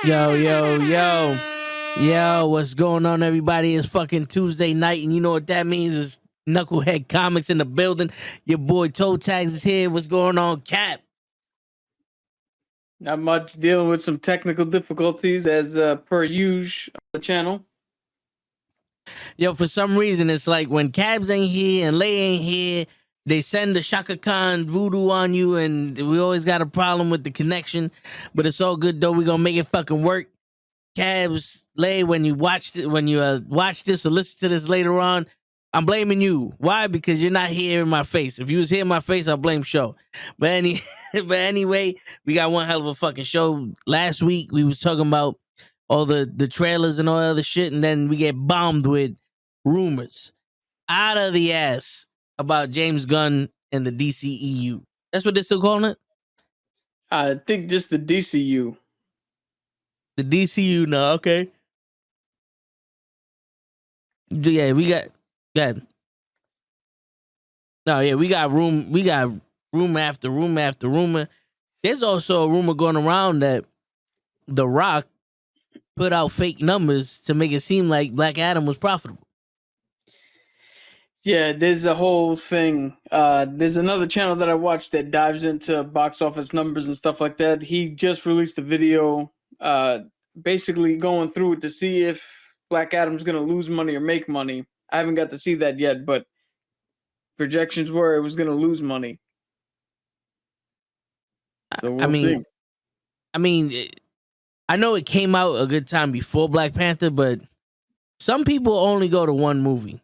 Yo, yo, yo. Yo, what's going on, everybody? It's fucking Tuesday night, and you know what that means is Nukkle HeDD Comics in the building. Your boy Toe Tags is here. What's going on, Cap? Not much, dealing with some technical difficulties as per usual on the channel. Yo, for some reason, it's like when Cabs ain't here and Lay ain't here, they send the Shaka Khan voodoo on you, and we always got a problem with the connection. But it's all good, though. We're going to make it fucking work. Cabs, Lay, when you watch this or listen to this later on, I'm blaming you. Why? Because you're not here in my face. If you was here in my face, I'll blame show. But anyway, we got one hell of a fucking show. Last week we was talking about all the trailers and all other shit, and then we get bombed with rumors out of the ass about James Gunn and the DCEU. That's what they're still calling it? I think just the DCU. The DCU now, okay. Yeah, we got no, yeah, we got rumor after rumor after rumor. There's also a rumor going around that The Rock put out fake numbers to make it seem like Black Adam was profitable. Yeah, there's a whole thing. There's another channel that I watch that dives into box office numbers and stuff like that. He just released a video basically going through it to see if Black Adam's going to lose money or make money. I haven't got to see that yet, but projections were it was going to lose money. So we'll see. I know it came out a good time before Black Panther, but some people only go to one movie.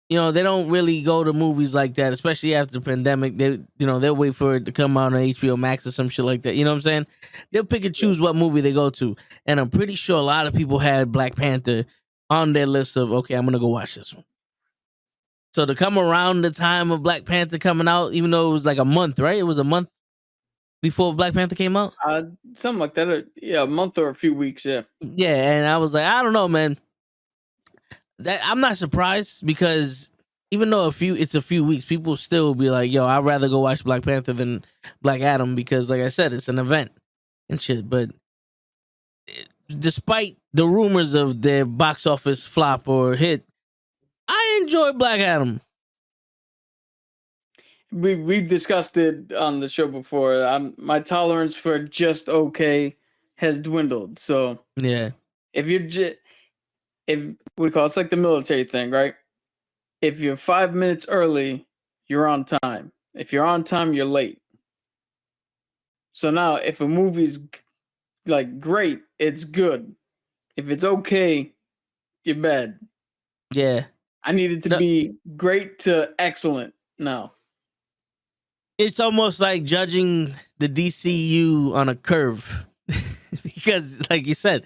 You know, they don't really go to movies like that, especially after the pandemic. They'll wait for it to come out on HBO Max or some shit like that. You know what I'm saying? They'll pick and choose what movie they go to. And I'm pretty sure a lot of people had Black Panther on their list of, okay, I'm going to go watch this one. So to come around the time of Black Panther coming out, even though it was like a month, right? It was a month before Black Panther came out? Something like that. Yeah, a month or a few weeks, yeah. Yeah, and I was like, I don't know, man. I'm not surprised because even though it's a few weeks, people still be like, yo, I'd rather go watch Black Panther than Black Adam because, like I said, it's an event and shit. But despite the rumors of their box office flop or hit, I enjoy Black Adam. We've discussed it on the show before. My tolerance for just okay has dwindled. So yeah, if it's like the military thing, right? If you're 5 minutes early, you're on time. If you're on time, you're late. So now, if a movie's like great, it's good. If it's okay, you're bad. Yeah, I need it to be great to excellent now. It's almost like judging the DCU on a curve because, like you said,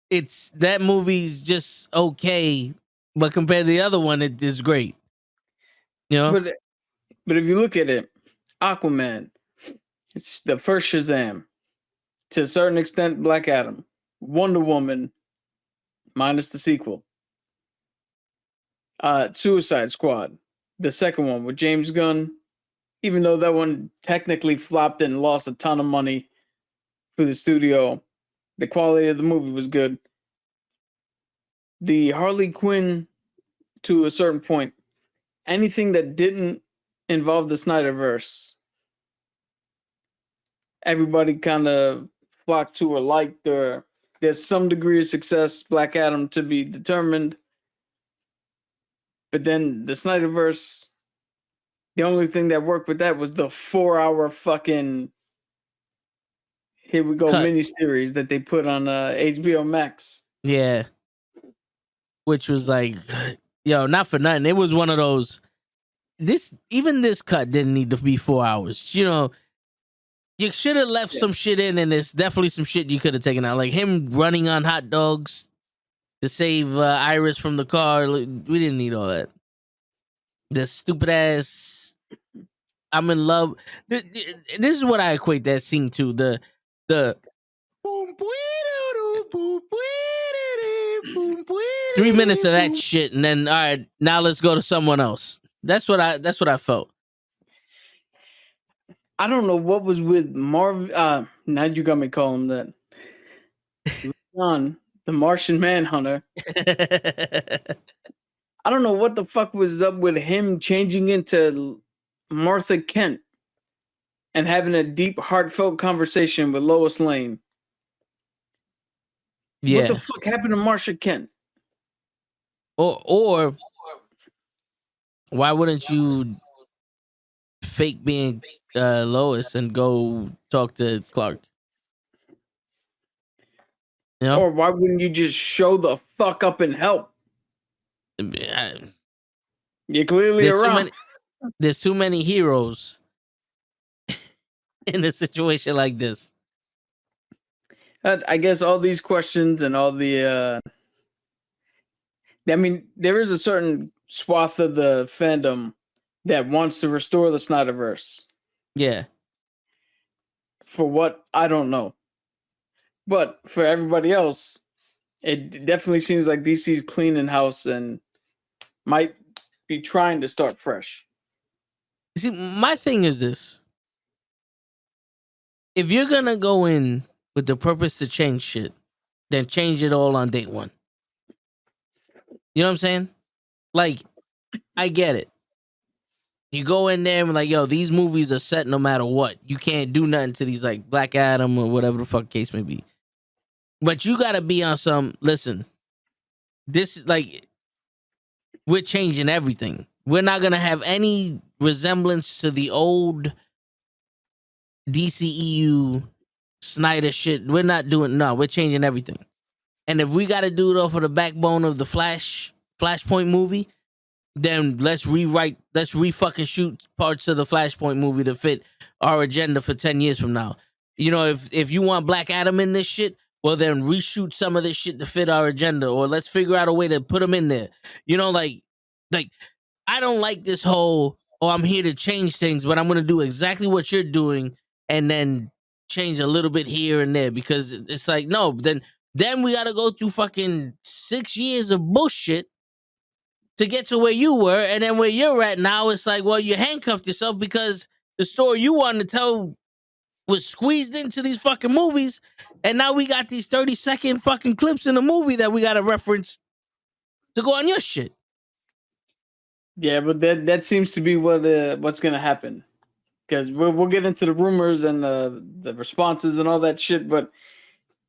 it's that movie's just okay, but compared to the other one, it is great. You know, but if you look at it, Aquaman, it's the first Shazam, to a certain extent, Black Adam, Wonder Woman, minus the sequel, Suicide Squad, the second one with James Gunn. Even though that one technically flopped and lost a ton of money for the studio, the quality of the movie was good. The Harley Quinn, to a certain point, anything that didn't involve the Snyderverse, everybody kind of flocked to or liked, or there's some degree of success. Black Adam to be determined. But then the Snyderverse, the only thing that worked with that was the 4-hour fucking here we go miniseries that they put on HBO Max. Yeah. Which was like, yo, not for nothing. It was one of those. This cut didn't need to be 4 hours. You know, you should have left some shit in, and there's definitely some shit you could have taken out, like him running on hot dogs to save Iris from the car. We didn't need all that. The stupid ass. I'm in love. This is what I equate that scene to. The 3 minutes of that shit, and then all right, now let's go to someone else. That's what I felt. I don't know what was with Marv. Now you got me calling him that. John, the Martian Manhunter. I don't know what the fuck was up with him changing into Martha Kent and having a deep, heartfelt conversation with Lois Lane. What the Yeah. fuck happened to Marsha Kent? Or why wouldn't you fake being Lois and go talk to Clark? You know? Or why wouldn't you just show the fuck up and help? I- You're clearly There's too around. many. There's too many heroes in a situation like this. I guess all these questions and all the I mean, there is a certain swath of the fandom that wants to restore the Snyderverse. Yeah. For what? I don't know. But for everybody else, it definitely seems like DC's cleaning house and might be trying to start fresh. See, my thing is this. If you're gonna go in with the purpose to change shit, then change it all on day one. You know what I'm saying? Like, I get it. You go in there and be like, yo, these movies are set no matter what. You can't do nothing to these, like Black Adam or whatever the fuck case may be. But you gotta be on some, listen, this is like, we're changing everything. We're not gonna have any resemblance to the old DCEU Snyder shit. We're not doing, no, we're changing everything. And if we gotta do it off of the backbone of the Flashpoint movie, then let's re-fucking shoot parts of the Flashpoint movie to fit our agenda for 10 years from now. You know, if you want Black Adam in this shit, well then reshoot some of this shit to fit our agenda, or let's figure out a way to put him in there. You know, like I don't like this whole, oh, I'm here to change things, but I'm gonna do exactly what you're doing and then change a little bit here and there, because it's like, no, then we gotta go through fucking 6 years of bullshit to get to where you were, and then where you're at now, it's like, well, you handcuffed yourself because the story you wanted to tell was squeezed into these fucking movies, and now we got these 30-second fucking clips in the movie that we got to reference to go on your shit. Yeah, but that seems to be what's gonna happen, because we'll get into the rumors and the responses and all that shit, but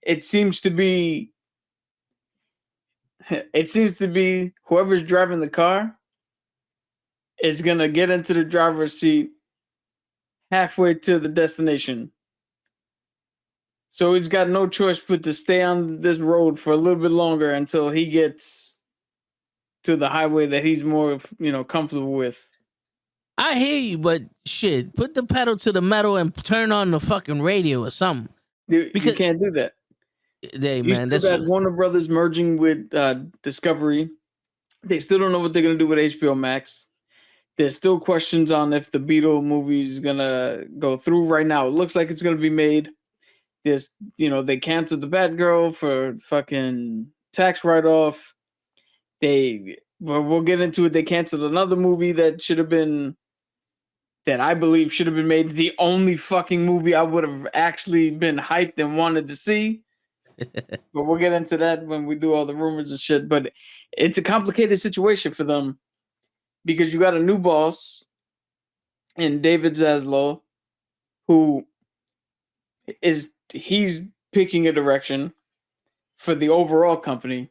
it seems to be whoever's driving the car is gonna get into the driver's seat halfway to the destination. So he's got no choice but to stay on this road for a little bit longer until he gets to the highway that he's more, comfortable with. I hear you, but shit, put the pedal to the metal and turn on the fucking radio or something. You can't do that. Hey, You man, still got Warner Brothers merging with Discovery. They still don't know what they're gonna do with HBO Max. There's still questions on if the Beetle movie is gonna go through. Right now, it looks like it's gonna be made. They canceled the Batgirl for fucking tax write-off. We'll get into it. They canceled another movie that I believe should have been made. The only fucking movie I would have actually been hyped and wanted to see. But we'll get into that when we do all the rumors and shit. But it's a complicated situation for them because you got a new boss in David Zaslav, who he's picking a direction for the overall company,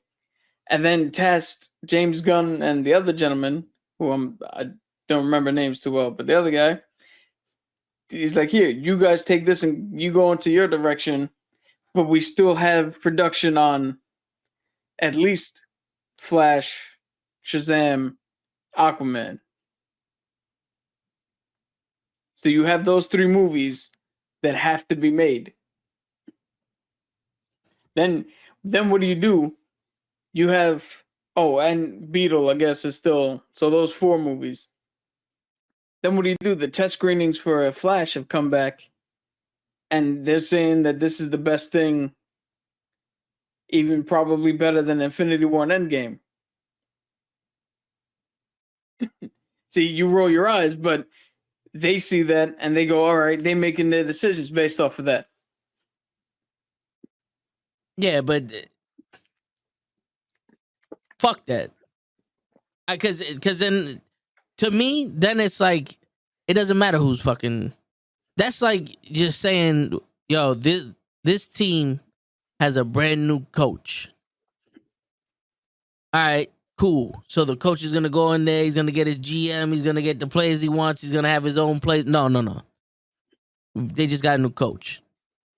and then tasked James Gunn and the other gentleman, who I don't remember names too well, but the other guy, he's like, here, you guys take this and you go into your direction, but we still have production on at least Flash, Shazam, Aquaman. So you have those three movies that have to be made. Then what do? You have, and Beetle, I guess, is still, so those four movies. Then what do? The test screenings for Flash have come back, and they're saying that this is the best thing, even probably better than Infinity War and Endgame. See, you roll your eyes, but they see that and they go, all right, they're making their decisions based off of that. Yeah, but fuck that. Because then to me, then it's like it doesn't matter who's fucking. That's like just saying, yo, this team has a brand new coach. All right, cool. So the coach is gonna go in there. He's gonna get his GM. He's gonna get the players he wants. He's gonna have his own plays. No, no, no. They just got a new coach.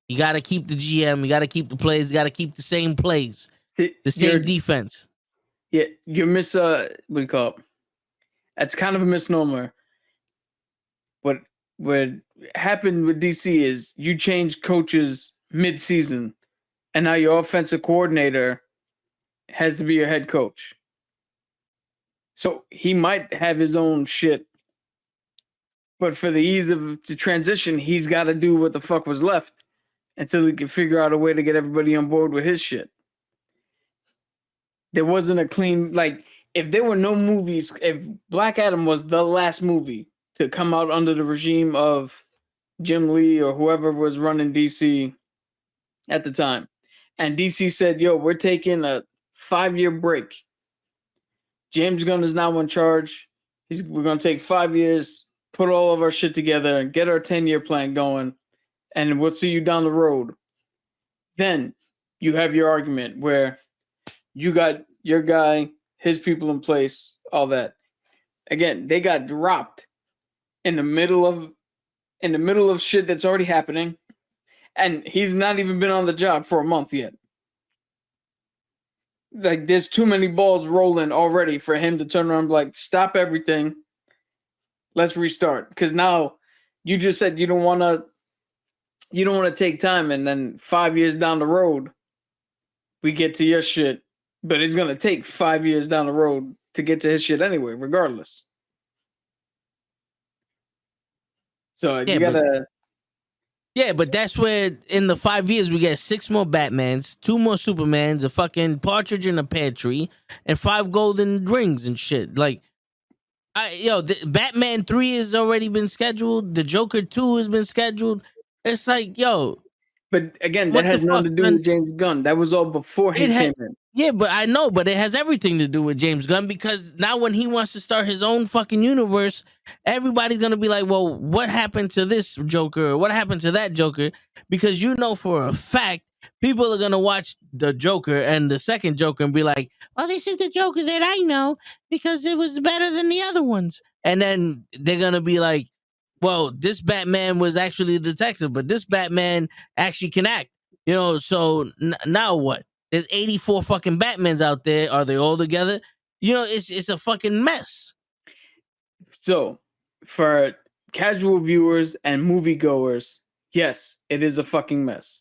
You got to keep the GM. You got to keep the players. You got to keep the same plays, the same defense. Yeah, you're what do you call it? That's kind of a misnomer. What happened with DC is you change coaches mid-season, and now your offensive coordinator has to be your head coach. So he might have his own shit, but for the ease of the transition, he's got to do what the fuck was left until he can figure out a way to get everybody on board with his shit. There wasn't a clean, like, if there were no movies, if Black Adam was the last movie to come out under the regime of Jim Lee or whoever was running DC at the time, and DC said, yo, we're taking a 5-year break. James Gunn is now in charge. We're going to take 5 years, put all of our shit together, and get our 10-year plan going, and we'll see you down the road. Then you have your argument where you got your guy, his people in place, all that. Again, they got dropped in the middle of shit that's already happening, and he's not even been on the job for a month yet. Like, there's too many balls rolling already for him to turn around and be like, stop everything. Let's restart. Because now you just said you don't want to take time, and then 5 years down the road, we get to your shit. But it's going to take 5 years down the road to get to his shit anyway, regardless. So you gotta. Yeah, but that's where in the 5 years we get 6 more Batmans, 2 more Supermans, a fucking partridge in a pear tree, and 5 golden rings and shit. Like, Batman 3 has already been scheduled. The Joker 2 has been scheduled. It's like, yo. But again, that has nothing to do with James Gunn. That was all before he came in. Yeah, but I know, but it has everything to do with James Gunn, because now when he wants to start his own fucking universe, everybody's gonna be like, well, what happened to this Joker? What happened to that Joker? Because you know for a fact, people are gonna watch the Joker and the second Joker and be like, oh, this is the Joker that I know because it was better than the other ones. And then they're gonna be like, well, this Batman was actually a detective, but this Batman actually can act. So now what? There's 84 fucking Batmans out there. Are they all together? It's a fucking mess. So, for casual viewers and moviegoers, yes, it is a fucking mess.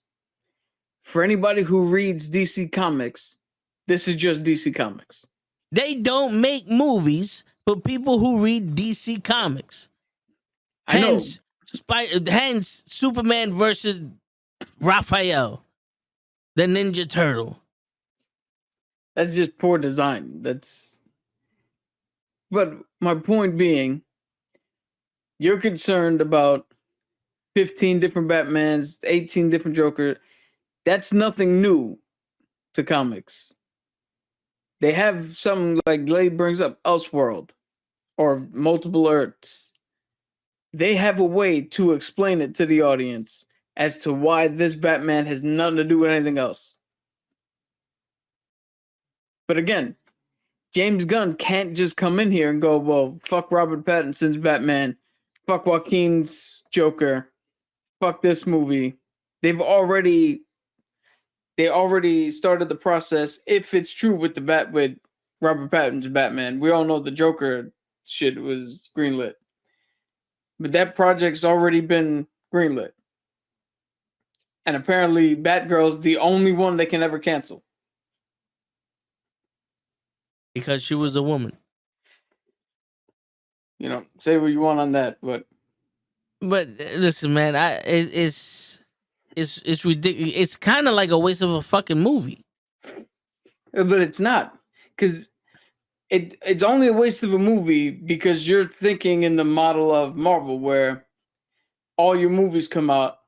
For anybody who reads DC Comics, this is just DC Comics. They don't make movies for people who read DC Comics. Hence Superman versus Raphael, the Ninja Turtle. That's just poor design. But my point being, you're concerned about 15 different Batmans, 18 different Joker. That's nothing new to comics. They have something like Blade brings up, Elseworld, or Multiple Earths. They have a way to explain it to the audience as to why this Batman has nothing to do with anything else. But again, James Gunn can't just come in here and go, well, fuck Robert Pattinson's Batman, fuck Joaquin's Joker, fuck this movie. They already started the process. If it's true with with Robert Pattinson's Batman, we all know the Joker shit was greenlit. But that project's already been greenlit. And apparently Batgirl's the only one they can ever cancel. Because she was a woman. Say what you want on that, but listen, man, it's ridiculous. It's kind of like a waste of a fucking movie. But it's not, because it's only a waste of a movie because you're thinking in the model of Marvel, where all your movies come out,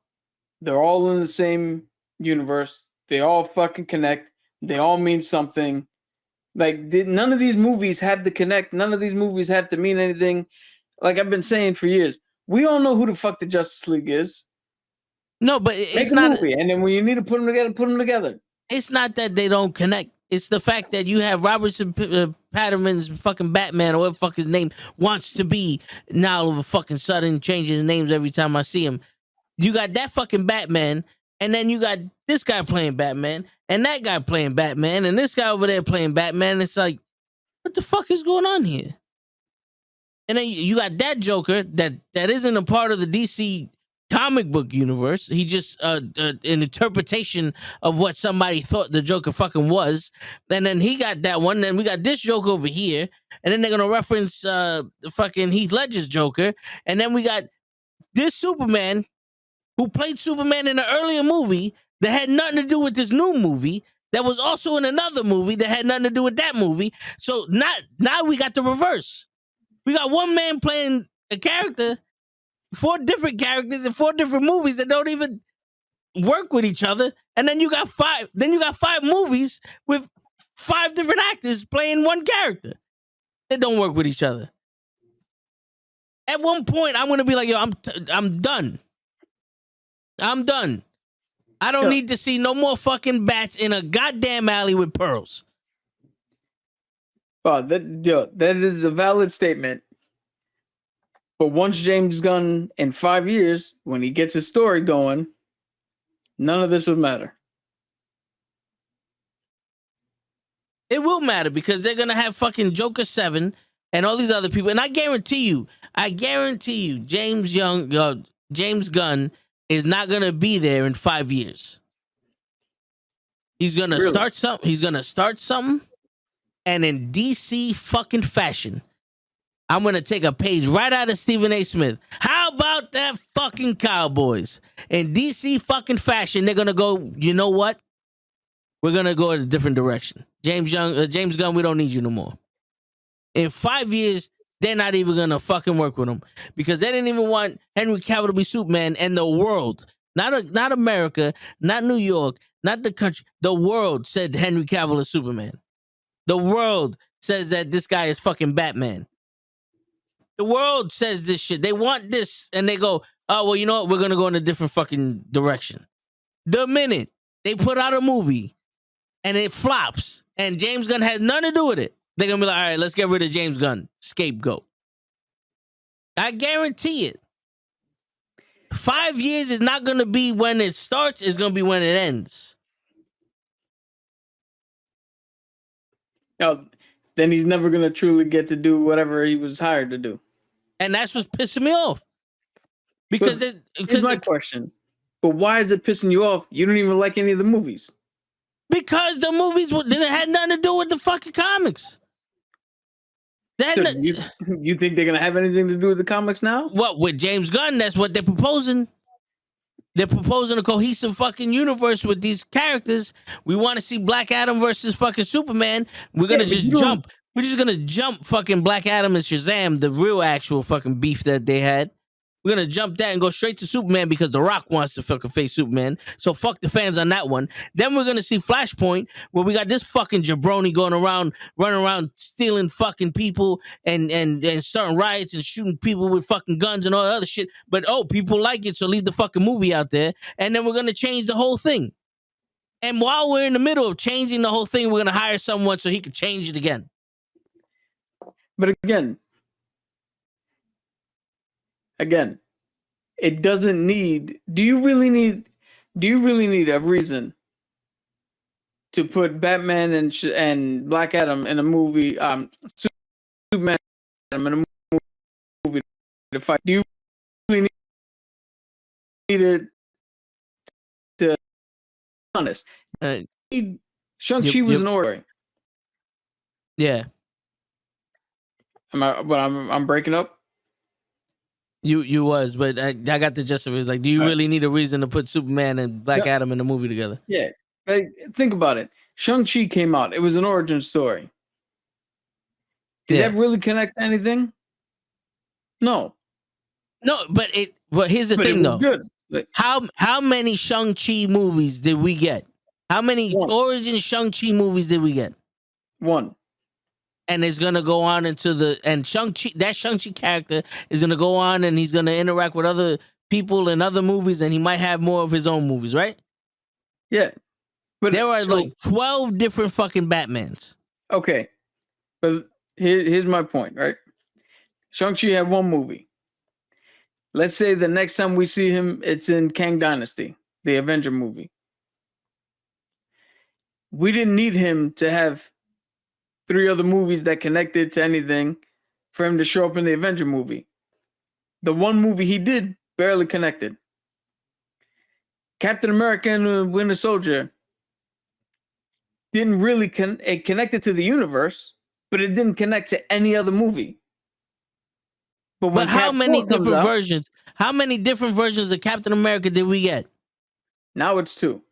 they're all in the same universe, They all fucking connect. They all mean something. Like, none of these movies have to connect. None of these movies have to mean anything. Like I've been saying for years, we all know who the fuck the Justice League is. No, but Make it's a not. movie, and then when you need to put them together, put them together. It's not that they don't connect. It's the fact that you have Robertson Patterman's fucking Batman, or whatever the fuck his name wants to be. Now all of a fucking sudden changes his names every time I see him. You got that fucking Batman, and then you got this guy playing Batman, and that guy playing Batman, and this guy over there playing Batman. It's like, what the fuck is going on here? And then you got that Joker that isn't a part of the DC comic book universe. He just an interpretation of what somebody thought the Joker fucking was. And then he got that one. Then we got this Joker over here. And then they're gonna reference fucking Heath Ledger's Joker. And then we got this Superman who played Superman in an earlier movie that had nothing to do with this new movie. That was also in another movie that had nothing to do with that movie. So now we got the reverse. We got one man playing a character, 4 different characters in 4 different movies that don't even work with each other. And then you got 5. Then you got 5 movies with 5 different actors playing one character that don't work with each other. At one point, I'm gonna be like, yo, I'm done. I'm done. I don't need to see no more fucking bats in a goddamn alley with pearls. Oh, that is a valid statement. But once James Gunn, in 5 years, when he gets his story going, none of this would matter. It will matter because they're gonna have fucking Joker 7 and all these other people. And I guarantee you, James Gunn is not gonna be there in 5 years. He's gonna start something. He's gonna start something. And in DC fucking fashion, I'm going to take a page right out of Stephen A. Smith. How about that fucking Cowboys? In DC fucking fashion, they're going to go, you know what? We're going to go in a different direction. James Gunn, we don't need you no more. In 5 years, they're not even going to fucking work with him because they didn't even want Henry Cavill to be Superman, and the world, not America, not New York, not the country, the world said Henry Cavill is Superman. The world says that this guy is fucking Batman. The world says this shit. They want this, and they go, oh, well, you know what? We're going to go in a different fucking direction. The minute they put out a movie and it flops and James Gunn has nothing to do with it, they're going to be like, all right, let's get rid of James Gunn. Scapegoat. I guarantee it. 5 years is not going to be when it starts. It's going to be when it ends. Oh, then he's never going to truly get to do whatever he was hired to do. And that's what's pissing me off. Because here's my question. But why is it pissing you off? You don't even like any of the movies. Because the movies had nothing to do with the fucking comics. You think they're going to have anything to do with the comics now? What, with James Gunn? That's what they're proposing. They're proposing a cohesive fucking universe with these characters. We want to see Black Adam versus fucking Superman. We're going to just jump. We're just going to jump fucking Black Adam and Shazam, the real actual fucking beef that they had. We're going to jump that and go straight to Superman because The Rock wants to fucking face Superman. So fuck the fans on that one. Then we're going to see Flashpoint where we got this fucking jabroni running around stealing fucking people and starting riots and shooting people with fucking guns and all that other shit. But, people like it, so leave the fucking movie out there. And then we're going to change the whole thing. And while we're in the middle of changing the whole thing, we're going to hire someone so he can change it again. But again, it doesn't need. Do you really need a reason to put Batman and Black Adam in a movie? Superman in a movie to fight. Do you really need it? To be honest, Shang-Chi was an order. Yeah. I'm breaking up. You was, but I got the gist of it. It's like, do you really need a reason to put Superman and Black Adam in a movie together? Yeah. Like, think about it. Shang-Chi came out. It was an origin story. Did that really connect to anything? No. No, but here's the thing though. Good. How many Shang-Chi movies did we get? How many One. origin Shang-Chi movies did we get? One. And it's gonna go on into and Shang-Chi, that Shang-Chi character is gonna go on and he's gonna interact with other people in other movies, and he might have more of his own movies, right? Yeah. But there are like 12 different fucking Batmans. Okay. But here's my point, right? Shang-Chi had one movie. Let's say the next time we see him, it's in Kang Dynasty, the Avenger movie. We didn't need him to have 3 other movies that connected to anything for him to show up in the Avenger movie. The one movie he did barely connected. Captain America and Winter Soldier didn't really it connected to the universe, but it didn't connect to any other movie. But how many different versions? How many different versions of Captain America did we get? Now it's 2.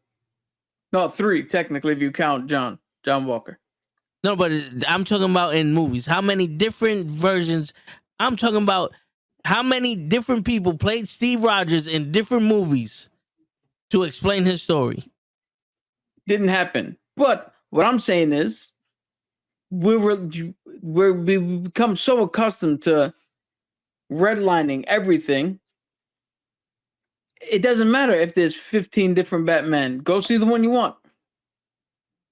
No, 3 technically if you count John Walker. No, but I'm talking about in movies. How many different versions? I'm talking about how many different people played Steve Rogers in different movies to explain his story. Didn't happen. But what I'm saying is, we become so accustomed to redlining everything. It doesn't matter if there's 15 different Batman. Go see the one you want.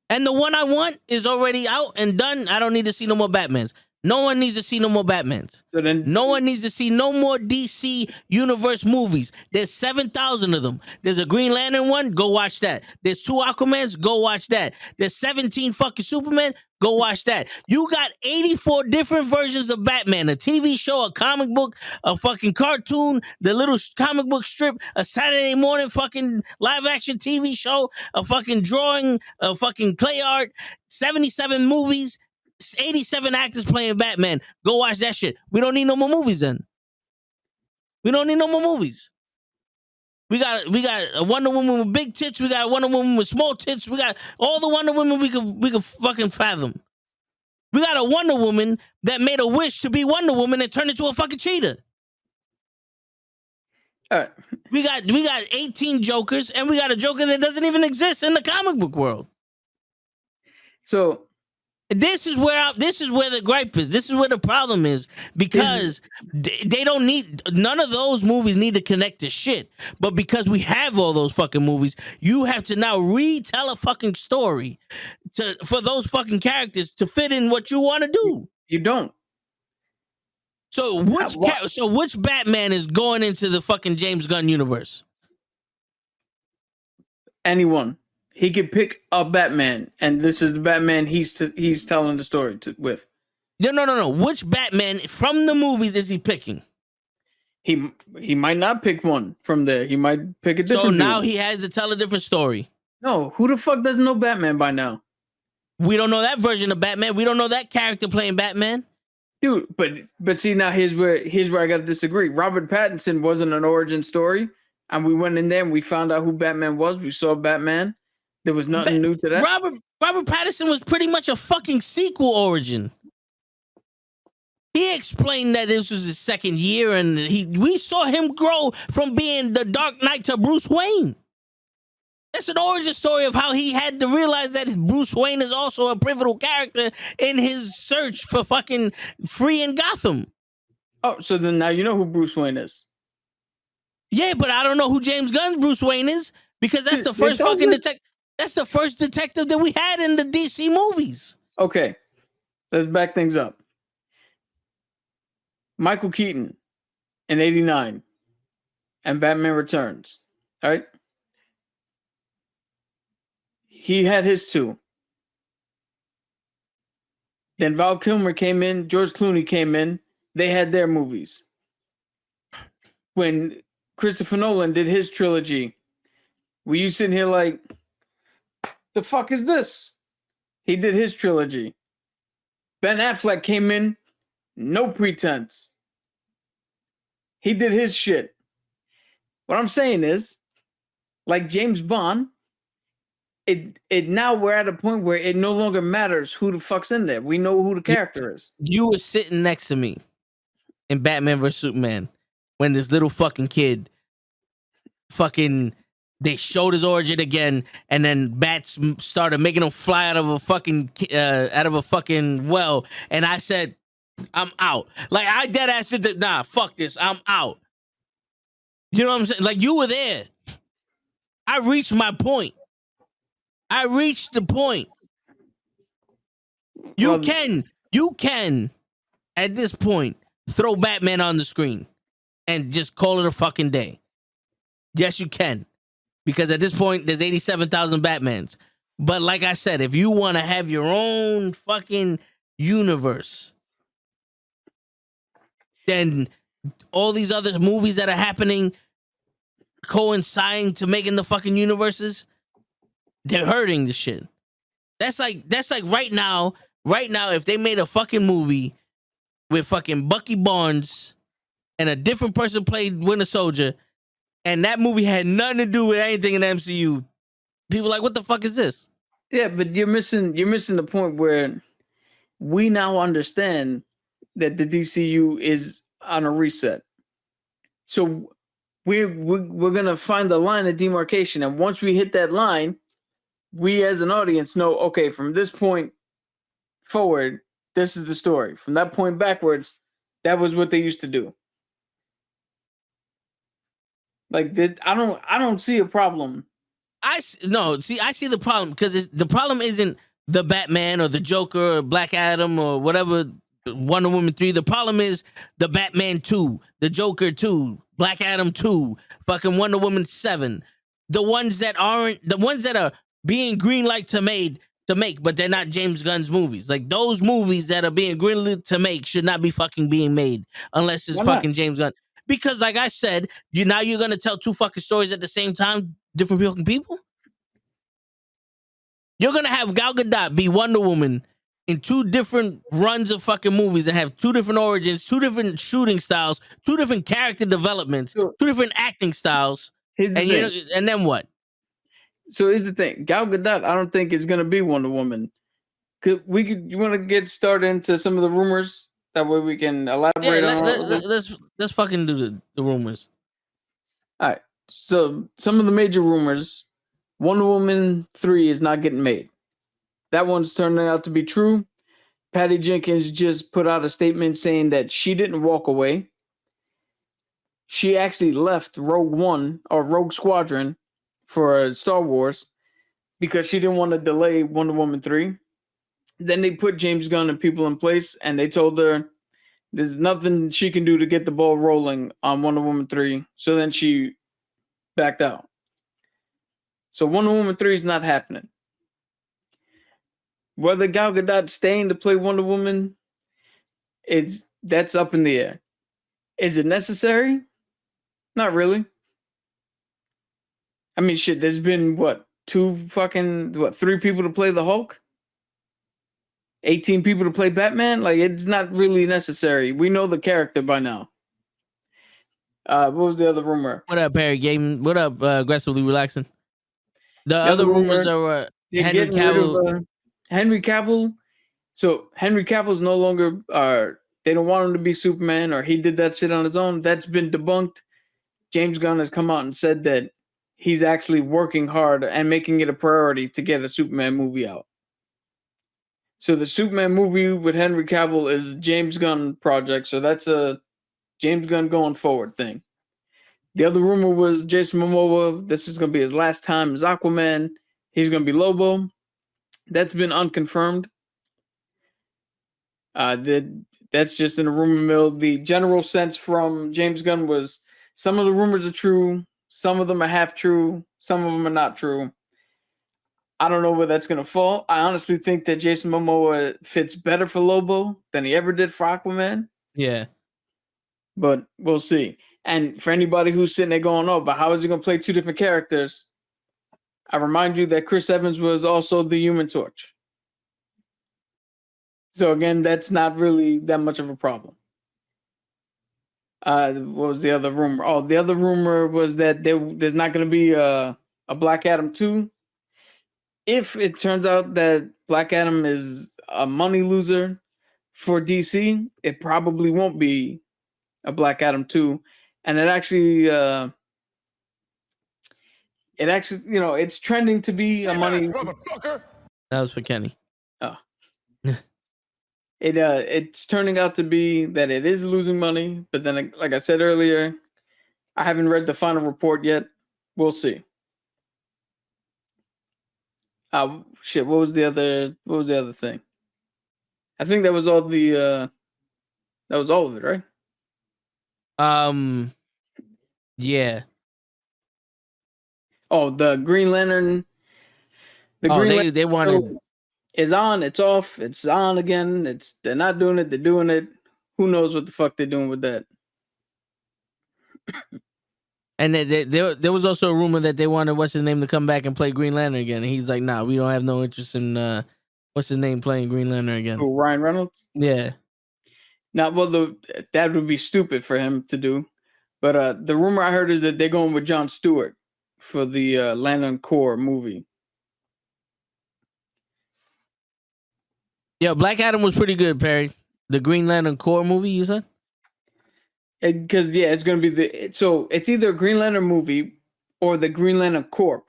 And the one I want is already out and done. I don't need to see no more Batmans. No one needs to see no more Batmans. So then, no one needs to see no more DC Universe movies. There's 7,000 of them. There's a Green Lantern one. Go watch that. There's 2 Aquamans. Go watch that. There's 17 fucking Superman. Go watch that. You got 84 different versions of Batman. A TV show, a comic book, a fucking cartoon, the little comic book strip, a Saturday morning fucking live action TV show, a fucking drawing, a fucking clay art, 77 movies, 87 actors playing Batman. Go watch that shit. We don't need no more movies then. We don't need no more movies. We got a Wonder Woman with big tits. We got a Wonder Woman with small tits. We got all the Wonder Women we could fucking fathom. We got a Wonder Woman that made a wish to be Wonder Woman and turned into a fucking cheetah. All right. We got 18 Jokers, and we got a Joker that doesn't even exist in the comic book world. So this is where the gripe is. This is where the problem is, because they don't need, none of those movies need to connect to shit. But because we have all those fucking movies, you have to now retell a fucking story for those fucking characters to fit in what you want to do. You don't. So which Batman is going into the fucking James Gunn universe? Anyone. He could pick a Batman, and this is the Batman he's telling the story with. No. Which Batman from the movies is he picking? He might not pick one from there. He might pick a different. So now he has to tell a different story. No, who the fuck doesn't know Batman by now? We don't know that version of Batman. We don't know that character playing Batman. Dude, but see, now here's where I got to disagree. Robert Pattinson wasn't an origin story, and we went in there and we found out who Batman was. We saw Batman. There was nothing new to that. Robert Pattinson was pretty much a fucking sequel origin. He explained that this was his second year, and we saw him grow from being the Dark Knight to Bruce Wayne. That's an origin story of how he had to realize that Bruce Wayne is also a pivotal character in his search for fucking freeing Gotham. Oh, so then now you know who Bruce Wayne is. Yeah, but I don't know who James Gunn's Bruce Wayne is, because that's the first fucking detective. That's the first detective that we had in the DC movies. Okay, let's back things up. Michael Keaton in '89 and Batman Returns. All right. He had his 2. Then Val Kilmer came in. George Clooney came in. They had their movies. When Christopher Nolan did his trilogy, were you sitting here like, the fuck is this? He did his trilogy. Ben Affleck came in, no pretense. He did his shit. What I'm saying is, like James Bond, it now we're at a point where it no longer matters who the fuck's in there. We know who the character is. You were sitting next to me in Batman vs Superman when this little fucking kid fucking They showed his origin again, and then bats started making him fly out of a fucking well. And I said, I'm out. Like I dead ass said, nah, fuck this, I'm out. You know what I'm saying? Like you were there. I reached my point. I reached the point. You can, at this point, throw Batman on the screen and just call it a fucking day. Yes, you can. Because at this point, there's 87,000 Batmans. But like I said, if you want to have your own fucking universe, then all these other movies that are happening coinciding to making the fucking universes, they're hurting the shit. That's like right now, if they made a fucking movie with fucking Bucky Barnes and a different person played Winter Soldier, and that movie had nothing to do with anything in the MCU, people are like, what the fuck is this? Yeah, but you're missing the point where we now understand that the DCU is on a reset. So we're gonna find the line of demarcation, and once we hit that line, we as an audience know, okay, from this point forward, this is the story. From that point backwards, that was what they used to do. Like I don't see a problem. I see the problem, because the problem isn't the Batman or the Joker or Black Adam or whatever, Wonder Woman 3. The problem is the Batman 2, the Joker 2, Black Adam 2, fucking Wonder Woman 7. The ones that are being greenlit to make, but they're not James Gunn's movies. Like those movies that are being greenlit to make should not be fucking being made unless it's fucking James Gunn. Because like I said, you're gonna tell two fucking stories at the same time, different fucking people. You're gonna have Gal Gadot be Wonder Woman in two different runs of fucking movies and have two different origins, two different shooting styles, two different character developments, two different acting styles, and then what? So here's the thing: Gal Gadot, I don't think is gonna be Wonder Woman. You want to get started into some of the rumors? That way we can elaborate on. Let's fucking do the rumors. All right. So some of the major rumors: Wonder Woman 3 is not getting made. That one's turning out to be true. Patty Jenkins just put out a statement saying that she didn't walk away. She actually left Rogue One or Rogue Squadron for Star Wars because she didn't want to delay Wonder Woman 3. Then they put James Gunn and people in place, and they told her there's nothing she can do to get the ball rolling on Wonder Woman 3. So then she backed out. So Wonder Woman 3 is not happening. Whether Gal Gadot staying to play Wonder Woman, that's up in the air. Is it necessary? Not really. I mean, shit, there's been, 3 people to play the Hulk? 18 people to play Batman? Like, it's not really necessary. We know the character by now. What was the other rumor? What up, Perry Game? What up, Aggressively Relaxing? The other rumors are Henry Cavill. Henry Cavill. So Henry Cavill's no longer, they don't want him to be Superman, or he did that shit on his own. That's been debunked. James Gunn has come out and said that he's actually working hard and making it a priority to get a Superman movie out. So the Superman movie with Henry Cavill is a James Gunn project. So that's a James Gunn going forward thing. The other rumor was Jason Momoa. This is going to be his last time as Aquaman. He's going to be Lobo. That's been unconfirmed. That's just in a rumor mill. The general sense from James Gunn was some of the rumors are true. Some of them are half true. Some of them are not true. I don't know where that's going to fall. I honestly think that Jason Momoa fits better for Lobo than he ever did for Aquaman. Yeah. But we'll see. And for anybody who's sitting there going, oh, but how is he going to play two different characters? I remind you that Chris Evans was also the Human Torch. So again, that's not really that much of a problem. What was the other rumor? Oh, the other rumor was that there's not going to be a Black Adam 2. If it turns out that Black Adam is a money loser for DC, it probably won't be a Black Adam 2. And it actually, It actually, it's trending to be a money. Motherfucker. That was for Kenny. Oh. It's turning out to be that it is losing money, but then, like I said earlier, I haven't read the final report yet. We'll see. Shit. What was the other thing? I think that was all that was all of it, right? Yeah. Oh, the Green Lantern. The Green Lantern they wanted is on. It's off. It's on again. They're not doing it. They're doing it. Who knows what the fuck they're doing with that? And there was also a rumor that they wanted what's his name to come back and play Green Lantern again. And he's like, nah, we don't have no interest in what's his name playing Green Lantern again. Oh, Ryan Reynolds? Yeah. Now, well, that would be stupid for him to do. But the rumor I heard is that they're going with Jon Stewart for the Lantern Corps movie. Yeah, Black Adam was pretty good, Perry. The Green Lantern Corps movie, you said? Because it's going to be so it's either a Green Lantern movie or the Green Lantern Corps,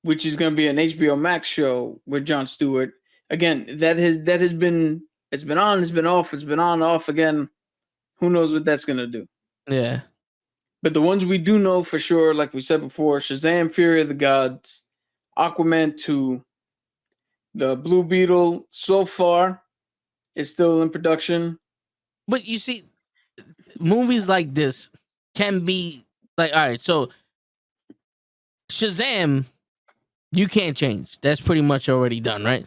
which is going to be an HBO Max show with Jon Stewart. Again, that has been it's been on, it's been off, it's been on, off again. Who knows what that's going to do? Yeah. But the ones we do know for sure, like we said before, Shazam, Fury of the Gods, Aquaman 2, the Blue Beetle so far is still in production. But you see, movies like this can be like, all right, so Shazam, you can't change. That's pretty much already done, right?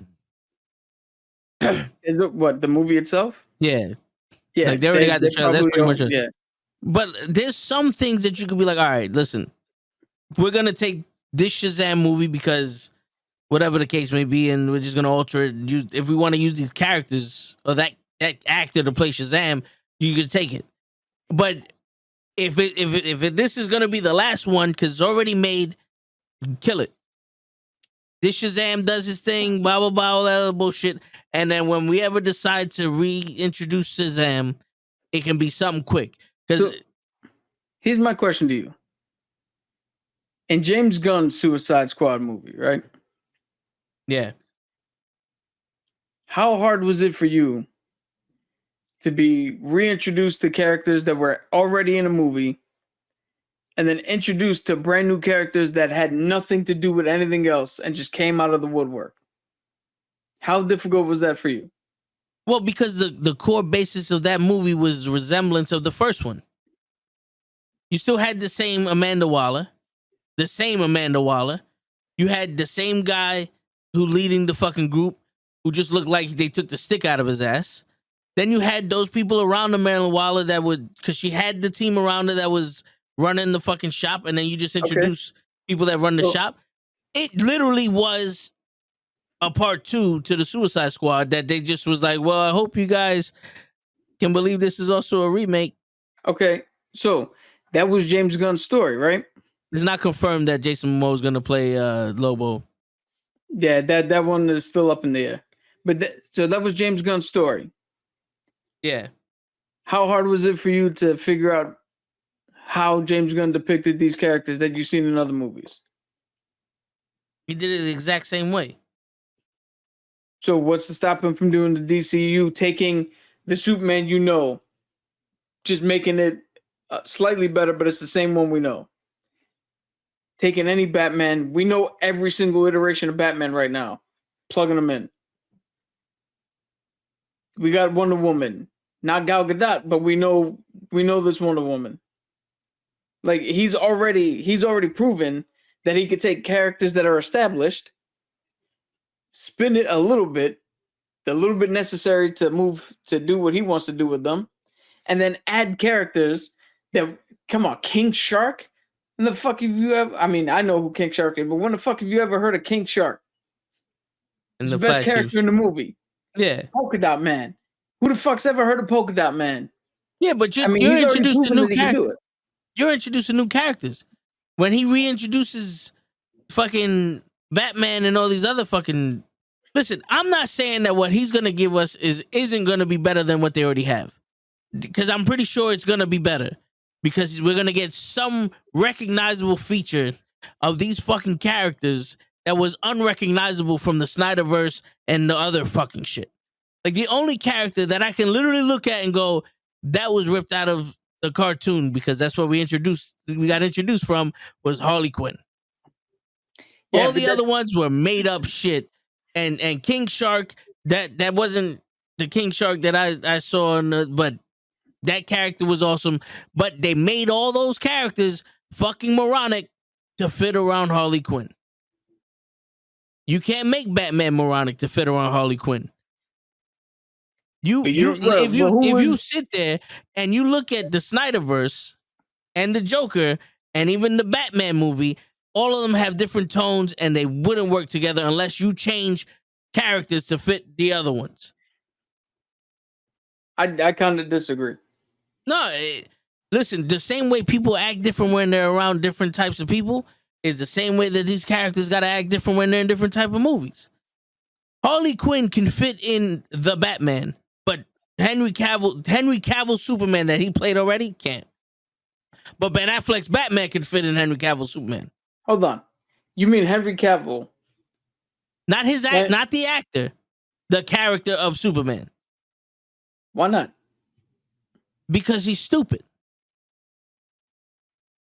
Is it what, the movie itself? Yeah. Yeah. Like they already got the trailer. That's pretty much it. Yeah. But there's some things that you could be like, all right, listen, we're going to take this Shazam movie because whatever the case may be, and we're just going to alter it. If we want to use these characters or that actor to play Shazam, you could take it. But if this is going to be the last one, because it's already made, kill it. This Shazam does his thing, blah, blah, blah, all that other bullshit. And then when we ever decide to reintroduce Shazam, it can be something quick. So, here's my question to you. In James Gunn's Suicide Squad movie, right? Yeah. How hard was it for you to be reintroduced to characters that were already in a movie and then introduced to brand new characters that had nothing to do with anything else and just came out of the woodwork? How difficult was that for you? Well, because the core basis of that movie was resemblance of the first one. You still had the same Amanda Waller. You had the same guy who leading the fucking group who just looked like they took the stick out of his ass. Then you had those people around Amanda Waller that would, because she had the team around her that was running the fucking shop, and then you just introduce people that run the shop. It literally was a part 2 to the Suicide Squad that they just was like, well, I hope you guys can believe this is also a remake. Okay, so that was James Gunn's story, right? It's not confirmed that Jason Momoa is going to play Lobo. Yeah, that one is still up in the air. But so that was James Gunn's story. Yeah. How hard was it for you to figure out how James Gunn depicted these characters that you've seen in other movies? He did it the exact same way. So what's to stop him from doing the DCU, taking the Superman just making it slightly better, but it's the same one we know? Taking any Batman, we know every single iteration of Batman right now, plugging them in. We got Wonder Woman, not Gal Gadot, but we know this Wonder Woman. Like he's already proven that he could take characters that are established, spin it a little bit, the little bit necessary to do what he wants to do with them, and then add characters that, come on, King Shark? When the fuck have you ever, I mean, I know who King Shark is, but when the fuck have you ever heard of King Shark? He's the best character in the movie. Yeah. Polka Dot Man. Who the fuck's ever heard of Polka Dot Man? Yeah, but you're introducing new characters. You're introducing new characters. When he reintroduces fucking Batman and all these other fucking... Listen, I'm not saying that what he's going to give us isn't going to be better than what they already have. Because I'm pretty sure it's going to be better. Because we're going to get some recognizable feature of these fucking characters that was unrecognizable from the Snyderverse and the other fucking shit. Like the only character that I can literally look at and go, that was ripped out of the cartoon because that's what we got introduced from was Harley Quinn. Yeah, all the other ones were made up shit. And King Shark, that wasn't the King Shark that I saw but that character was awesome. But they made all those characters fucking moronic to fit around Harley Quinn. You can't make Batman moronic to fit around Harley Quinn. If you sit there and you look at the Snyderverse and the Joker and even the Batman movie, all of them have different tones and they wouldn't work together unless you change characters to fit the other ones. I kind of disagree. No, listen, the same way people act different when they're around different types of people is the same way that these characters got to act different when they're in different type of movies. Harley Quinn can fit in the Batman, but Henry Cavill Superman that he played already can't. But Ben Affleck's Batman can fit in Henry Cavill Superman. Hold on. You mean Henry Cavill? Not not the actor, the character of Superman. Why not? Because he's stupid.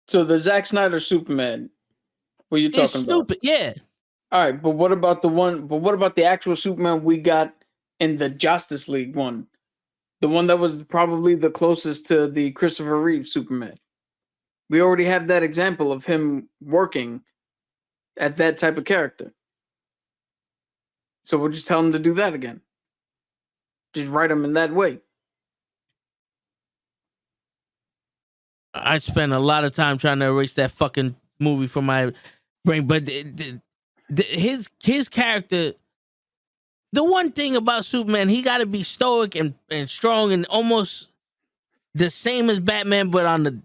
So the Zack Snyder Superman, what are you talking about? Stupid, yeah. All right, but what about the actual Superman we got in the Justice League one? The one that was probably the closest to the Christopher Reeve Superman. We already have that example of him working at that type of character. So we'll just tell him to do that again. Just write him in that way. I spent a lot of time trying to erase that fucking movie from my brain, but his character, the one thing about Superman, he got to be stoic and strong and almost the same as Batman, but on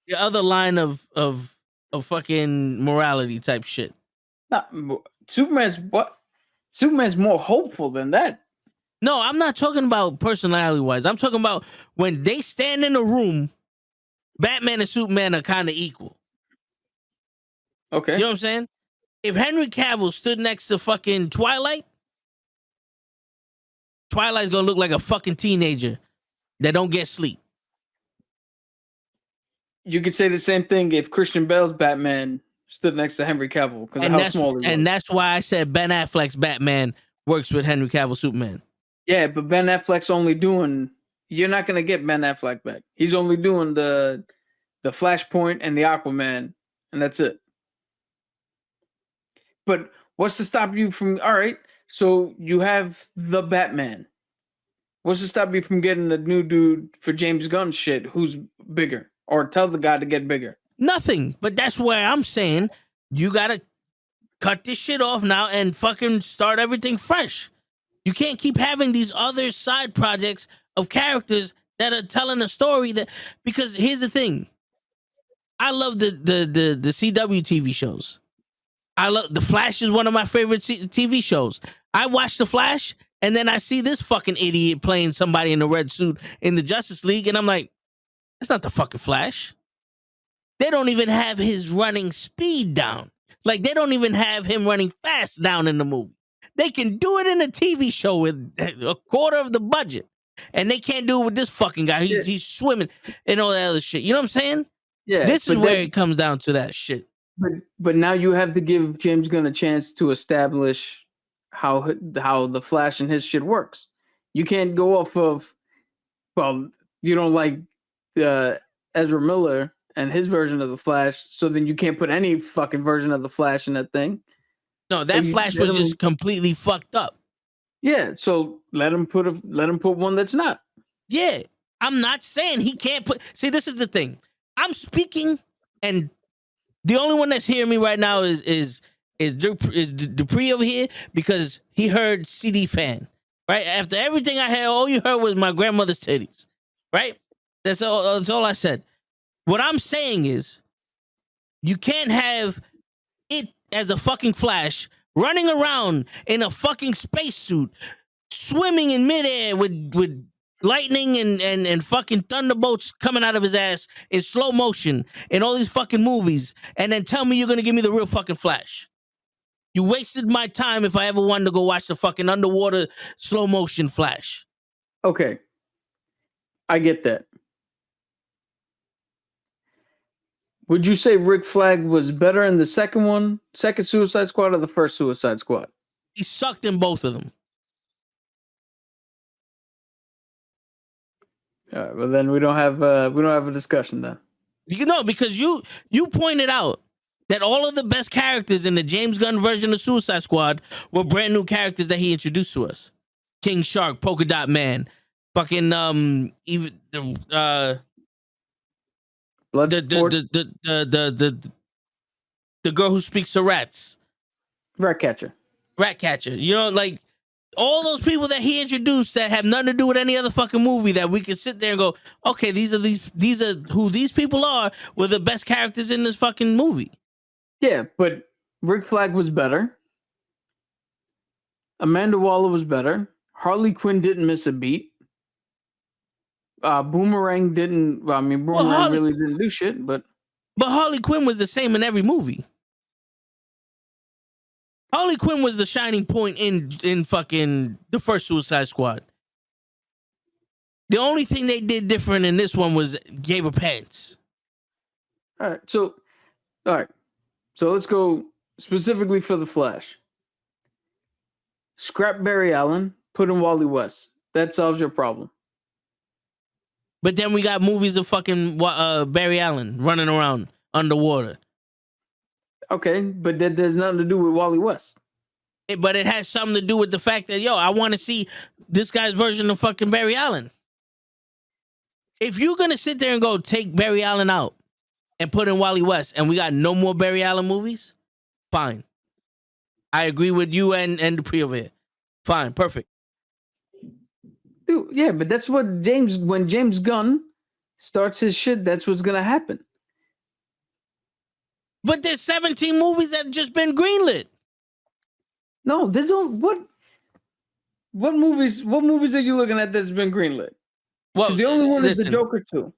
the other line of fucking morality type shit. Superman's more hopeful than that. No, I'm not talking about personality wise. I'm talking about when they stand in a room, Batman and Superman are kind of equal. Okay. You know what I'm saying? If Henry Cavill stood next to fucking Twilight's gonna look like a fucking teenager that don't get sleep. You could say the same thing if Christian Bale's Batman stood next to Henry Cavill because of how small he was. And that's why I said Ben Affleck's Batman works with Henry Cavill Superman. Yeah, but Ben Affleck's only doing. You're not gonna get Ben Affleck back. He's only doing the Flashpoint and the Aquaman, and that's it. But what's to stop you from? All right, so you have the Batman. What's to stop you from getting a new dude for James Gunn shit who's bigger, or tell the guy to get bigger? Nothing. But that's where I'm saying you gotta cut this shit off now and fucking start everything fresh. You can't keep having these other side projects of characters that are telling a story because here's the thing. I love the CW TV shows. I love The Flash is one of my favorite TV shows. I watch The Flash and then I see this fucking idiot playing somebody in a red suit in the Justice League and I'm like, that's not the fucking Flash. They don't even have his running speed down. Like they don't even have him running fast down in the movie. They can do it in a TV show with a quarter of the budget. And they can't do it with this fucking guy. He's swimming and all that other shit. You know what I'm saying? Yeah. This is where it comes down to that shit. But now you have to give James Gunn a chance to establish how the Flash and his shit works. You can't go off of, well, you don't like Ezra Miller and his version of the Flash, so then you can't put any fucking version of the Flash in that thing. No, that Flash was just completely fucked up. Yeah, so let him put one that's not. Yeah, I'm not saying he can't put. See, this is the thing. I'm speaking, and the only one that's hearing me right now is Dupree over here because he heard CD fan. Right after everything I had, all you heard was my grandmother's titties. Right. That's all I said. What I'm saying is, you can't have it as a fucking Flash running around in a fucking spacesuit, swimming in midair with lightning and fucking thunderbolts coming out of his ass in slow motion in all these fucking movies, and then tell me you're gonna give me the real fucking Flash. You wasted my time if I ever wanted to go watch the fucking underwater slow motion Flash. Okay. I get that. Would you say Rick Flag was better in the second Suicide Squad, or the first Suicide Squad? He sucked in both of them. All right, well then we don't have a discussion then. You know, because you pointed out that all of the best characters in the James Gunn version of Suicide Squad were brand new characters that he introduced to us. King Shark, Polka Dot Man, fucking even the girl who speaks to rats. Ratcatcher. You know, like all those people that he introduced that have nothing to do with any other fucking movie, that we could sit there and go, okay, these are who these people are, were the best characters in this fucking movie. Yeah, but Rick Flag was better. Amanda Waller was better. Harley Quinn didn't miss a beat. Boomerang didn't. Well, I mean, Boomerang really didn't do shit, but Harley Quinn was the same in every movie. Harley Quinn was the shining point in fucking the first Suicide Squad. The only thing they did different in this one was gave her pants. All right, so let's go specifically for the Flash. Scrap Barry Allen, put in Wally West. That solves your problem. But then we got movies of fucking Barry Allen running around underwater. Okay, but that there's nothing to do with Wally West. But it has something to do with the fact that, I want to see this guy's version of fucking Barry Allen. If you're going to sit there and go take Barry Allen out and put in Wally West and we got no more Barry Allen movies, fine. I agree with you and Dupree over here. Fine, perfect. Dude, yeah, but that's what when James Gunn starts his shit, that's what's going to happen. But there's 17 movies that have just been greenlit. No, there's what movies are you looking at that's been greenlit? Well, the only one is the Joker 2.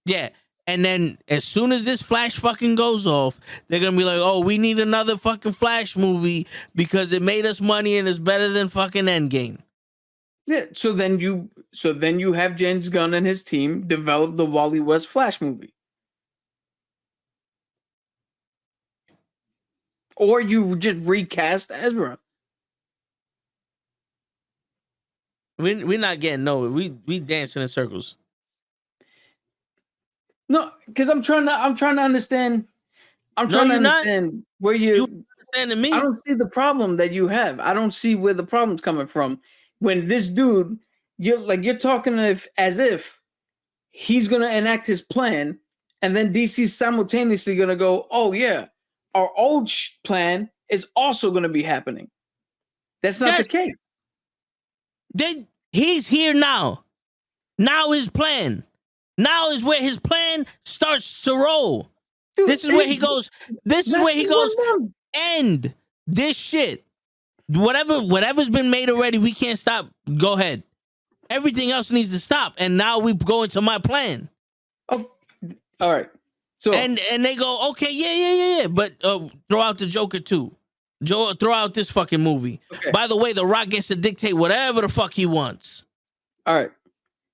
Yeah. And then as soon as this Flash fucking goes off, they're going to be like, oh, we need another fucking Flash movie because it made us money and it's better than fucking Endgame. Yeah, so then you have James Gunn and his team develop the Wally West Flash movie. Or you just recast Ezra. We're not getting nowhere. We dancing in circles. No, because I'm trying to understand. I'm trying to understand where you understanding me. I don't see the problem that you have. I don't see where the problem's coming from. When this dude, you're talking as if he's gonna enact his plan, and then DC's simultaneously gonna go, oh yeah, our old plan is also gonna be happening. That's not the case. He's here now. Now his plan. Now is where his plan starts to roll. Dude, this is where he goes. This is where he goes. End this shit. Whatever's been made already, we can't stop. Go ahead. Everything else needs to stop. And now we go into my plan. Oh, all right. So and they go, okay, yeah. But throw out the Joker too. Throw out this fucking movie. Okay. By the way, The Rock gets to dictate whatever the fuck he wants. All right.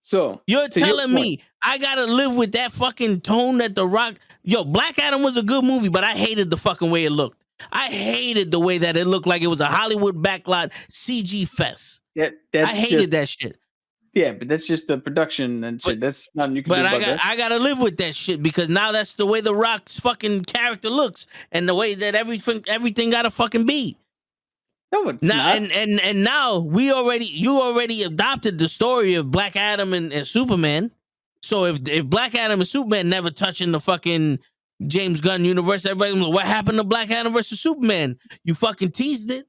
So you're telling me I gotta live with that fucking tone that The Rock. Black Adam was a good movie, but I hated the fucking way it looked. I hated the way that it looked like it was a Hollywood backlot CG fest. Yeah, I hated that shit. Yeah, but that's just the production and shit. That's nothing you can do about that. I gotta live with that shit because now that's the way The Rock's fucking character looks and the way that everything gotta fucking be. No, it's not. And now you already adopted the story of Black Adam and Superman. So if Black Adam and Superman never touching the fucking James Gunn universe, everybody was like, what happened to Black Adam versus Superman? You fucking teased it.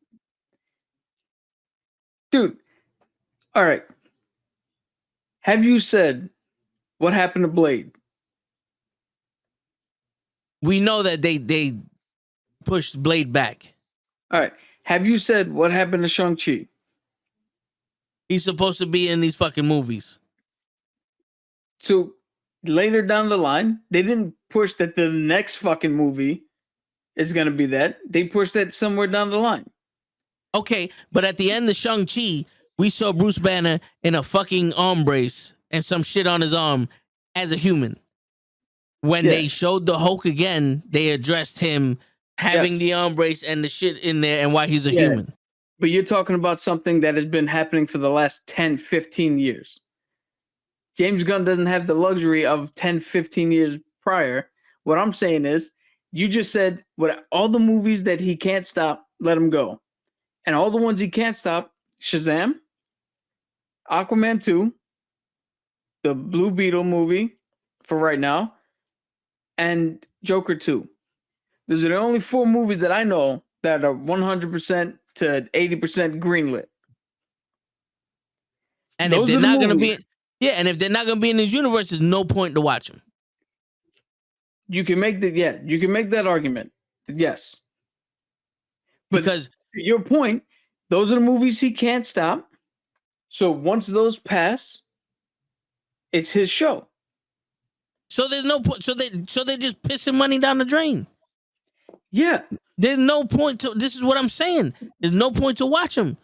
Dude. All right. Have you said what happened to Blade? We know that they pushed Blade back. All right. Have you said what happened to Shang-Chi? he's supposed to be in these fucking movies. So later down the line, they didn't push that the next fucking movie is going to be that. They pushed that somewhere down the line. Okay, but at the end of Shang-Chi, we saw Bruce Banner in a fucking arm brace and some shit on his arm as a human. When they showed the Hulk again, they addressed him having the arm brace and the shit in there and why he's a human. But you're talking about something that has been happening for the last 10, 15 years. James Gunn doesn't have the luxury of 10, 15 years prior. What I'm saying is, you just said, all the movies that he can't stop, let him go. And all the ones he can't stop, Shazam, Aquaman 2, the Blue Beetle movie for right now, and Joker 2. Those are the only 4 movies that I know that are 100% to 80% greenlit. And if they're not going to be, and if they're not going to be in this universe, there's no point to watch them. You can make that argument. Yes. Because to your point, those are the movies he can't stop. So once those pass, it's his show. So there's no point. So they're just pissing money down the drain. Yeah. There's no point to. This is what I'm saying. There's no point to watch them.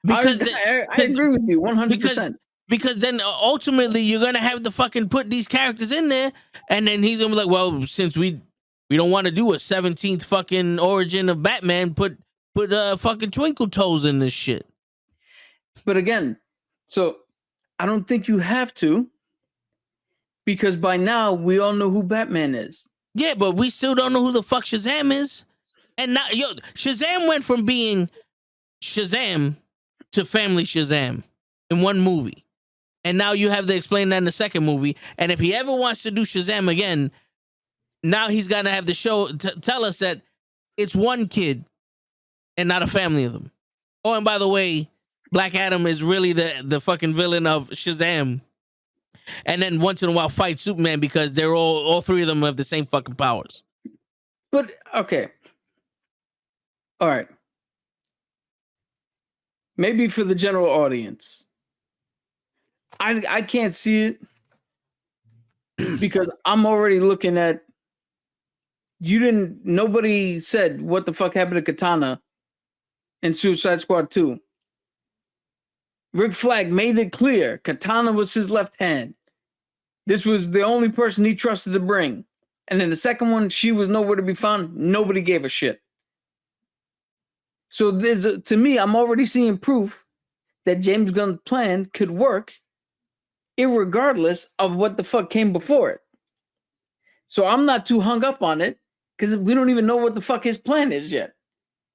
Because I agree with you 100%. Because then ultimately you're gonna have to fucking put these characters in there, and then he's gonna be like, well, since we don't want to do a 17th fucking origin of Batman, put fucking Twinkle Toes in this shit. But again, so I don't think you have to, because by now we all know who Batman is. Yeah, but we still don't know who the fuck Shazam is. And now, Shazam went from being Shazam to Family Shazam in one movie. And now you have to explain that in the second movie. And if he ever wants to do Shazam again, now he's going to have to tell us that it's one kid and not a family of them. Oh, and by the way, Black Adam is really the fucking villain of Shazam. And then once in a while fight Superman because they're all 3 of them have the same fucking powers. But, okay. All right. Maybe for the general audience. I can't see it because I'm already looking at, nobody said what the fuck happened to Katana in Suicide Squad 2. Rick Flag made it clear Katana was his left hand. This was the only person he trusted to bring. And then the second one, she was nowhere to be found. Nobody gave a shit. So to me, I'm already seeing proof that James Gunn's plan could work irregardless of what the fuck came before it. So I'm not too hung up on it because we don't even know what the fuck his plan is yet.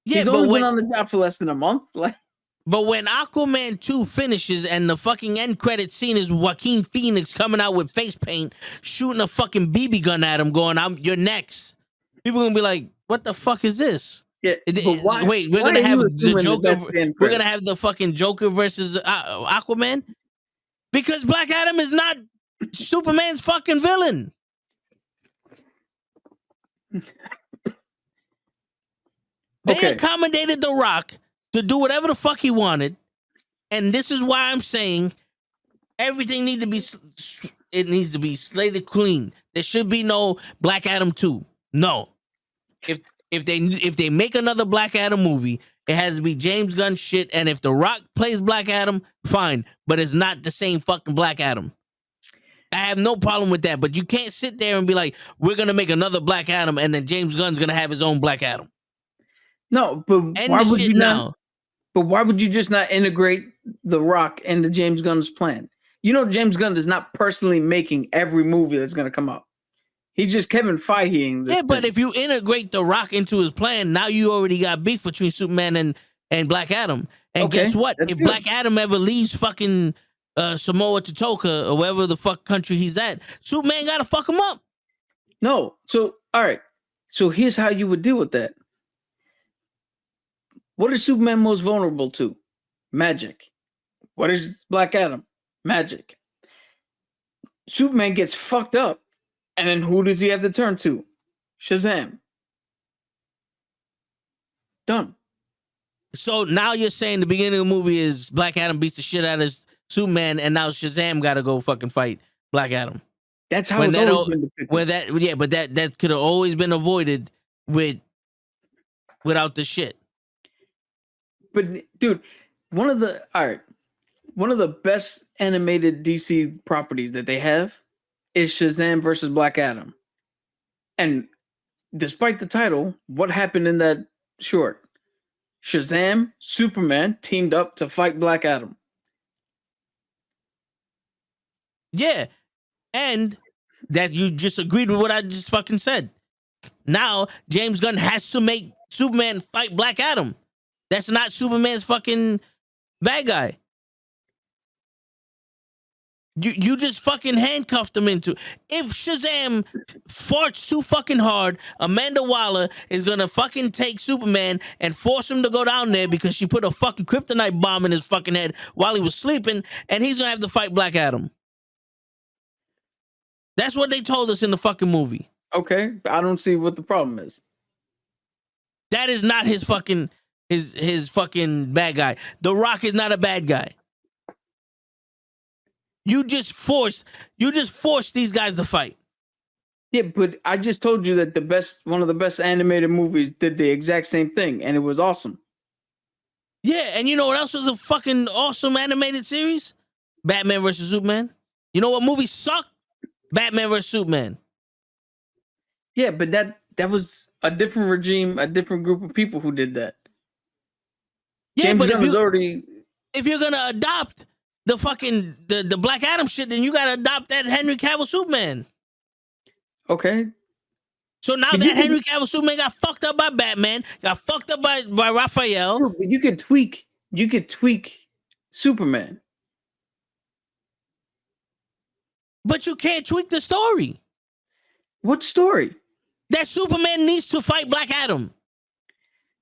Yeah, he's only been on the job for less than a month. But when Aquaman 2 finishes and the fucking end credit scene is Joaquin Phoenix coming out with face paint, shooting a fucking BB gun at him, going, "You're next." People are gonna be like, "What the fuck is this?" Yeah, wait, we're gonna have the Joker. We're gonna have the fucking Joker versus Aquaman because Black Adam is not Superman's fucking villain. They accommodated The Rock to do whatever the fuck he wanted, and this is why I'm saying everything needs to be slated clean. There should be no Black Adam 2. No, if they make another Black Adam movie, it has to be James Gunn shit. And if The Rock plays Black Adam, fine, but it's not the same fucking Black Adam. I have no problem with that, but you can't sit there and be like, we're gonna make another Black Adam, and then James Gunn's gonna have his own Black Adam. No, but why would you not? But why would you just not integrate The Rock into James Gunn's plan? You know, James Gunn is not personally making every movie that's going to come out. He's just Kevin Feigeing this. Yeah, but if you integrate The Rock into his plan, now you already got beef between Superman and Black Adam. And guess what? If Black Adam ever leaves fucking Samoa Totoka or wherever the fuck country he's at, Superman got to fuck him up. No. So, all right. So here's how you would deal with that. What is Superman most vulnerable to? Magic. What is Black Adam? Magic. Superman gets fucked up, and then who does he have to turn to? Shazam. Done. So now you're saying the beginning of the movie is Black Adam beats the shit out of Superman, and now Shazam got to go fucking fight Black Adam. That's how When it's that, always been depicted. yeah, but that could have always been avoided without the shit. But dude, one of the best animated DC properties that they have is Shazam versus Black Adam. And despite the title, what happened in that short? Shazam, Superman teamed up to fight Black Adam. Yeah. And that you just agreed with what I just fucking said. Now, James Gunn has to make Superman fight Black Adam. That's not Superman's fucking bad guy. You just fucking handcuffed him into. If Shazam farts too fucking hard, Amanda Waller is gonna fucking take Superman and force him to go down there because she put a fucking kryptonite bomb in his fucking head while he was sleeping, and he's gonna have to fight Black Adam. That's what they told us in the fucking movie. Okay, I don't see what the problem is. That is not his fucking his fucking bad guy. The Rock is not a bad guy. You just forced these guys to fight. Yeah, but I just told you that one of the best animated movies did the exact same thing, and it was awesome. Yeah, and you know what else was a fucking awesome animated series? Batman vs. Superman. You know what movie sucked? Batman vs. Superman. Yeah, but that was a different regime, a different group of people who did that. Yeah, James but Gunn was already. If you're gonna adopt the fucking the Black Adam shit, then you gotta adopt that Henry Cavill Superman. Okay. So now that Henry Cavill Superman got fucked up by Batman, got fucked up by Raphael. You could tweak Superman. But you can't tweak the story. What story? That Superman needs to fight Black Adam.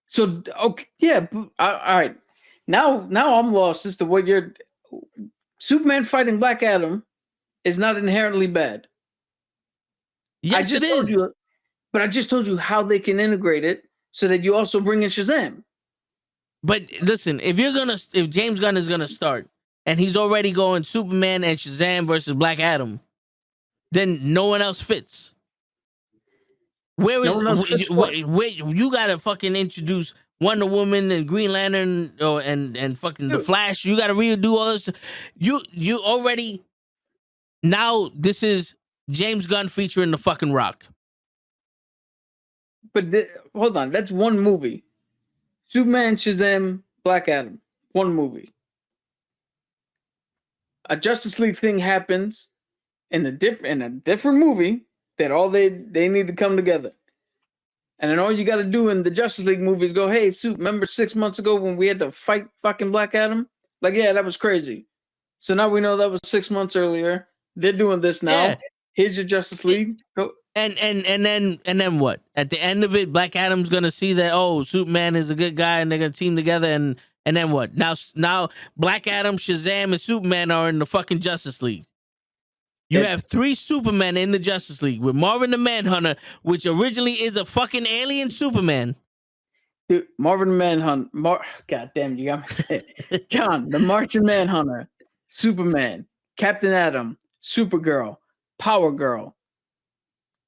So okay, yeah, all right. Now I'm lost as to what you're. Superman fighting Black Adam is not inherently bad. Yes, it is. But I just told you how they can integrate it so that you also bring in Shazam. But listen, if James Gunn is gonna start and he's already going Superman and Shazam versus Black Adam, then no one else fits. Where you gotta fucking introduce Wonder Woman and Green Lantern and fucking The Flash. You gotta redo all this. You already now this is James Gunn featuring the fucking Rock. But hold on, that's one movie. Superman, Shazam, Black Adam, one movie. A Justice League thing happens in a different movie that all they need to come together. And then all you got to do in the Justice League movie is go, hey, remember 6 months ago when we had to fight fucking Black Adam? Like, yeah, that was crazy. So now we know that was 6 months earlier. They're doing this now. Yeah. Here's your Justice League. Go. And then what? At the end of it, Black Adam's gonna see that Superman is a good guy, and they're gonna team together. And then what? Now Black Adam, Shazam, and Superman are in the fucking Justice League. You have 3 Supermen in the Justice League with Marvin the Manhunter, which originally is a fucking alien Superman. Dude, Marvin the Manhunter. God damn, you got me saying. John, the Martian Manhunter, Superman, Captain Atom, Supergirl, Power Girl,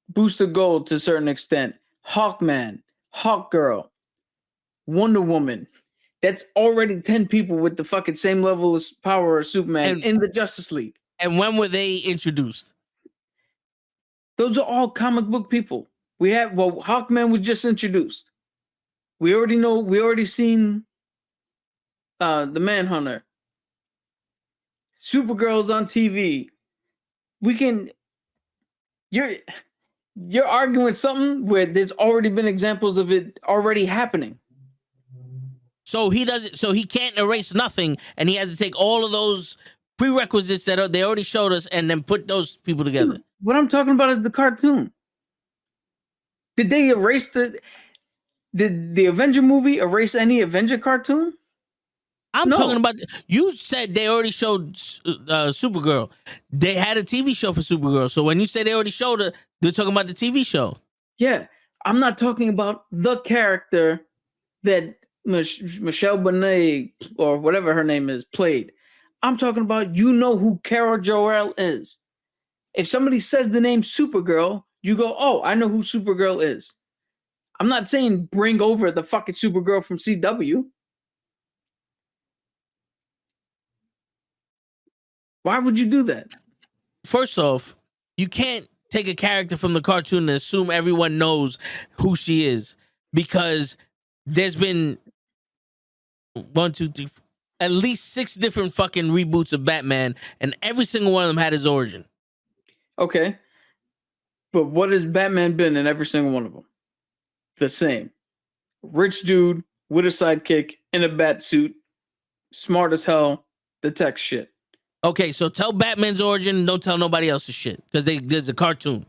Booster Gold to a certain extent, Hawkman, Hawkgirl, Wonder Woman. That's already 10 people with the fucking same level of power as Superman in the Justice League. And when were they introduced? Those are all comic book people. Hawkman was just introduced. We already seen the Manhunter. Supergirl's on TV. You're arguing something where there's already been examples of it already happening. So he can't erase nothing, and he has to take all of those prerequisites that they already showed us and then put those people together. Dude, what I'm talking about is the cartoon. Did they erase did the Avenger movie erase any Avenger cartoon? I'm talking about, you said they already showed Supergirl. They had a TV show for Supergirl. So when you say they already showed her, they're talking about the TV show. Yeah. I'm not talking about the character that Michelle Bonet or whatever her name is played. I'm talking about you know who Carol Joel is. If somebody says the name Supergirl, you go, oh, I know who Supergirl is. I'm not saying bring over the fucking Supergirl from CW. Why would you do that? First off, you can't take a character from the cartoon and assume everyone knows who she is, because there's been 1, 2, 3, at least 6 different fucking reboots of Batman, and every single one of them had his origin. Okay. But what has Batman been in every single one of them? The same. Rich dude with a sidekick in a bat suit, smart as hell, detects shit. Okay, so tell Batman's origin, don't tell nobody else's shit, because there's a cartoon.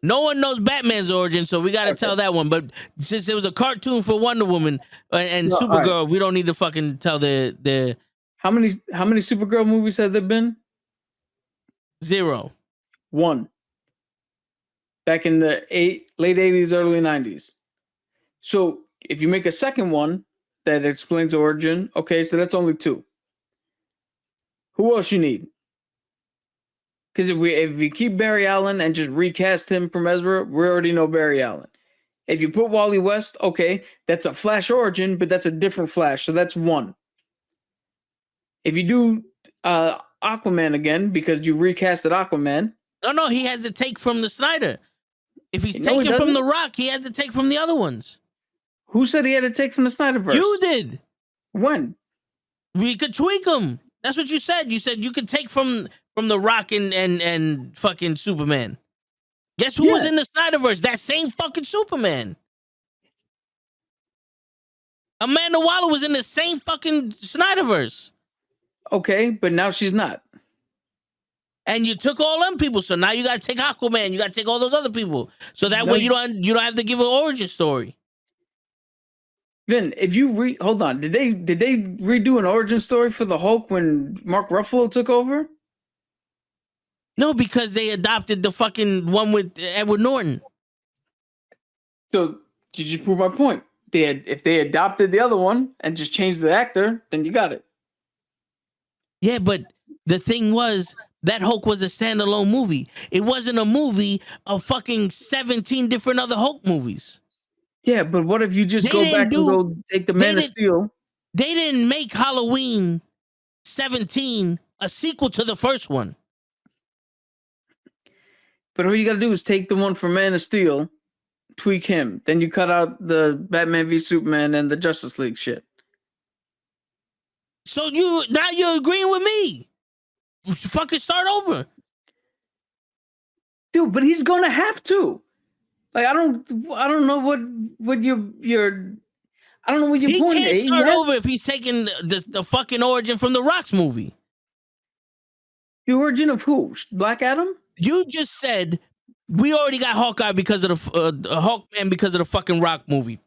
No one knows Batman's origin, so we got to tell that one. But since it was a cartoon for Wonder Woman and No, Supergirl, right. we don't need to fucking tell the How many Supergirl movies have there been? 0. 1. Back in the late 80s, early 90s. So if you make a second one that explains origin, okay, so that's only 2. Who else you need? Because if we keep Barry Allen and just recast him from Ezra, we already know Barry Allen. If you put Wally West, okay, that's a Flash origin, but that's a different Flash, so that's 1. If you do Aquaman again, because you recasted Aquaman. No, he has to take from the Snyder. If he's No, taking from The Rock, he has to take from the other ones. Who said he had to take from the Snyderverse? You did. When? We could tweak them. That's what you said. You said you could take from The Rock and fucking Superman. Guess who was in the Snyderverse? That same fucking Superman. Amanda Waller was in the same fucking Snyderverse. Okay, but now she's not. And you took all them people, so now you got to take Aquaman. You got to take all those other people, so that way you don't have to give an origin story. Then, if you hold on, did they redo an origin story for the Hulk when Mark Ruffalo took over? No, because they adopted the fucking one with Edward Norton. So you just prove my point. If they adopted the other one and just changed the actor, then you got it. Yeah, but the thing was, that Hulk was a standalone movie. It wasn't a movie of fucking 17 different other Hulk movies. Yeah, but what if you just go back and go take the Man of Steel? They didn't make Halloween 17 a sequel to the first one. But all you got to do is take the one from Man of Steel, tweak him. Then you cut out the Batman v Superman and the Justice League shit. So now you're agreeing with me. Fucking start over. Dude, but he's going to have to. Like, I don't know what your I don't know what your point is. He can't start over if he's taking the fucking origin from the Rock's movie. The origin of who? Black Adam? You just said we already got Hawkeye because of the Hawkman because of the fucking Rock movie.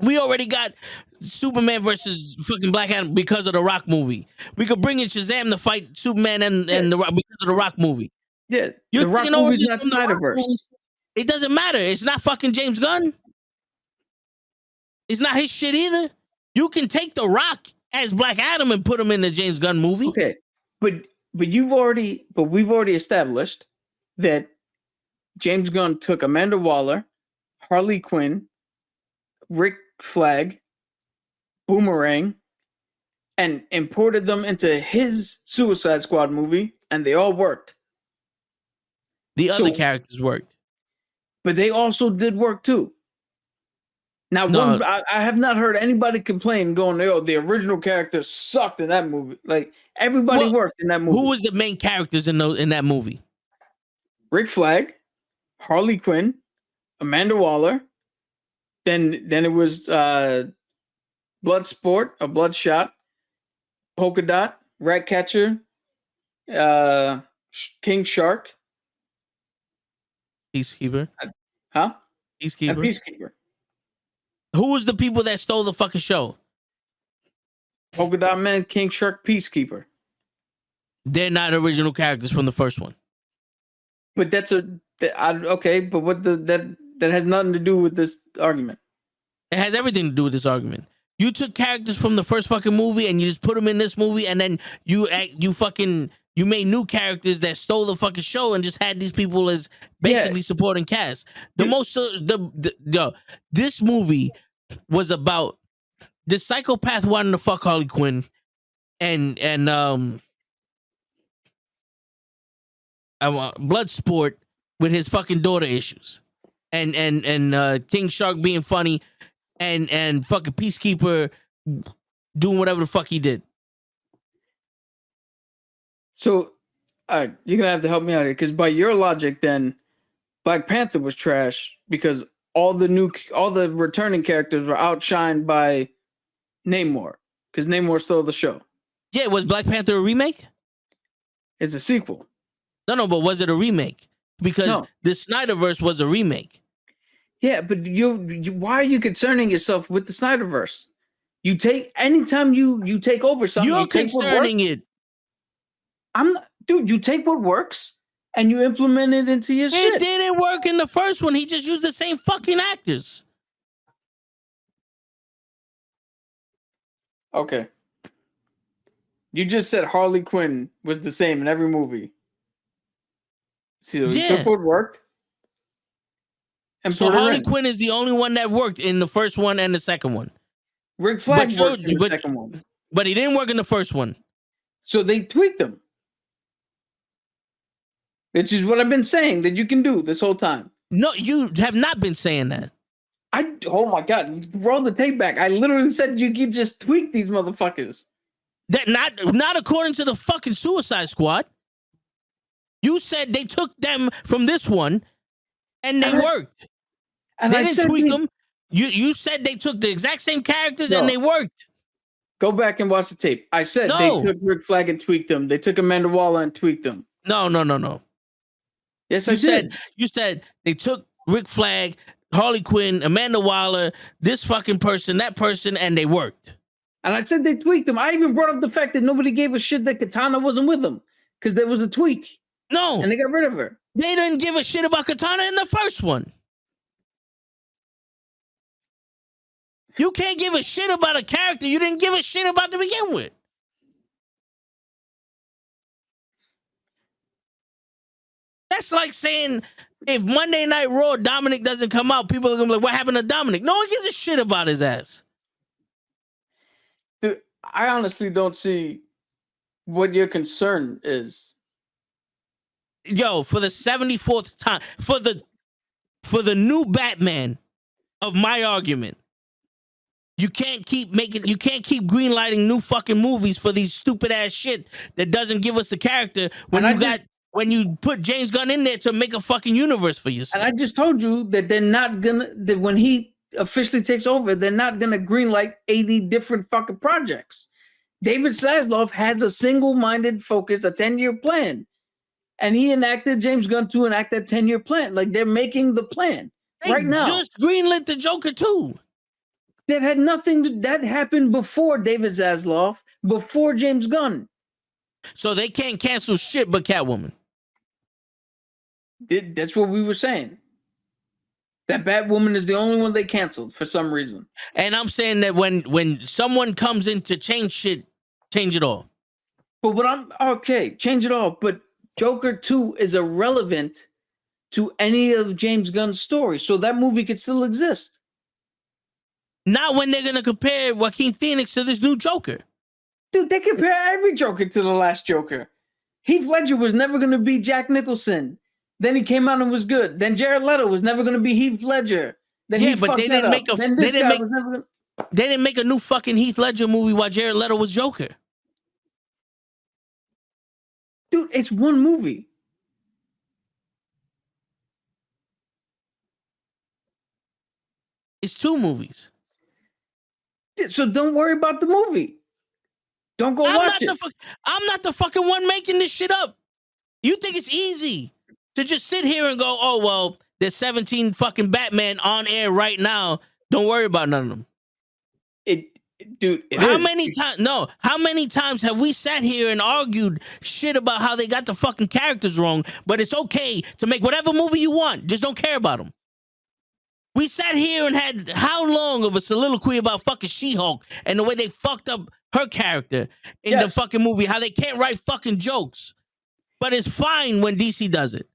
We already got Superman versus fucking Black Adam because of the Rock movie. We could bring in Shazam to fight Superman and the Rock because of the Rock movie. Yeah, the Rock movie's not Snyderverse. It doesn't matter. It's not fucking James Gunn. It's not his shit either. You can take the Rock as Black Adam and put him in the James Gunn movie. Okay, but we've already established that James Gunn took Amanda Waller, Harley Quinn, Rick Flag, Boomerang, and imported them into his Suicide Squad movie, and they all worked. The other characters worked. But they also did work too. Now, I have not heard anybody complain going, "Oh, the original character sucked in that movie." Like, everybody worked in that movie. Who was the main characters in that movie? Rick Flag, Harley Quinn, Amanda Waller. Then it was Bloodshot, Polka Dot, Ratcatcher, King Shark, Peacekeeper. Huh? Peacekeeper. And Peacekeeper. Who was the people that stole the fucking show? Polka Dot Man, King Shark, Peacekeeper. They're not original characters from the first one. But okay. But what that has nothing to do with this argument. It has everything to do with this argument. You took characters from the first fucking movie and you just put them in this movie, and then you made new characters that stole the fucking show and just had these people as basically supporting cast. This movie was about this psychopath wanting to fuck Harley Quinn and Bloodsport with his fucking daughter issues, and King Shark being funny, and fucking Peacekeeper doing whatever the fuck he did. So, all right, you're gonna have to help me out here, because by your logic, then Black Panther was trash because all the returning characters were outshined by Namor, because Namor stole the show. Yeah, was Black Panther a remake? It's a sequel. No, but was it a remake? Because the Snyderverse was a remake. Yeah, but why are you concerning yourself with the Snyderverse? Anytime you take over something, you're concerning it. I'm not, dude. You take what works and you implement it into your shit. It didn't work in the first one. He just used the same fucking actors. Okay. You just said Harley Quinn was the same in every movie. So you took what worked. And so Harley Quinn is the only one that worked in the first one and the second one. Rick Flag worked in the second one. But he didn't work in the first one. So they tweaked him. Which is what I've been saying that you can do this whole time. No, you have not been saying that. Oh my God, roll the tape back. I literally said you could just tweak these motherfuckers. That not according to the fucking Suicide Squad. You said they took them from this one and they worked. And they didn't tweak them. You said they took the exact same characters and they worked. Go back and watch the tape. I said they took Rick Flag and tweaked them. They took Amanda Waller and tweaked them. No. Yes, I did. You said they took Rick Flag, Harley Quinn, Amanda Waller, this fucking person, that person, and they worked. And I said they tweaked them. I even brought up the fact that nobody gave a shit that Katana wasn't with them because there was a tweak. No. And they got rid of her. They didn't give a shit about Katana in the first one. You can't give a shit about a character you didn't give a shit about to begin with. That's like saying if Monday Night Raw Dominic doesn't come out, people are gonna be like, what happened to Dominic? No one gives a shit about his ass. Dude, I honestly don't see what your concern is. Yo, for the 74th time, for the new Batman of my argument, you can't keep greenlighting new fucking movies for these stupid ass shit that doesn't give us the character when you put James Gunn in there to make a fucking universe for yourself. And I just told you that that when he officially takes over, they're not gonna greenlight 80 different fucking projects. David Zaslav has a single-minded focus, a 10-year plan. And he enacted James Gunn to enact that 10-year plan. Like they're making the plan right now. Just greenlit the Joker too. That had nothing that happened before David Zaslav, before James Gunn. So they can't cancel shit but Catwoman. That's what we were saying. That Batwoman is the only one they canceled for some reason. And I'm saying that when someone comes in to change shit, change it all. But change it all. But Joker 2 is irrelevant to any of James Gunn's stories, so that movie could still exist. Not when they're gonna compare Joaquin Phoenix to this new Joker. Dude, they compare every Joker to the last Joker. Heath Ledger was never gonna be Jack Nicholson. Then he came out and was good. Then Jared Leto was never gonna be Heath Ledger. Then but they didn't make a new fucking Heath Ledger movie while Jared Leto was Joker. Dude, it's one movie. It's two movies. So don't worry about the movie. Don't go watch it. I'm not the fucking one making this shit up. You think it's easy to just sit here and go, oh, well, there's 17 fucking Batman on air right now. Don't worry about none of them. How many times have we sat here and argued shit about how they got the fucking characters wrong, but it's okay to make whatever movie you want. Just don't care about them. We sat here and had how long of a soliloquy about fucking She-Hulk and the way they fucked up her character in the fucking movie, how they can't write fucking jokes. But it's fine when DC does it.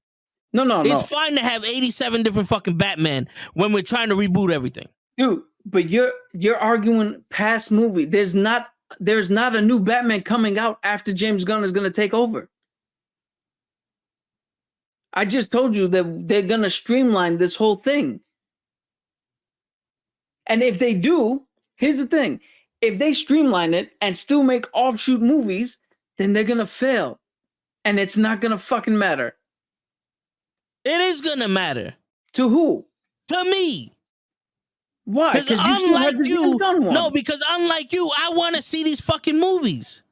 No. It's fine to have 87 different fucking Batman when we're trying to reboot everything. Dude, but you're arguing past movie. There's not a new Batman coming out after James Gunn is going to take over. I just told you that they're going to streamline this whole thing. And if they do, here's the thing. If they streamline it and still make offshoot movies, then they're going to fail. And it's not going to fucking matter. It is going to matter. To who? To me. Why? Because unlike you, no, because unlike you, I want to see these fucking movies.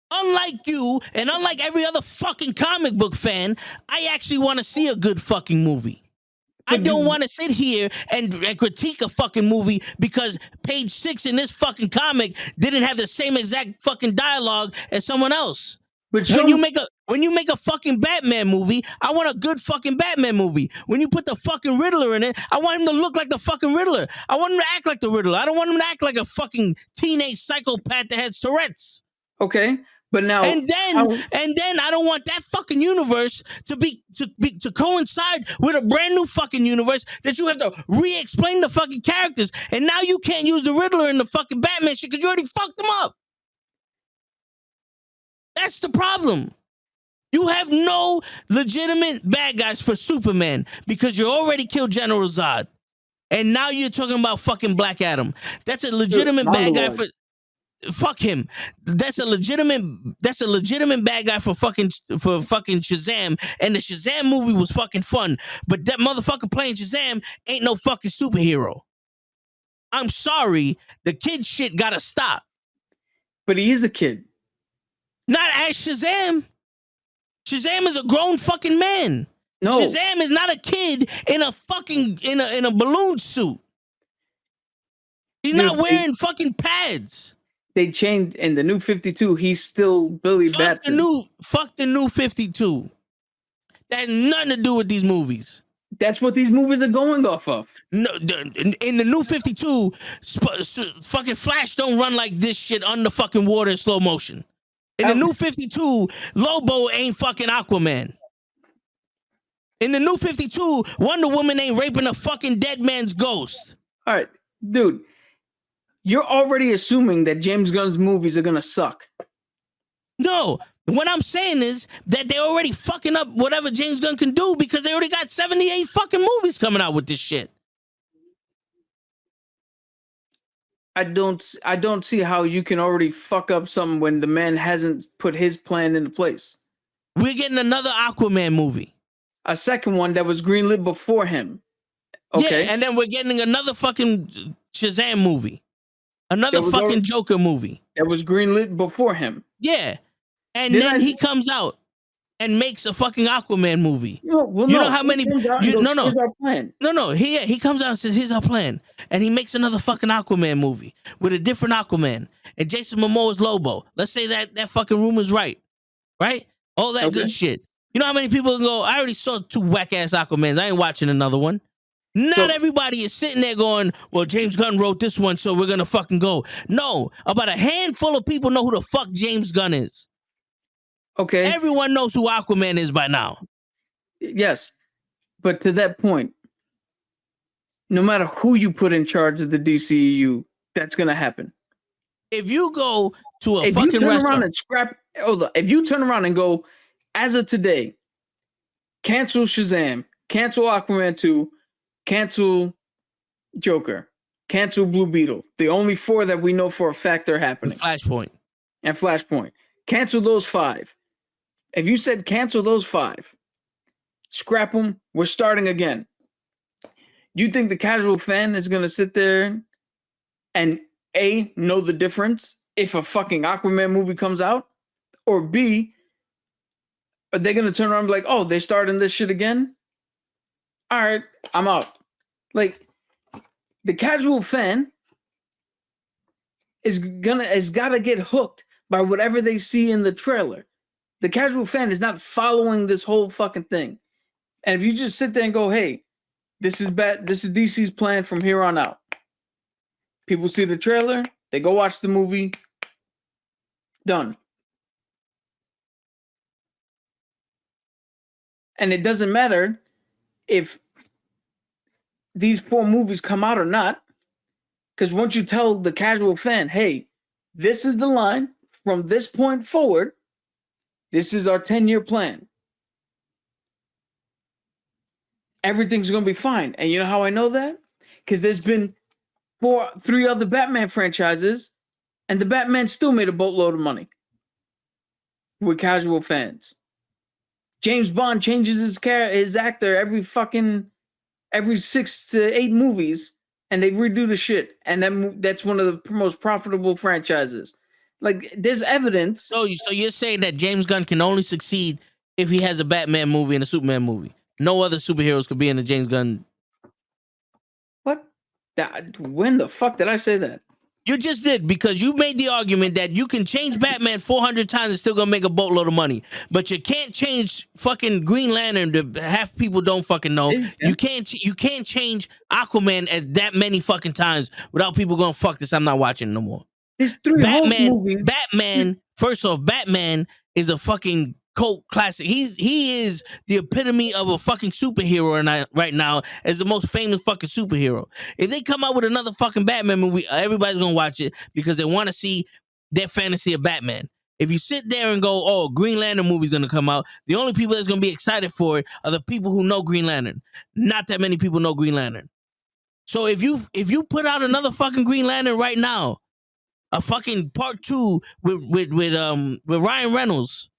Unlike you, and unlike every other fucking comic book fan, I actually want to see a good fucking movie. I don't want to sit here and critique a fucking movie because page 6 in this fucking comic didn't have the same exact fucking dialogue as someone else. But when you make a fucking Batman movie, I want a good fucking Batman movie. When you put the fucking Riddler in it, I want him to look like the fucking Riddler. I want him to act like the Riddler. I don't want him to act like a fucking teenage psychopath that has Tourette's. Okay. But now, and then I don't want that fucking universe to coincide with a brand new fucking universe that you have to re-explain the fucking characters. And now you can't use the Riddler in the fucking Batman shit because you already fucked them up. That's the problem. You have no legitimate bad guys for Superman because you already killed General Zod, and now you're talking about fucking Black Adam. That's a legitimate bad guy for. Fuck him. That's a legitimate bad guy for fucking Shazam. And the Shazam movie was fucking fun. But that motherfucker playing Shazam ain't no fucking superhero. I'm sorry. The kid shit gotta stop. But he is a kid. Not as Shazam. Shazam is a grown fucking man. No. Shazam is not a kid in a fucking in a balloon suit. He's not wearing fucking pads. They changed in the new 52. He's still Billy Batson. Fuck the new 52. That has nothing to do with these movies. That's what these movies are going off of. No, in the new 52, fucking Flash don't run like this shit under fucking water in slow motion. In the new 52, Lobo ain't fucking Aquaman. In the new 52, Wonder Woman ain't raping a fucking dead man's ghost. All right, dude. You're already assuming that James Gunn's movies are gonna suck. No, what I'm saying is that they're already fucking up whatever James Gunn can do because they already got 78 fucking movies coming out with this shit. I don't see how you can already fuck up something when the man hasn't put his plan into place. We're getting another Aquaman movie. A second one that was greenlit before him. Okay. Yeah, and then we're getting another fucking Shazam movie. Another fucking Joker movie. That was greenlit before him. Yeah. And then he comes out and makes a fucking Aquaman movie. No, well, you know how many... Here's our plan. No. He comes out and says, here's our plan. And he makes another fucking Aquaman movie with a different Aquaman. And Jason Momoa's Lobo. Let's say that fucking rumor's right. Right? All that good shit. You know how many people go, I already saw 2 whack-ass Aquamans. I ain't watching another one. Not everybody is sitting there going, well, James Gunn wrote this one, so we're going to fucking go. No, about a handful of people know who the fuck James Gunn is. Okay. Everyone knows who Aquaman is by now. Yes. But to that point, no matter who you put in charge of the DCEU, that's going to happen. If you go to a fucking restaurant. If you turn around and go, as of today, cancel Shazam, cancel Aquaman 2, cancel Joker, cancel Blue Beetle. The only 4 that we know for a fact are happening. Flashpoint. And Flashpoint. Cancel those 5. If you said cancel those 5, scrap them, we're starting again. You think the casual fan is going to sit there and A, know the difference if a fucking Aquaman movie comes out? Or B, are they going to turn around and be like, oh, they're starting this shit again? All right, I'm out. Like, the casual fan is got to get hooked by whatever they see in the trailer. The casual fan is not following this whole fucking thing. And if you just sit there and go, hey, This is bad. This is DC's plan from here on out. People see the trailer, they go watch the movie. Done. And it doesn't matter if these 4 movies come out or not, because once you tell the casual fan, hey, this is the line from this point forward, this is our 10-year plan, everything's going to be fine. And you know how I know that? Because there's been 3 other Batman franchises, and the Batman still made a boatload of money with casual fans. James Bond changes his actor every 6 to 8 movies, and they redo the shit. And that's one of the most profitable franchises. Like, there's evidence. So you're saying that James Gunn can only succeed if he has a Batman movie and a Superman movie. No other superheroes could be in the James Gunn. What? When the fuck did I say that? You just did, because you made the argument that you can change Batman 400 times and still gonna make a boatload of money, but you can't change fucking Green Lantern to half people don't fucking know. You can't change Aquaman at that many fucking times without people going, fuck this, I'm not watching no more. There's 3 movies. Batman. First off, Batman is a fucking cult classic. He is the epitome of a fucking superhero right now, as the most famous fucking superhero. If they come out with another fucking Batman movie, everybody's gonna watch it because they want to see their fantasy of Batman. If you sit there and go, oh, Green Lantern movie's gonna come out, the only people that's gonna be excited for it are the people who know Green Lantern. Not that many people know Green Lantern. So if you put out another fucking Green Lantern right now, a fucking part 2 with Ryan Reynolds,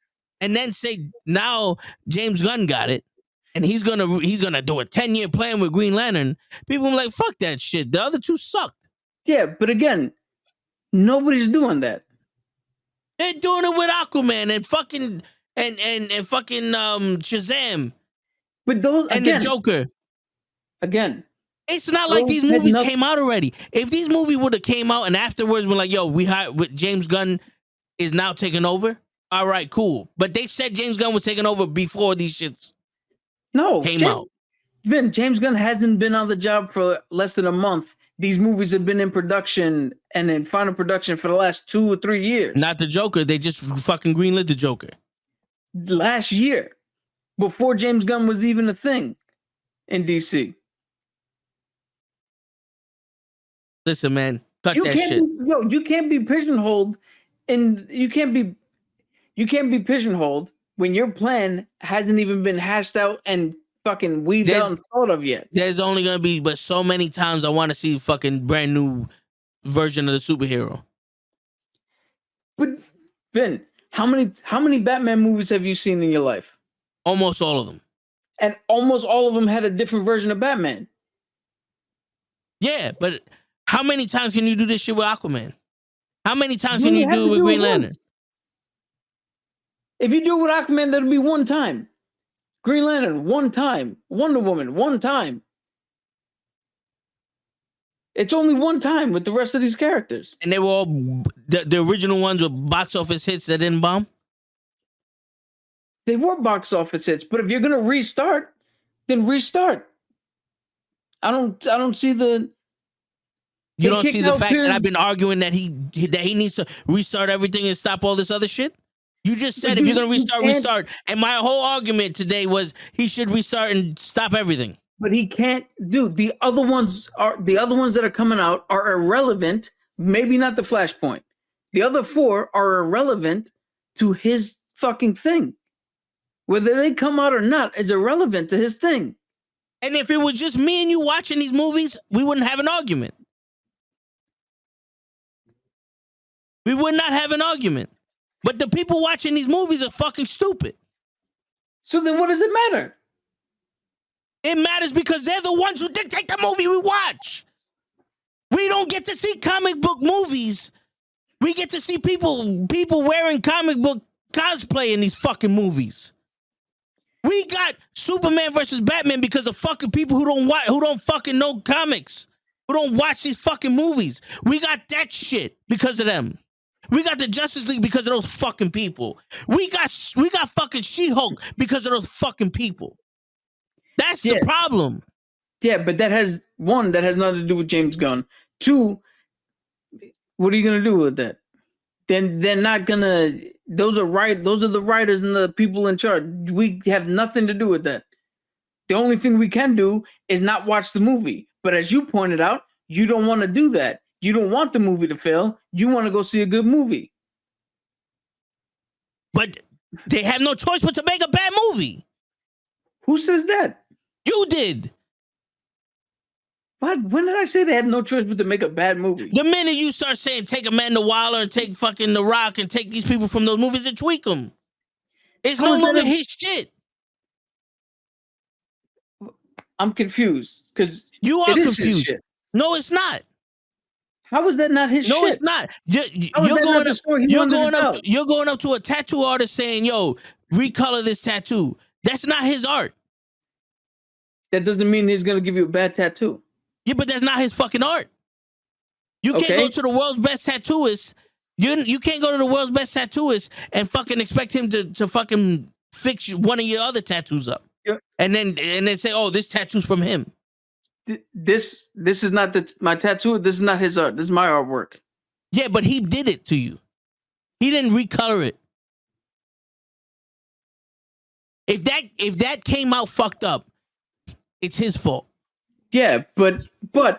and then say now James Gunn got it, and he's gonna do a 10-year plan with Green Lantern, people are like, fuck that shit. The other 2 sucked. Yeah, but again, nobody's doing that. They're doing it with Aquaman and fucking and fucking Shazam. But those and again, the Joker. Again. It's not like these movies came out already. If these movies would have came out and afterwards we're like, yo, with James Gunn is now taking over. All right, cool. But they said James Gunn was taking over before these shits came out. James Gunn hasn't been on the job for less than a month. These movies have been in production and in final production for the last 2 or 3 years. Not the Joker. They just fucking greenlit the Joker. Last year. Before James Gunn was even a thing in DC. Listen, man. Cut that shit. You can't be pigeonholed, and you can't be pigeonholed when your plan hasn't even been hashed out and fucking weaved out and thought of yet. There's only gonna be but so many times I want to see fucking brand new version of the superhero. But Ben, how many Batman movies have you seen in your life? Almost all of them. And almost all of them had a different version of Batman. Yeah, but how many times can you do this shit with Aquaman? How many times can you do it with Green Lantern? If you do it with Aquaman, that'll be 1 time. Green Lantern, 1 time. Wonder Woman, 1 time. It's only 1 time with the rest of these characters. And they were all, the original ones were box office hits that didn't bomb? They were box office hits, but if you're going to restart, then restart. I don't see the... You don't see the fact that I've been arguing that he needs to restart everything and stop all this other shit? You just said if you're going to restart. And my whole argument today was he should restart and stop everything. But he can't do. The other ones that are coming out are irrelevant. Maybe not the Flashpoint. The other 4 are irrelevant to his fucking thing. Whether they come out or not is irrelevant to his thing. And if it was just me and you watching these movies, we wouldn't have an argument. We would not have an argument. But the people watching these movies are fucking stupid. So then what does it matter? It matters because they're the ones who dictate the movie we watch. We don't get to see comic book movies. We get to see people wearing comic book cosplay in these fucking movies. We got Superman versus Batman because of fucking people who don't fucking know comics, who don't watch these fucking movies. We got that shit because of them. We got the Justice League because of those fucking people. We got fucking She-Hulk because of those fucking people. That's the problem. Yeah, but that has nothing to do with James Gunn. Two, what are you gonna do with that? Then they're not gonna. Those are the writers and the people in charge. We have nothing to do with that. The only thing we can do is not watch the movie. But as you pointed out, you don't want to do that. You don't want the movie to fail. You want to go see a good movie. But they have no choice but to make a bad movie. Who says that? You did. But when did I say they have no choice but to make a bad movie? The minute you start saying take Amanda Waller and take fucking The Rock and take these people from those movies and tweak them, it's no longer his shit. I'm confused because you are confused. No, it's not. How is that not his shit? No, it's not. You're going up to a tattoo artist saying, "Yo, recolor this tattoo." That's not his art. That doesn't mean he's gonna give you a bad tattoo. Yeah, but that's not his fucking art. You can't go to the world's best tattooist. You can't go to the world's best tattooist and fucking expect him to fucking fix one of your other tattoos up. Yeah. And then say, "Oh, this tattoo's from him." This is not my tattoo. This is not his art. This is my artwork. Yeah, but he did it to you. He didn't recolor it. If that came out fucked up, it's his fault. Yeah, but all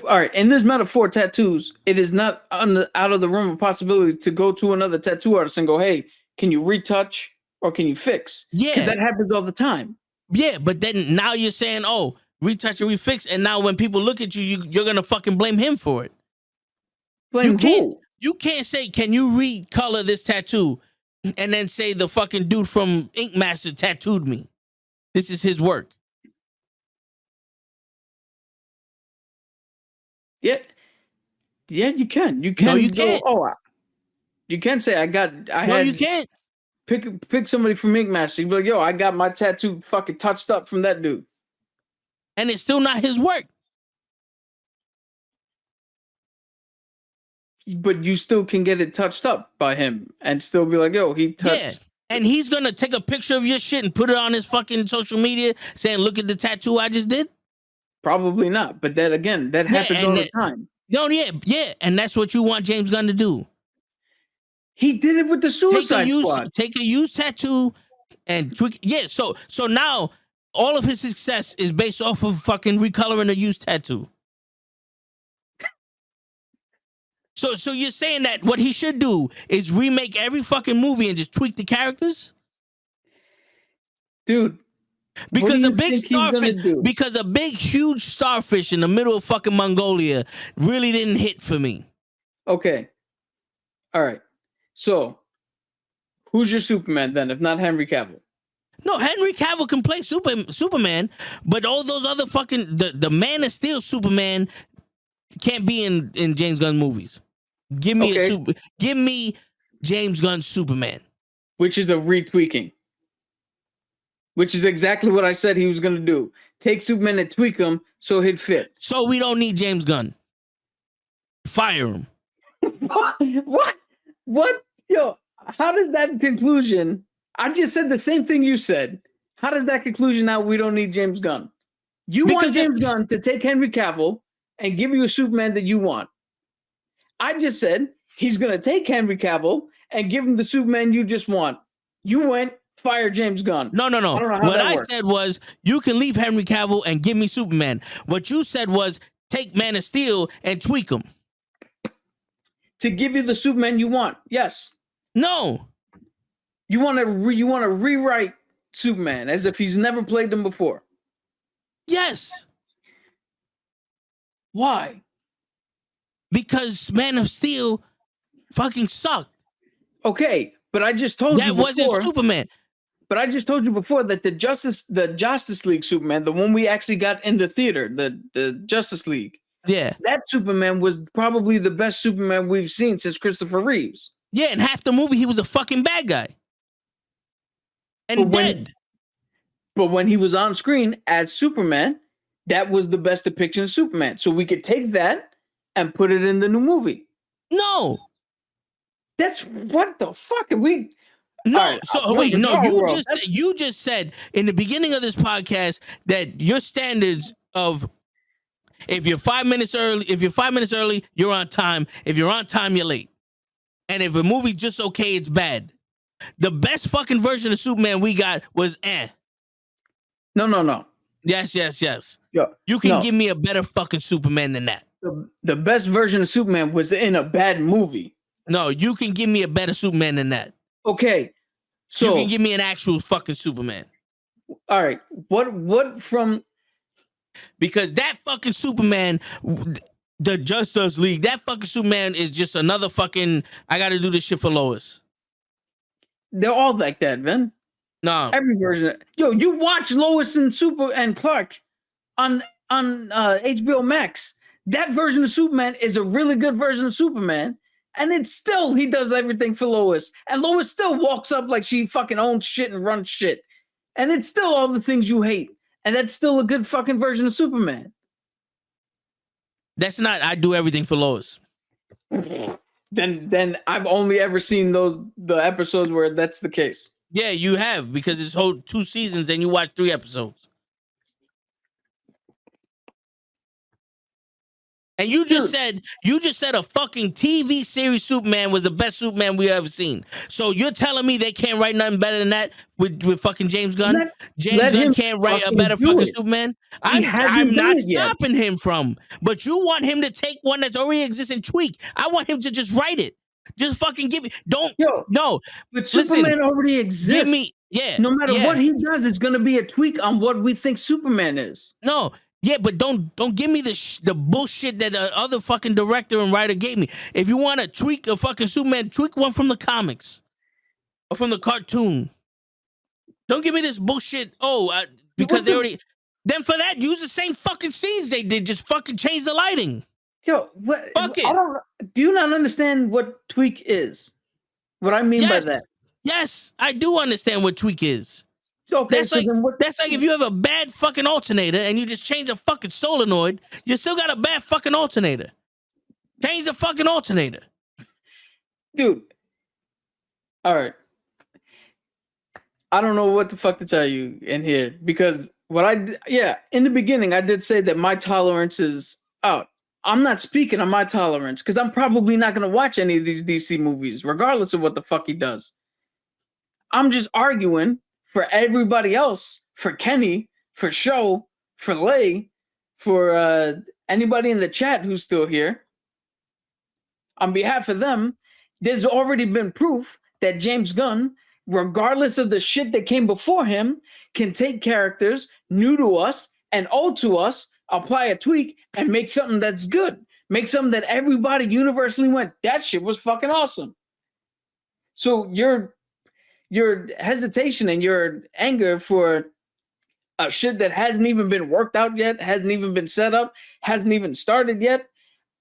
right. In this metaphor, tattoos, it is not out of the realm of possibility to go to another tattoo artist and go, "Hey, can you retouch or can you fix?" Yeah, because that happens all the time. Yeah, but then now you're saying, "Oh, retouch or refix," and now when people look at you, you're gonna fucking blame him for it. Blame who? You can't say, "Can you recolor this tattoo?" and then say the fucking dude from Ink Master tattooed me. This is his work. Yeah, you can. You can. No, you can't. You can say you can't. Pick somebody from Ink Master. You be like, "Yo, I got my tattoo fucking touched up from that dude," and it's still not his work. But you still can get it touched up by him and still be like, "Yo, he touched." Yeah. And he's gonna take a picture of your shit and put it on his fucking social media saying, "Look at the tattoo I just did." Probably not, but that happens all the time. No, yeah, and that's what you want James Gunn to do. He did it with the Suicide Squad. Take a used tattoo and tweak. Yeah, so now all of his success is based off of fucking recoloring a used tattoo. So you're saying that what he should do is remake every fucking movie and just tweak the characters? Dude. Because a big huge starfish in the middle of fucking Mongolia really didn't hit for me. Okay. All right. So, who's your Superman then, if not Henry Cavill? No, Henry Cavill can play Superman, but all those other fucking the Man of Steel Superman can't be in James Gunn movies. Give me James Gunn's Superman, which is a retweaking. Which is exactly what I said he was going to do. Take Superman and tweak him so he'd fit. So we don't need James Gunn. Fire him. What? Yo, how does that conclusion? I just said the same thing you said. How does that conclusion now we don't need James Gunn? You want James Gunn to take Henry Cavill and give you a Superman that you want. I just said he's going to take Henry Cavill and give him the Superman you just want. You went, fire James Gunn. No. What I said was, you can leave Henry Cavill and give me Superman. What you said was, take Man of Steel and tweak him. To give you the Superman you want. Yes. No. You want to rewrite Superman as if he's never played them before. Yes. Why? Because Man of Steel fucking sucked. Okay, but I just told you before. That wasn't Superman. But I just told you before that the Justice League Superman, the one we actually got in the theater, the Justice League. Yeah. That Superman was probably the best Superman we've seen since Christopher Reeves. Yeah, in half the movie, he was a fucking bad guy. And dead. But when he was on screen as Superman, that was the best depiction of Superman. So we could take that and put it in the new movie. No. That's what the fuck are we... No, All right, so yo, wait, the no, Power World, that's- you just said in the beginning of this podcast that your standards of if you're 5 minutes early, you're on time. If you're on time, you're late. And if a movie's just okay, it's bad. The best fucking version of Superman we got was No. Yes. Yo, You can no. give me a better fucking Superman than that. The best version of Superman was in a bad movie. No, you can give me a better Superman than that. Okay, so you can give me an actual fucking Superman. All right, what from? Because that fucking Superman, the Justice League, that fucking Superman is just another fucking. I got to do this shit for Lois. They're all like that, man. No, every version. Yo, you watch Lois and Super and Clark on HBO Max. That version of Superman is a really good version of Superman, and it's still he does everything for Lois, and Lois still walks up like she fucking owns shit and runs shit, and it's still all the things you hate, and that's still a good fucking version of Superman. That's not. I do everything for Lois. Then I've only ever seen the episodes where that's the case. Yeah, you have, because it's whole 2 seasons and you watch 3 episodes. And you just said a fucking TV series Superman was the best Superman we ever seen. So you're telling me they can't write nothing better than that with fucking James Gunn? James Gunn can't write a better fucking Superman? I'm not stopping him from. But you want him to take one that's already exists and tweak. I want him to just write it. Just fucking give me. No. But Superman already exists. Give me, no matter what he does, it's going to be a tweak on what we think Superman is. No. Yeah, but don't give me the bullshit that the other fucking director and writer gave me. If you want to tweak a fucking Superman, tweak one from the comics or from the cartoon. Don't give me this bullshit. Because they already. Then for that, use the same fucking scenes they did. Just fucking change the lighting. Yo, what? Fuck it. Do you not understand what tweak is? What I mean by that? Yes, I do understand what tweak is. Okay, that's like if you have a bad fucking alternator and you just change a fucking solenoid, you still got a bad fucking alternator. Change the fucking alternator. Dude. All right. I don't know what the fuck to tell you in here because in the beginning, I did say that my tolerance is out. I'm not speaking on my tolerance because I'm probably not going to watch any of these DC movies, regardless of what the fuck he does. I'm just arguing for everybody else, for Kenny, for Show, for Lay, for anybody in the chat who's still here. On behalf of them, there's already been proof that James Gunn, regardless of the shit that came before him, can take characters new to us and old to us, apply a tweak, and make something that's good. Make something that everybody universally went, that shit was fucking awesome. So your hesitation and your anger for a shit that hasn't even been worked out yet, hasn't even been set up, hasn't even started yet,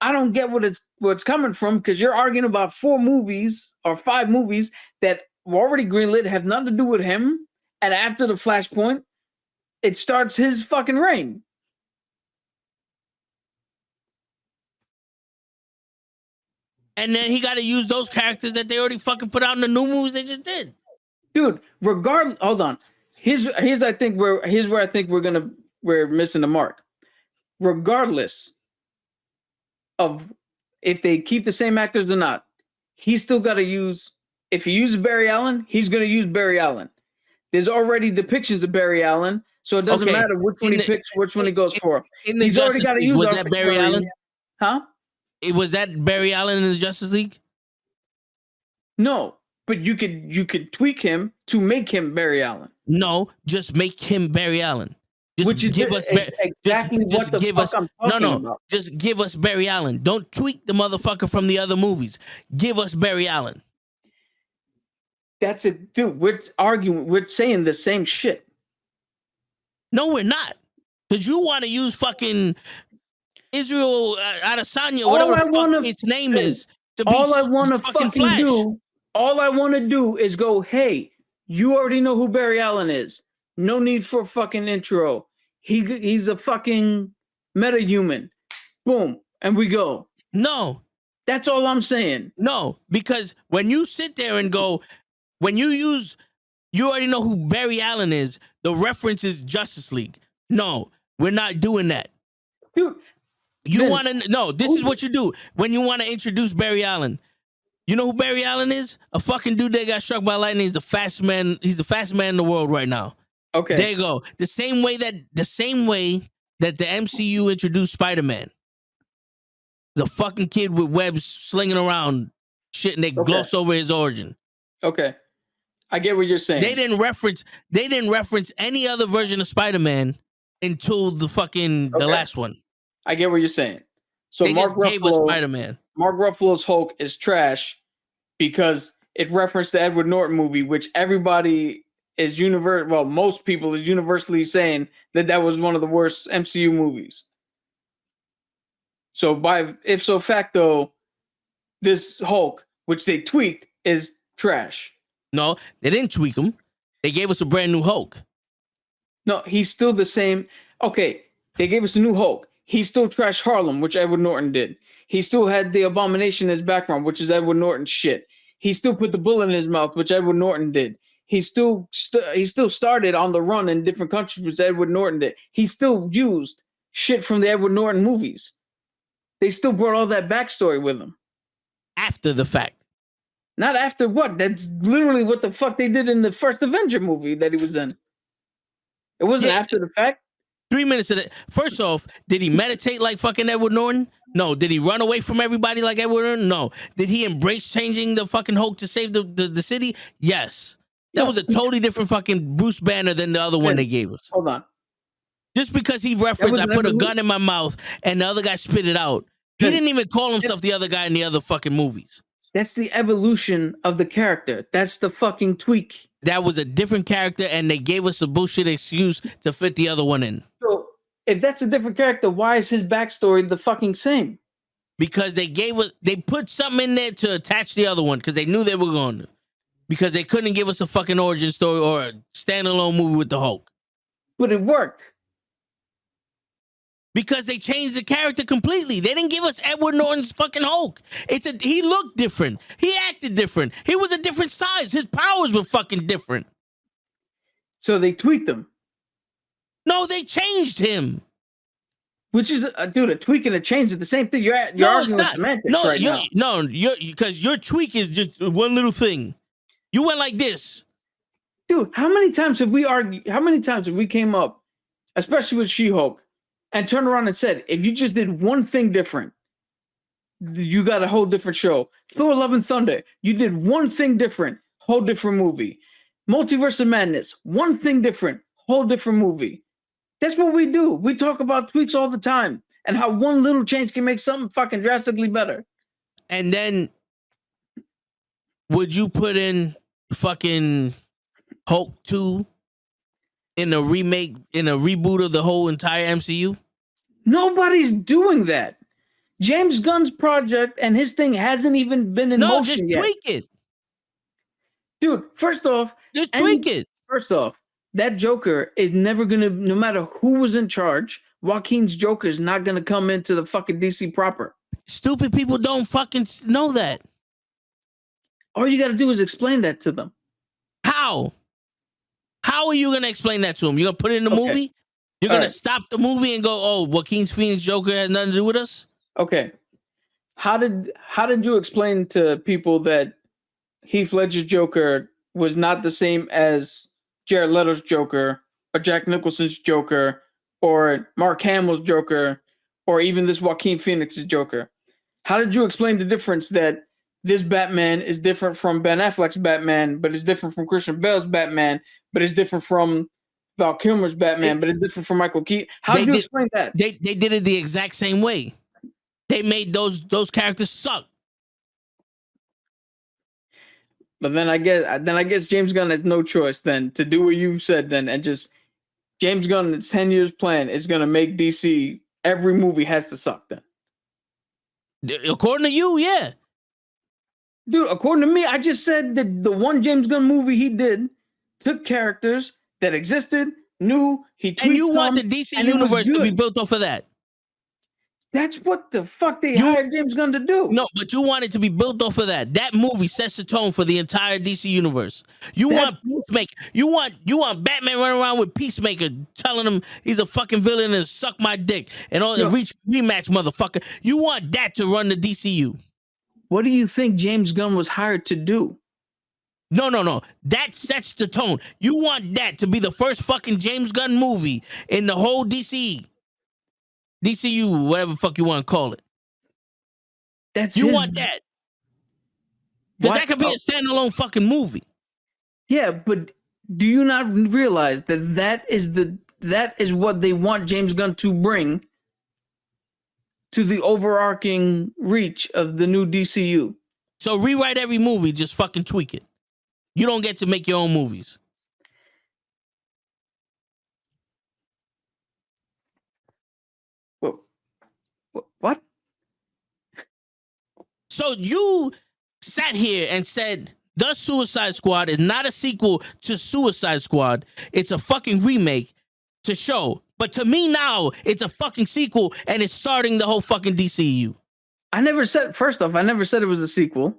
I don't get what's coming from, because you're arguing about 4 movies or 5 movies that were already greenlit, have nothing to do with him, and after the Flashpoint, it starts his fucking reign. And then he got to use those characters that they already fucking put out in the new movies they just did. Dude, hold on. Here's where I think we're missing the mark. Regardless of if they keep the same actors or not, he's still got to use. If he uses Barry Allen, he's going to use Barry Allen. There's already depictions of Barry Allen, so it doesn't matter which one he picks, which one he goes for. He's already got to use. Was that Barry Allen? Huh? Was that Barry Allen in the Justice League? No, but you could tweak him to make him Barry Allen. No, just make him Barry Allen. Just give us exactly what the fuck I'm talking about. Just give us Barry Allen. Don't tweak the motherfucker from the other movies. Give us Barry Allen. That's it, dude. We're saying the same shit. No, we're not. Because you want to use fucking Israel Adesanya, whatever the fuck its name is. All I want to fucking do is go, hey, you already know who Barry Allen is. No need for a fucking intro. He's a fucking metahuman. Boom. And we go. No. That's all I'm saying. No, because when you sit there and go, When you already know who Barry Allen is. The reference is Justice League. No, we're not doing that. Dude, You want to no? This is what you do when you want to introduce Barry Allen. You know who Barry Allen is? A fucking dude that got struck by lightning. He's the fastest man. He's the fastest man in the world right now. Okay, there you go. The same way that the MCU introduced Spider-Man. The fucking kid with webs slinging around shit, and they gloss over his origin. Okay, I get what you're saying. They didn't reference any other version of Spider-Man until the last one. I get what you're saying. So they Mark just gave us Ruffalo, Spider-Man. Mark Ruffalo's Hulk is trash because it referenced the Edward Norton movie, which everybody is most people is universally saying that was one of the worst MCU movies. So by ipso facto, this Hulk, which they tweaked, is trash. No, they didn't tweak him. They gave us a brand new Hulk. No, he's still the same. Okay, they gave us a new Hulk. He still trashed Harlem, which Edward Norton did. He still had the Abomination in his background, which is Edward Norton's shit. He still put the bullet in his mouth, which Edward Norton did. He still started on the run in different countries, which Edward Norton did. He still used shit from the Edward Norton movies. They still brought all that backstory with him. After the fact. Not after what? That's literally what the fuck they did in the first Avenger movie that he was in. It wasn't after the fact. 3 minutes of it. First off, did he meditate like fucking Edward Norton? No. Did he run away from everybody like Edward Norton? No. Did he embrace changing the fucking Hulk to save the city? Yes. That was a totally different fucking Bruce Banner than the other one they gave us. Hold on. Just because he referenced, I put a gun in my mouth and the other guy spit it out. He didn't even call himself the other guy in the other fucking movies. That's the evolution of the character. That's the fucking tweak. That was a different character, and they gave us a bullshit excuse to fit the other one in. So, if that's a different character, why is his backstory the fucking same? Because they put something in there to attach the other one because they knew they were going to. Because they couldn't give us a fucking origin story or a standalone movie with the Hulk. But it worked. Because they changed the character completely. They didn't give us Edward Norton's fucking Hulk. He looked different. He acted different. He was a different size. His powers were fucking different. So they tweaked him. No, they changed him. Which is, dude, a tweak and a change is the same thing. You're arguing with semantics right now. No, because your tweak is just one little thing. You went like this. Dude, how many times have we argued? How many times have we came up, especially with She-Hulk, and turned around and said, if you just did one thing different, you got a whole different show. Thor: Love and Thunder, you did one thing different, whole different movie. Multiverse of Madness, one thing different, whole different movie. That's what we do. We talk about tweaks all the time and how one little change can make something fucking drastically better. And then would you put in fucking Hulk 2 in a remake, in a reboot of the whole entire MCU? Nobody's doing that. James Gunn's project and his thing hasn't even been in motion yet. No, just tweak it. Dude, first off, just tweak it. First off, that Joker is never going to, no matter who was in charge, Joaquin's Joker is not going to come into the fucking DC proper. Stupid people don't fucking know that. All you got to do is explain that to them. How? How are you going to explain that to them? You're going to put it in the movie? You're going to stop the movie and go, oh, Joaquin's Phoenix Joker has nothing to do with us? Okay. How did you explain to people that Heath Ledger's Joker was not the same as Jared Leto's Joker, or Jack Nicholson's Joker, or Mark Hamill's Joker, or even this Joaquin Phoenix's Joker? How did you explain the difference that this Batman is different from Ben Affleck's Batman, but it's different from Christian Bale's Batman, but it's different from Val Kilmer's Batman, but it's different from Michael Keaton? How did you explain that? They did it the exact same way. They made those characters suck. But then I guess James Gunn has no choice then to do what you said then, and just James Gunn's 10 years plan is gonna make DC every movie has to suck then. According to you, yeah. Dude, according to me, I just said that the one James Gunn movie he did took characters that existed, he tweaked and you want some, the DC universe to be built off of that. That's what the fuck they hired James Gunn to do. No, but you want it to be built off of that. That movie sets the tone for the entire DC universe. You want Peacemaker. You want Batman running around with Peacemaker, telling him he's a fucking villain and suck my dick and all the rematch, motherfucker. You want that to run the DCU. What do you think James Gunn was hired to do? No. That sets the tone. You want that to be the first fucking James Gunn movie in the whole DCU, whatever the fuck you want to call it. You want that. Because that could be a standalone fucking movie. Yeah, but do you not realize that is what they want James Gunn to bring to the overarching reach of the new DCU? So rewrite every movie, just fucking tweak it. You don't get to make your own movies. What? So you sat here and said The Suicide Squad is not a sequel to Suicide Squad. It's a fucking remake to show. But to me now, it's a fucking sequel and it's starting the whole fucking DCU. First off, I never said it was a sequel.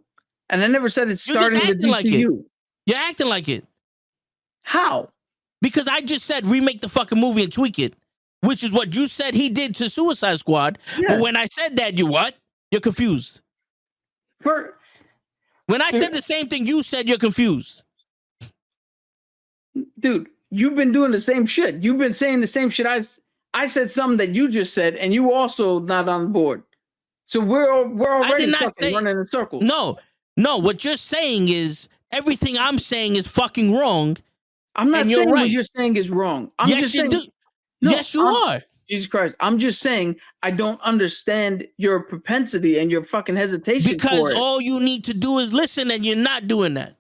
And I never said it's starting the DCU. Like it. You're acting like it. How? Because I just said remake the fucking movie and tweak it, which is what you said he did to Suicide Squad. Yeah. But when I said that, you're confused. When I said the same thing you said, you're confused. Dude, you've been doing the same shit. You've been saying the same shit. I said something that you just said, and you also not on board. So we're already fucking running in circles. No. What you're saying is everything I'm saying is fucking wrong. I'm not saying what you're saying is wrong. I'm just saying. Yes, you are. Jesus Christ. I'm just saying I don't understand your propensity and your fucking hesitation because all you need to do is listen, and you're not doing that.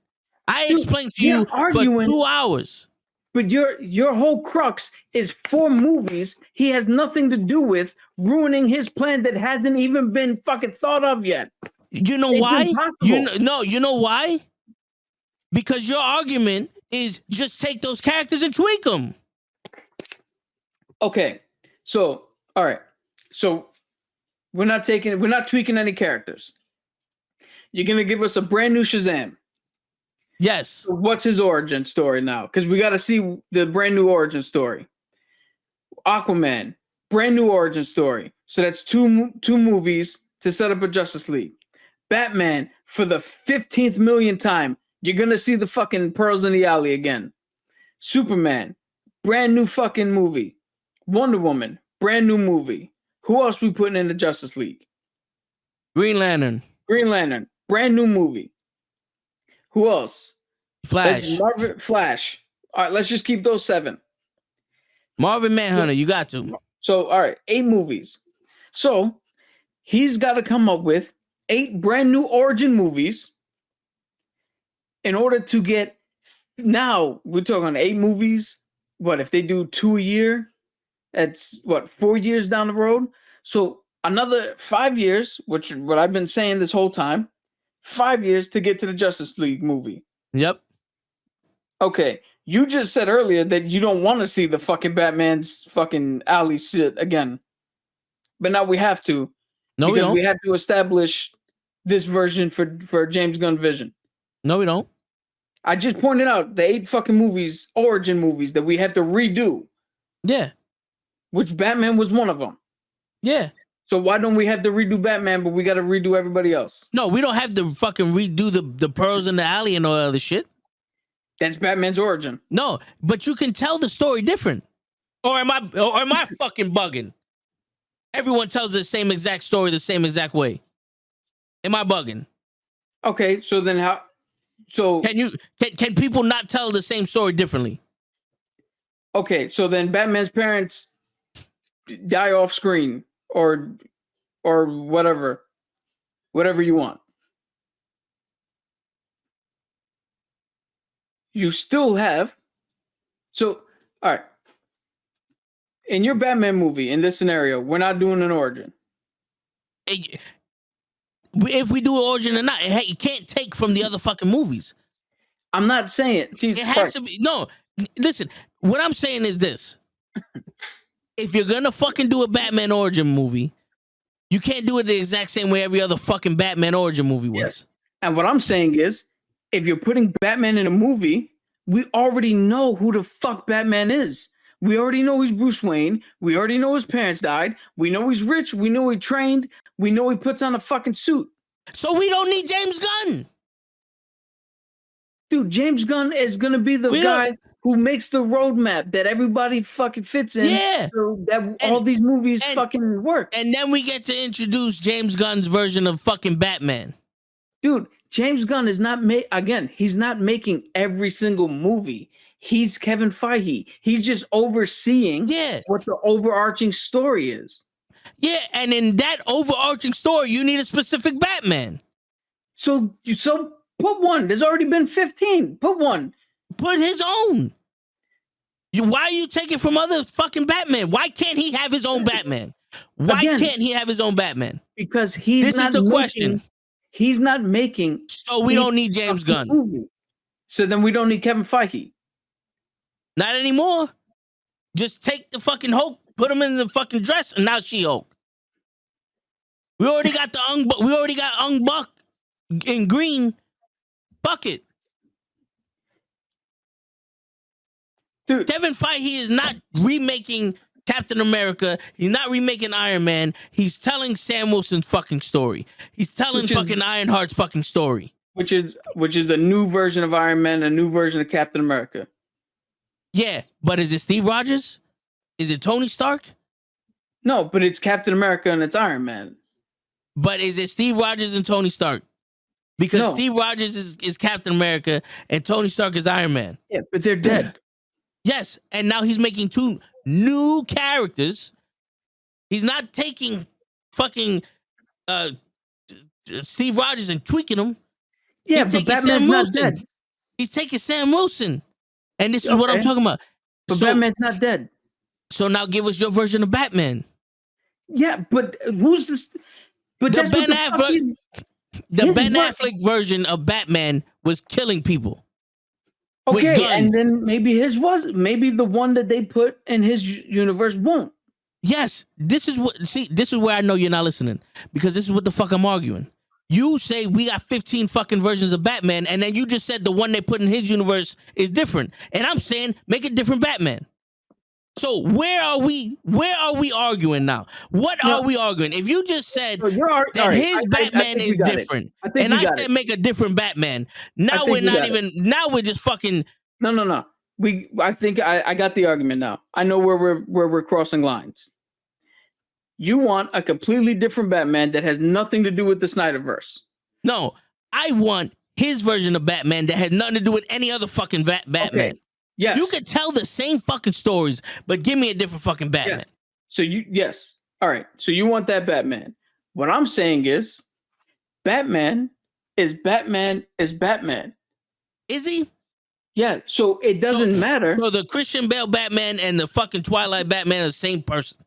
I explained to you for 2 hours. But your whole crux is 4 movies he has nothing to do with, ruining his plan that hasn't even been fucking thought of yet. You know why? You know why? Because your argument is just take those characters and tweak them. Okay. So, all right. So we're not tweaking any characters. You're going to give us a brand new Shazam. Yes. So what's his origin story now? Because we got to see the brand new origin story. Aquaman, brand new origin story. So that's two movies to set up a Justice League. Batman, for the 15th millionth time, you're going to see the fucking Pearls in the Alley again. Superman, brand new fucking movie. Wonder Woman, brand new movie. Who else we putting in the Justice League? Green Lantern, brand new movie. Who else? Flash. All right, let's just keep those 7. Marvin Manhunter, you got to. So, all right, 8 movies. So, he's got to come up with 8 brand new origin movies in order to get, now we're talking 8 movies. What, if they do 2 a year? That's 4 years down the road? So, another 5 years, which is what I've been saying this whole time. 5 years to get to the Justice League movie. Yep. Okay. You just said earlier that you don't want to see the fucking Batman's fucking alley shit again. But now we have to. No, we don't. We have to establish this version for James Gunn Vision. No, we don't. I just pointed out the 8 fucking movies, origin movies, that we have to redo. Yeah. Which Batman was one of them. Yeah. So why don't we have to redo Batman, but we got to redo everybody else? No, we don't have to fucking redo the Pearls in the Alley and all that other shit. That's Batman's origin. No, but you can tell the story different. Or am I fucking bugging? Everyone tells the same exact story the same exact way. Am I bugging? Okay, so then how? So can people not tell the same story differently? Okay, so then Batman's parents die off screen. Or whatever you want. You still have. So, all right. In your Batman movie, in this scenario, we're not doing an origin. If we do an origin or not, you can't take from the other fucking movies. I'm not saying it. Jesus Christ. Has to be. No, listen. What I'm saying is this. If you're going to fucking do a Batman origin movie, You can't do it the exact same way every other fucking Batman origin movie was. Yes. And what I'm saying is, if you're putting Batman in a movie, we already know who the fuck Batman is. We already know he's Bruce Wayne. We already know his parents died. We know he's rich. We know he trained. We know he puts on a fucking suit. So we don't need James Gunn. Dude, James Gunn is going to be the guy who makes the roadmap that everybody fucking fits in. Yeah. So that all these movies fucking work. And then we get to introduce James Gunn's version of fucking Batman. Dude, James Gunn is not he's not making every single movie. He's Kevin Feige. He's just overseeing what the overarching story is. Yeah, and in that overarching story, you need a specific Batman. So put one. There's already been 15. Put one. Put his own. Why are you taking from other fucking Batman? Why can't he have his own Batman? Why can't he have his own Batman? Because he's not the question. He's not making. So we don't need James Gunn. Movie. So then we don't need Kevin Feige. Not anymore. Just take the fucking Hulk, put him in the fucking dress, and now She-Hulk. We already got Ung Buck in green. Fuck it. Dude. Kevin Feige is not remaking Captain America. He's not remaking Iron Man. He's telling Sam Wilson's fucking story. He's telling fucking Ironheart's fucking story. Which is the new version of Iron Man, a new version of Captain America. Yeah, but is it Steve Rogers? Is it Tony Stark? No, but it's Captain America and it's Iron Man. But is it Steve Rogers and Tony Stark? Because Steve Rogers is Captain America and Tony Stark is Iron Man. Yeah, but they're dead. Yes, and now he's making two new characters. He's not taking fucking Steve Rogers and tweaking them. Yeah, but Batman's not dead. He's taking Sam Wilson. And this is what I'm talking about. But Batman's not dead. So now give us your version of Batman. Yeah, but who's this? But the Ben Affleck version of Batman was killing people. Okay, and then maybe the one that they put in his universe won't. Yes, this is where I know you're not listening, because this is what the fuck I'm arguing. You say we got 15 fucking versions of Batman, and then you just said the one they put in his universe is different. And I'm saying make a different Batman. So where are we arguing now? What are we arguing? If you just said that his Batman is different, and I said make a different Batman, now we're just fucking. No. I think I got the argument now. I know where we're crossing lines. You want a completely different Batman that has nothing to do with the Snyderverse. No, I want his version of Batman that has nothing to do with any other fucking Batman. Okay. Yes. You could tell the same fucking stories, but give me a different fucking Batman. Yes. So all right. So you want that Batman. What I'm saying is Batman is Batman. Is he? Yeah. So it doesn't matter. So the Christian Bale Batman and the fucking Twilight Batman are the same person.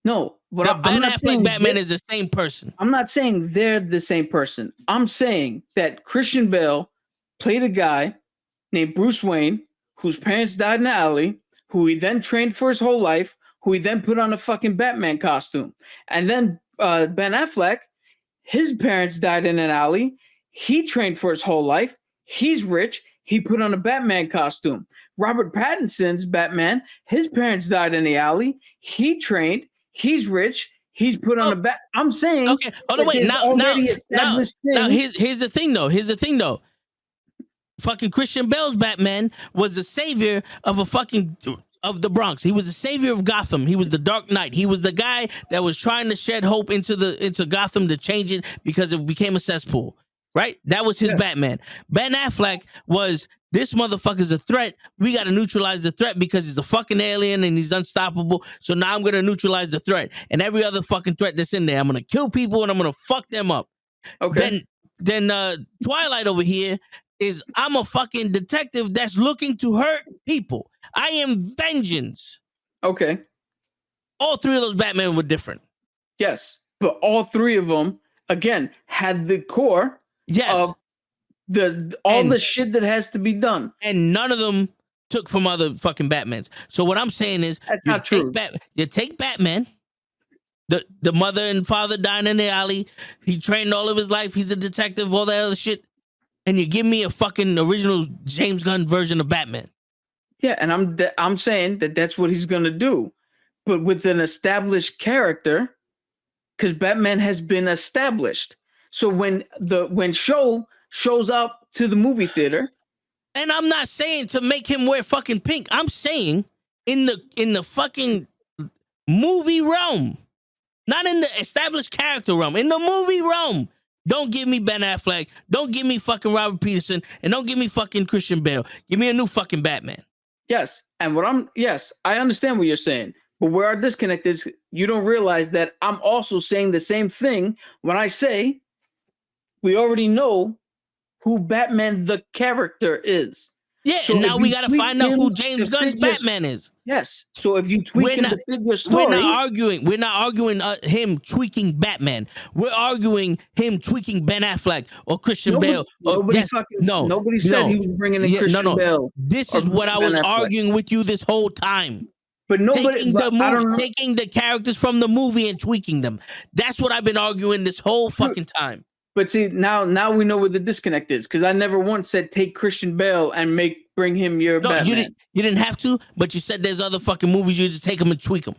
No, Ben Affleck Batman is the same person. I'm not saying they're the same person. I'm saying that Christian Bale played a guy named Bruce Wayne, whose parents died in the alley, who he then trained for his whole life, who he then put on a fucking Batman costume. And then Ben Affleck, his parents died in an alley. He trained for his whole life. He's rich. He put on a Batman costume. Robert Pattinson's Batman, his parents died in the alley. He trained. He's rich. He's put on a bat. I'm saying. Okay. Oh no, wait. Now, here's the thing though. Fucking Christian Bale's Batman was the savior of the Bronx. He was the savior of Gotham. He was the Dark Knight. He was the guy that was trying to shed hope into Gotham to change it because it became a cesspool. Right? That was his Batman. Ben Affleck was, this motherfucker's a threat. We got to neutralize the threat because he's a fucking alien and he's unstoppable. So now I'm going to neutralize the threat. And every other fucking threat that's in there, I'm going to kill people and I'm going to fuck them up. Okay. Then Twilight over here is, I'm a fucking detective that's looking to hurt people. I am vengeance. Okay. All three of those Batman were different. Yes. But all three of them, again, had the core of the shit that has to be done. And none of them took from other fucking Batmans. So what I'm saying is, that's not true. You take Batman, the mother and father died in the alley. He trained all of his life. He's a detective, all that other shit. And you give me a fucking original James Gunn version of Batman. Yeah, and I'm saying that that's what he's gonna do, but with an established character, because Batman has been established. So when Show shows up to the movie theater, and I'm not saying to make him wear fucking pink. I'm saying in the fucking movie realm, not in the established character realm, in the movie realm. Don't give me Ben Affleck. Don't give me fucking Robert Pattinson, and don't give me fucking Christian Bale. Give me a new fucking Batman. Yes, and I understand what you're saying, but where our disconnect is, you don't realize that I'm also saying the same thing when I say we already know who Batman the character is. Yeah, so and now we got to find out who James Gunn's Batman is. Yes. So if you tweak him to fit your story, we're not arguing him tweaking Batman. We're arguing him tweaking Ben Affleck or Christian Bale. Nobody said he was bringing in Christian Bale. This is what I was arguing with you this whole time. But nobody taking the characters from the movie and tweaking them. That's what I've been arguing this whole fucking time. But see, now we know where the disconnect is, because I never once said take Christian Bale and bring him your Batman. You didn't have to, but you said there's other fucking movies you just take them and tweak them.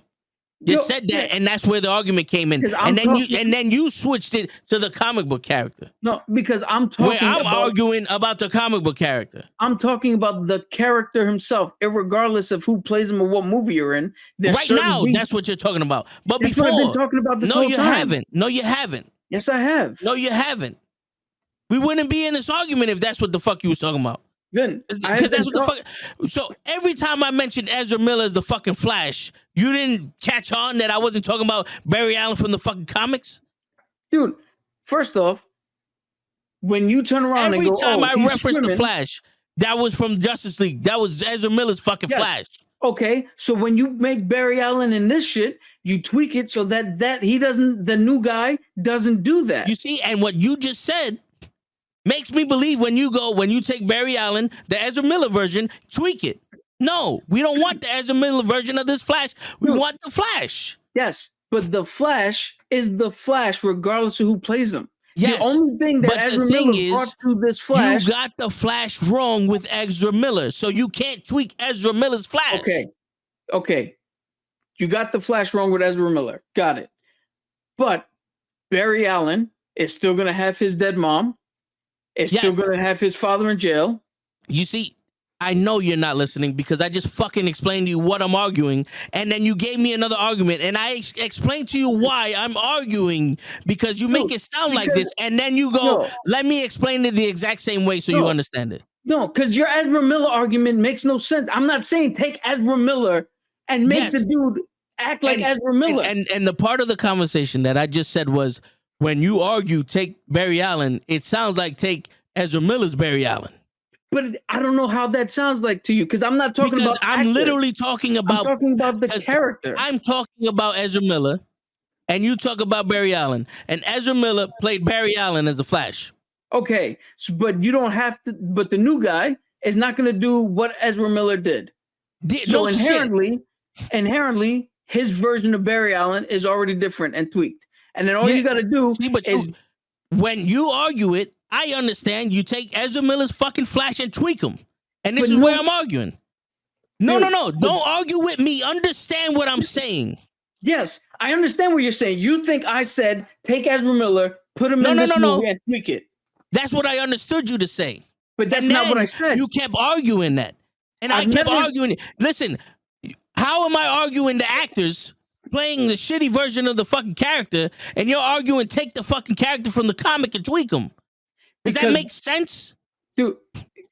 You said that, and that's where the argument came in. And then you switched it to the comic book character. No, because I'm arguing about the comic book character. I'm talking about the character himself, irregardless of who plays him or what movie you're in. Right now, that's what you're talking about. But before, I've been talking about this whole time. No, you haven't. Yes, I have. No, you haven't. We wouldn't be in this argument if that's what the fuck you was talking about. Good. Because that's what the fuck. So every time I mentioned Ezra Miller as the fucking Flash, you didn't catch on that I wasn't talking about Barry Allen from the fucking comics? Dude, first off, when you turn around every time I referenced the Flash, that was from Justice League. That was Ezra Miller's fucking Flash. Okay, so when you make Barry Allen in this shit, you tweak it so that the new guy doesn't do that. You see, and what you just said makes me believe when you take Barry Allen, the Ezra Miller version, tweak it. No, we don't want the Ezra Miller version of this Flash. We want the Flash. Yes, but the Flash is the Flash regardless of who plays him. Yes, the only thing that Ezra Miller brought to this Flash... You got the Flash wrong with Ezra Miller, so you can't tweak Ezra Miller's Flash. Okay. You got the Flash wrong with Ezra Miller. Got it. But Barry Allen is still going to have his dead mom. Is still going to have his father in jail. You see, I know you're not listening because I just fucking explained to you what I'm arguing, and then you gave me another argument, and I explained to you why I'm arguing because you make it sound like this, and then you go, let me explain it the exact same way so you understand it. No, because your Ezra Miller argument makes no sense. I'm not saying take Ezra Miller and make the dude act like Ezra Miller. And the part of the conversation that I just said was, when you argue take Barry Allen, it sounds like take Ezra Miller's Barry Allen. But I don't know how that sounds like to you, because I'm not talking about I'm literally talking about... I'm talking about the character. I'm talking about Ezra Miller, and you talk about Barry Allen. And Ezra Miller played Barry Allen as the Flash. Okay, but you don't have to... But the new guy is not going to do what Ezra Miller did. So inherently, his version of Barry Allen is already different and tweaked. And then all you got to do is... When you argue it, I understand you take Ezra Miller's fucking Flash and tweak him. And this is where I'm arguing. No. Don't argue with me. Understand what I'm saying. Yes, I understand what you're saying. You think I said take Ezra Miller, put him in this movie and tweak it. That's what I understood you to say. But that's not what I said. You kept arguing that. And I kept arguing it. Listen, how am I arguing the actors playing the shitty version of the fucking character, and you're arguing take the fucking character from the comic and tweak him? Does that make sense? Dude,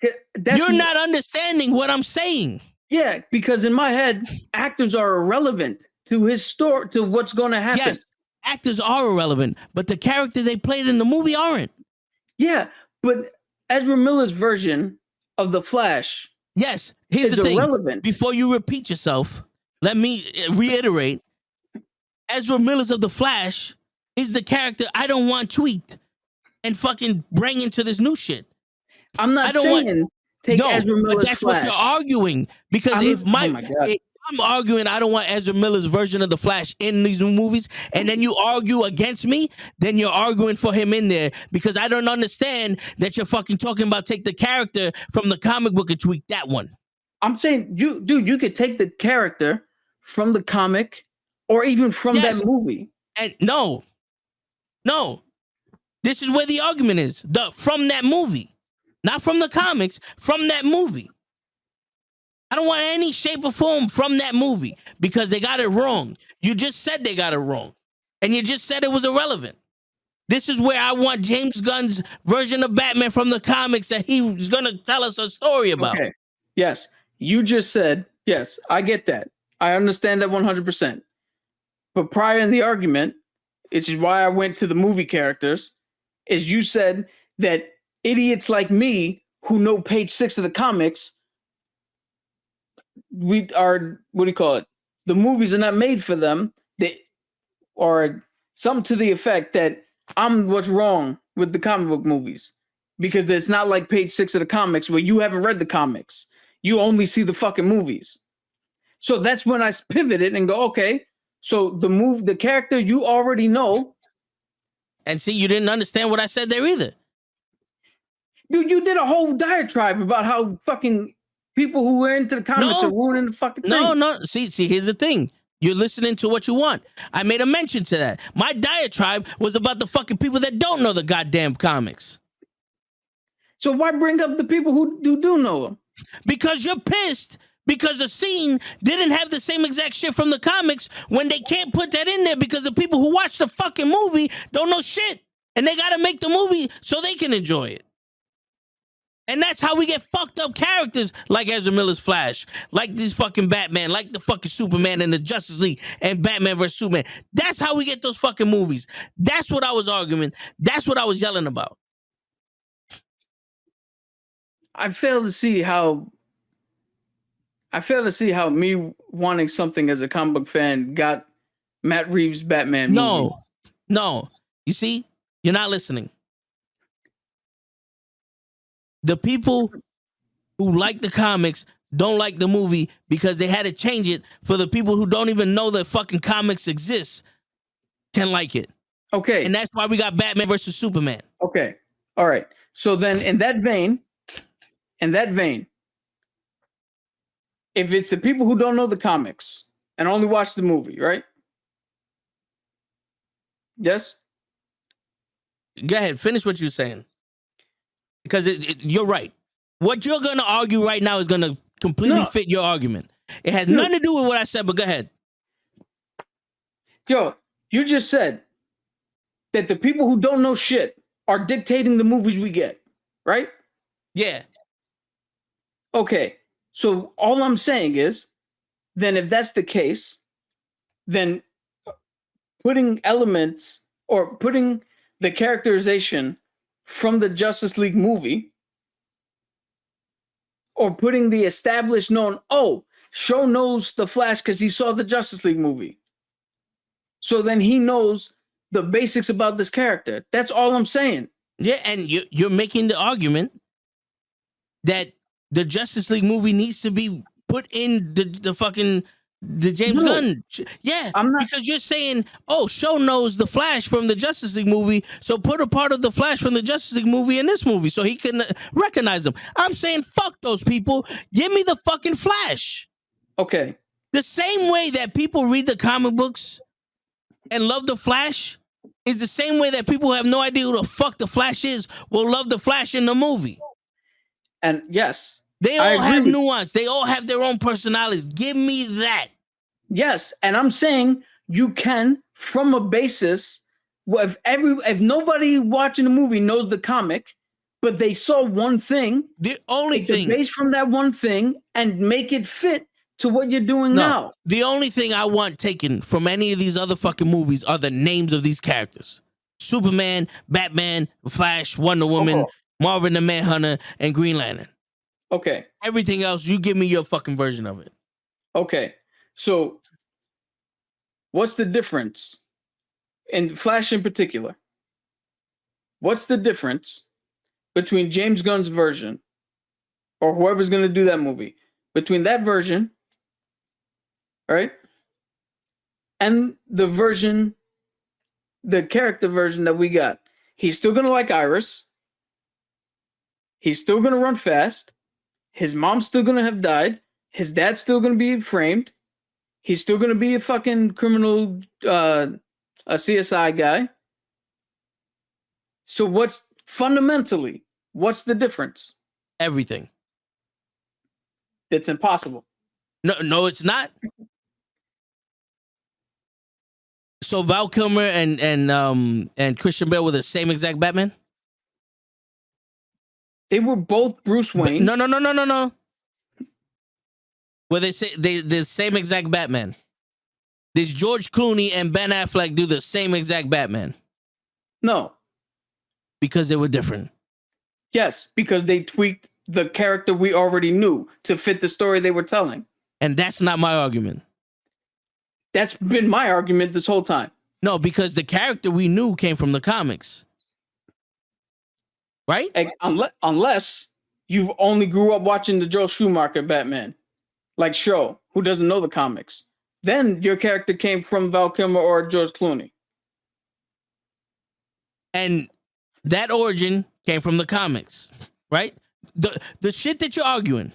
you're not understanding what I'm saying. Yeah, because in my head, actors are irrelevant to his story, to what's going to happen. Yes, actors are irrelevant, but the character they played in the movie aren't. Yeah, but Ezra Miller's version of the Flash. Yes, here's the thing. Irrelevant. Before you repeat yourself, let me reiterate. Ezra Miller's of the Flash is the character I don't want tweaked and fucking bring into this new shit. I'm not saying take Ezra Miller's that's Flash. What you're arguing. Because if I'm arguing I don't want Ezra Miller's version of the Flash in these new movies, and then you argue against me, then you're arguing for him in there because I don't understand that you're fucking talking about take the character from the comic book and tweak that one. I'm saying, you could take the character from the comic or even from that movie. And no. This is where the argument is. From that movie. Not from the comics, from that movie. I don't want any shape or form from that movie because they got it wrong. You just said they got it wrong. And you just said it was irrelevant. This is where I want James Gunn's version of Batman from the comics that he's going to tell us a story about. Okay. Yes. You just said, yes, I get that. I understand that 100%. But prior in the argument, which is why I went to the movie characters, is you said that idiots like me who know page 6 of the comics, we are, what do you call it? The movies are not made for them. Or something to the effect that I'm what's wrong with the comic book movies. Because it's not like page 6 of the comics where you haven't read the comics. You only see the fucking movies. So that's when I pivoted and go, okay, so the character you already know. And see, you didn't understand what I said there either. Dude, you did a whole diatribe about how fucking people who were into the comics are ruining the fucking thing. No. See, here's the thing. You're listening to what you want. I made a mention to that. My diatribe was about the fucking people that don't know the goddamn comics. So why bring up the people who do know them? Because you're pissed because the scene didn't have the same exact shit from the comics when they can't put that in there because the people who watch the fucking movie don't know shit. And they got to make the movie so they can enjoy it. And that's how we get fucked up characters like Ezra Miller's Flash, like this fucking Batman, like the fucking Superman and the Justice League and Batman vs. Superman. That's how we get those fucking movies. That's what I was arguing. That's what I was yelling about. I fail to see how me wanting something as a comic book fan got Matt Reeves' Batman movie. No. You see, you're not listening. The people who like the comics don't like the movie because they had to change it for the people who don't even know that fucking comics exist can like it. Okay. And that's why we got Batman versus Superman. Okay. All right. So then in that vein, if it's the people who don't know the comics and only watch the movie, right? Yes? Go ahead. Finish what you're saying. Because you're right. What you're going to argue right now is going to completely fit your argument. It has nothing to do with what I said, but go ahead. Yo, you just said that the people who don't know shit are dictating the movies we get, right? Yeah. Okay. So all I'm saying is, then if that's the case, then putting elements or putting the characterization from the Justice League movie, or putting the established known, Sho knows the Flash because he saw the Justice League movie. So then he knows the basics about this character. That's all I'm saying. Yeah, and you're making the argument that the Justice League movie needs to be put in the James Gunn. Yeah, I'm not, because you're saying, Sho knows the Flash from the Justice League movie, so put a part of the Flash from the Justice League movie in this movie so he can recognize them. I'm saying, fuck those people. Give me the fucking Flash. Okay. The same way that people read the comic books and love the Flash is the same way that people who have no idea who the fuck the Flash is will love the Flash in the movie. And yes. They all have nuance. They all have their own personalities. Give me that. Yes, and I'm saying you can, from a basis, if nobody watching the movie knows the comic, but they saw one thing, the only thing based from that one thing, and make it fit to what you're doing now. The only thing I want taken from any of these other fucking movies are the names of these characters: Superman, Batman, Flash, Wonder Woman, Marvin the Manhunter, and Green Lantern. Okay. Everything else, you give me your fucking version of it. Okay. So, what's the difference in Flash in particular? What's the difference between James Gunn's version or whoever's going to do that movie, between that version right? And the character version that we got, he's still gonna like Iris. He's still gonna run fast. His mom's still gonna have died. His dad's still gonna be framed. He's still gonna be a fucking criminal, a CSI guy. So what's the difference? Everything. It's impossible. No, it's not. So Val Kilmer and Christian Bale were the same exact Batman? They were both Bruce Wayne. No. Well, they're the same exact Batman. Did George Clooney and Ben Affleck do the same exact Batman? No. Because they were different. Yes, because they tweaked the character we already knew to fit the story they were telling. And that's not my argument. That's been my argument this whole time. No, because the character we knew came from the comics. Right? Unless you only grew up watching the Joel Schumacher Batman, like Show, who doesn't know the comics. Then your character came from Val Kilmer or George Clooney. And that origin came from the comics, right? The shit that you're arguing,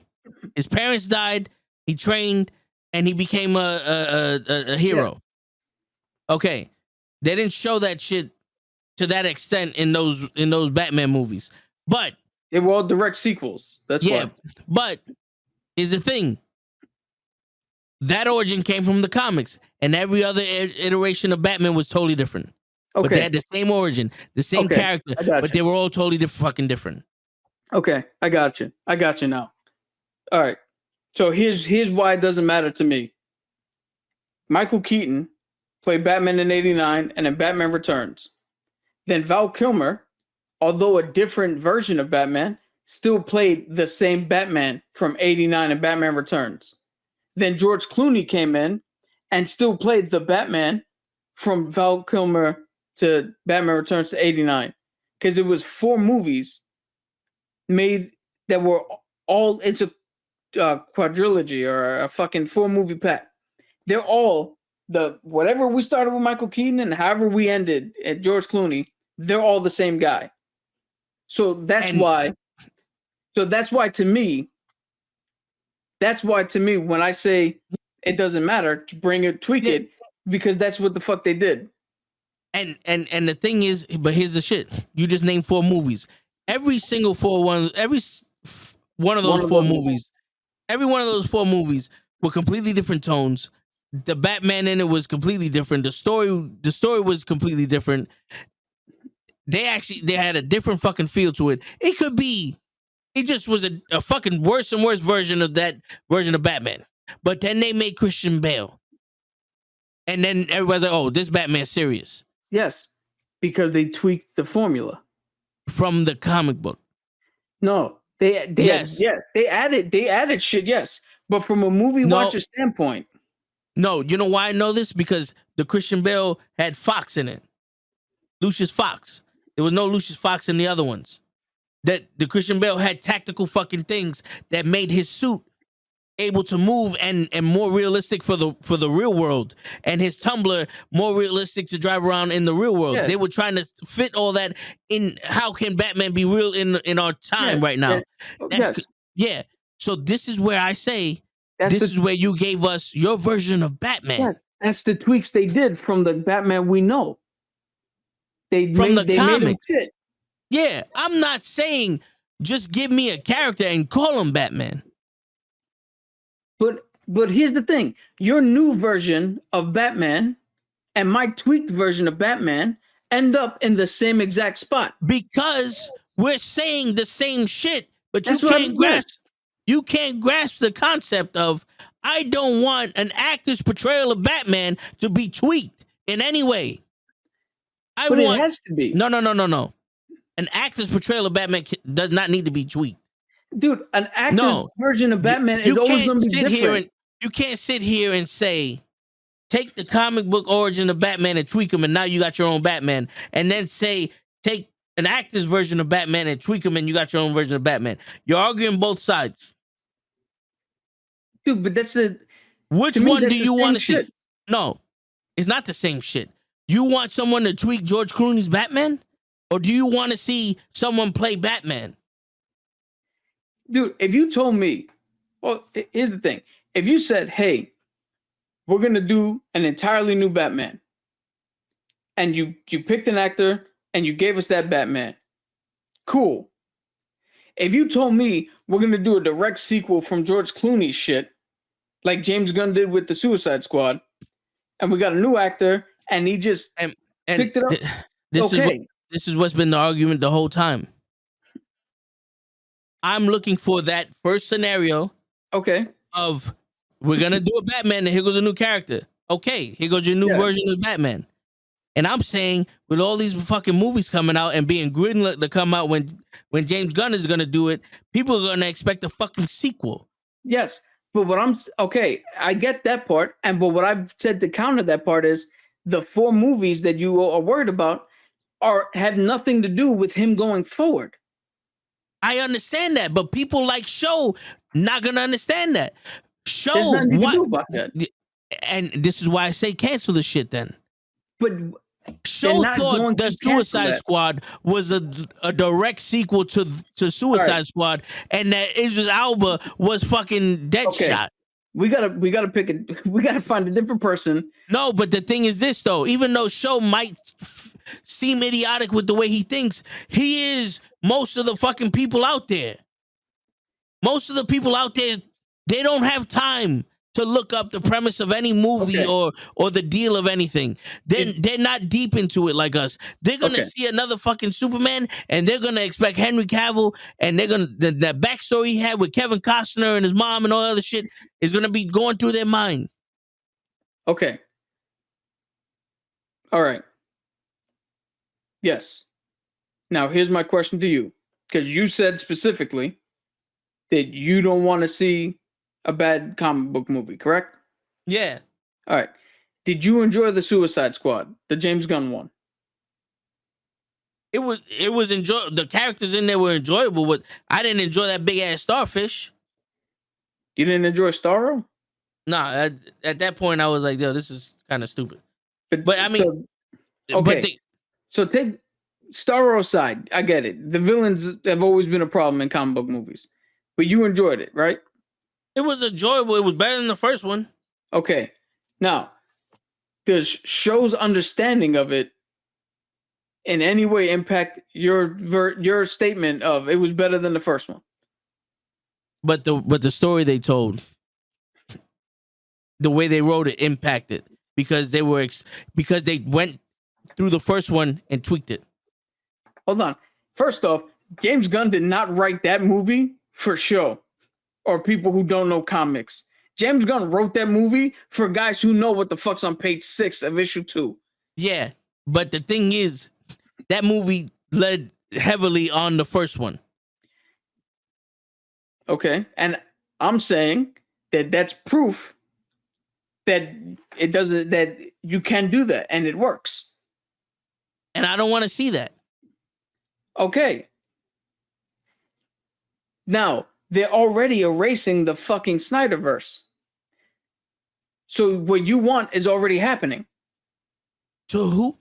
his parents died, he trained, and he became a hero. Yeah. Okay, they didn't show that shit to that extent in those Batman movies, but they were all direct sequels. That's why. But here's the thing: that origin came from the comics, and every other iteration of Batman was totally different. Okay. But they had the same origin, the same character, but they were all totally fucking different. Okay, I got you now. All right. So here's why it doesn't matter to me. Michael Keaton played Batman in '89 and in Batman Returns. Then Val Kilmer, although a different version of Batman, still played the same Batman from '89 and Batman Returns. Then George Clooney came in and still played the Batman from Val Kilmer to Batman Returns to '89. Because it was 4 movies made that were all, it's a quadrilogy or a fucking 4-movie pack. They're all whatever we started with Michael Keaton and however we ended at George Clooney, they're all the same guy. So that's why to me, when I say it doesn't matter to tweak it, because that's what the fuck they did. And the thing is, but here's the shit. You just named 4 movies. Every one of those 4 movies were completely different tones. The Batman in it was completely different. The story was completely different. They had a different fucking feel to it. It just was a fucking worse and worse version of that version of Batman. But then they made Christian Bale. And then everybody's like, oh, this Batman's serious. Yes, because they tweaked the formula. From the comic book. No, they added shit, yes. But from a movie watcher standpoint. No, you know why I know this? Because the Christian Bale had Fox in it. Lucius Fox. There was no Lucius Fox in the other ones. That the Christian Bale had tactical fucking things that made his suit able to move and more realistic for the real world, and his tumbler more realistic to drive around in the real world. Yeah. They were trying to fit all that in. How can Batman be real in our time right now? Yeah. So this is where I say this is where you gave us your version of Batman. Yeah, that's the tweaks they did from the Batman we know. They made him fit. Yeah, I'm not saying just give me a character and call him Batman. But here's the thing. Your new version of Batman and my tweaked version of Batman end up in the same exact spot. Because we're saying the same shit, but you can't grasp the concept of I don't want an actor's portrayal of Batman to be tweaked in any way. It has to be. No. An actor's portrayal of Batman does not need to be tweaked. Dude, an actor's version of Batman is always going to be different. You can't sit here and say, take the comic book origin of Batman and tweak him, and now you got your own Batman. And then say, take an actor's version of Batman and tweak him, and you got your own version of Batman. You're arguing both sides. Dude, but Which To me, one do that's the you same want to see? shit. No, it's not the same shit. You want someone to tweak George Clooney's Batman? Or do you want to see someone play Batman? Dude, if you told me, well, here's the thing. If you said, hey, we're going to do an entirely new Batman, and you picked an actor and you gave us that Batman, cool. If you told me we're going to do a direct sequel from George Clooney's shit, like James Gunn did with the Suicide Squad, and we got a new actor and he just And picked it up, this okay. this is what's been the argument the whole time. I'm looking for that first scenario Okay. of we're gonna do a Batman and here goes a new character. Okay, here goes your new Yeah. version of Batman. And I'm saying with all these fucking movies coming out and being greenlit to come out when James Gunn is gonna do it, people are gonna expect a fucking sequel. Yes. But what okay, I get that part. But what I've said to counter that part is the 4 movies that you are worried about have nothing to do with him going forward. I understand that, but people like Show not gonna understand that. Show There's nothing you can what do about that. and this is why I say cancel the shit then. But Show not going thought the to cancel Suicide that. Squad was a direct sequel to Suicide Squad, and that Idris Elba was fucking Deadshot. We gotta pick it. We gotta find a different person. No, but the thing is this though. Even though Show might seem idiotic with the way he thinks, he is most of the fucking people out there. Most of the people out there, they don't have time to look up the premise of any movie or the deal of anything. They're not deep into it like us. They're gonna see another fucking Superman and they're gonna expect Henry Cavill and they're gonna that backstory he had with Kevin Costner and his mom and all that other shit is gonna be going through their mind. Okay. All right. Yes. Now here's my question to you, because you said specifically that you don't want to see a bad comic book movie, correct? Yeah. All right. Did you enjoy the Suicide Squad, the James Gunn one? It was enjoyable. The characters in there were enjoyable, but I didn't enjoy that big ass starfish. You didn't enjoy Starro? Nah, at that point I was like, yo, this is kind of stupid. But I mean, so take Starro aside. I get it. The villains have always been a problem in comic book movies, but you enjoyed it, right? It was enjoyable. It was better than the first one. Okay. Now, does Show's understanding of it in any way impact your statement of it was better than the first one? But the story they told, the way they wrote it, impacted because they went through the first one and tweaked it. Hold on. First off, James Gunn did not write that movie for Show or people who don't know comics. James Gunn wrote that movie for guys who know what the fuck's on page 6 of issue 2. Yeah, but the thing is, that movie led heavily on the first one. Okay, and I'm saying that that's proof that it doesn't, that you can do that and it works. And I don't want to see that. Okay. Now, they're already erasing the fucking Snyderverse. So what you want is already happening. To who?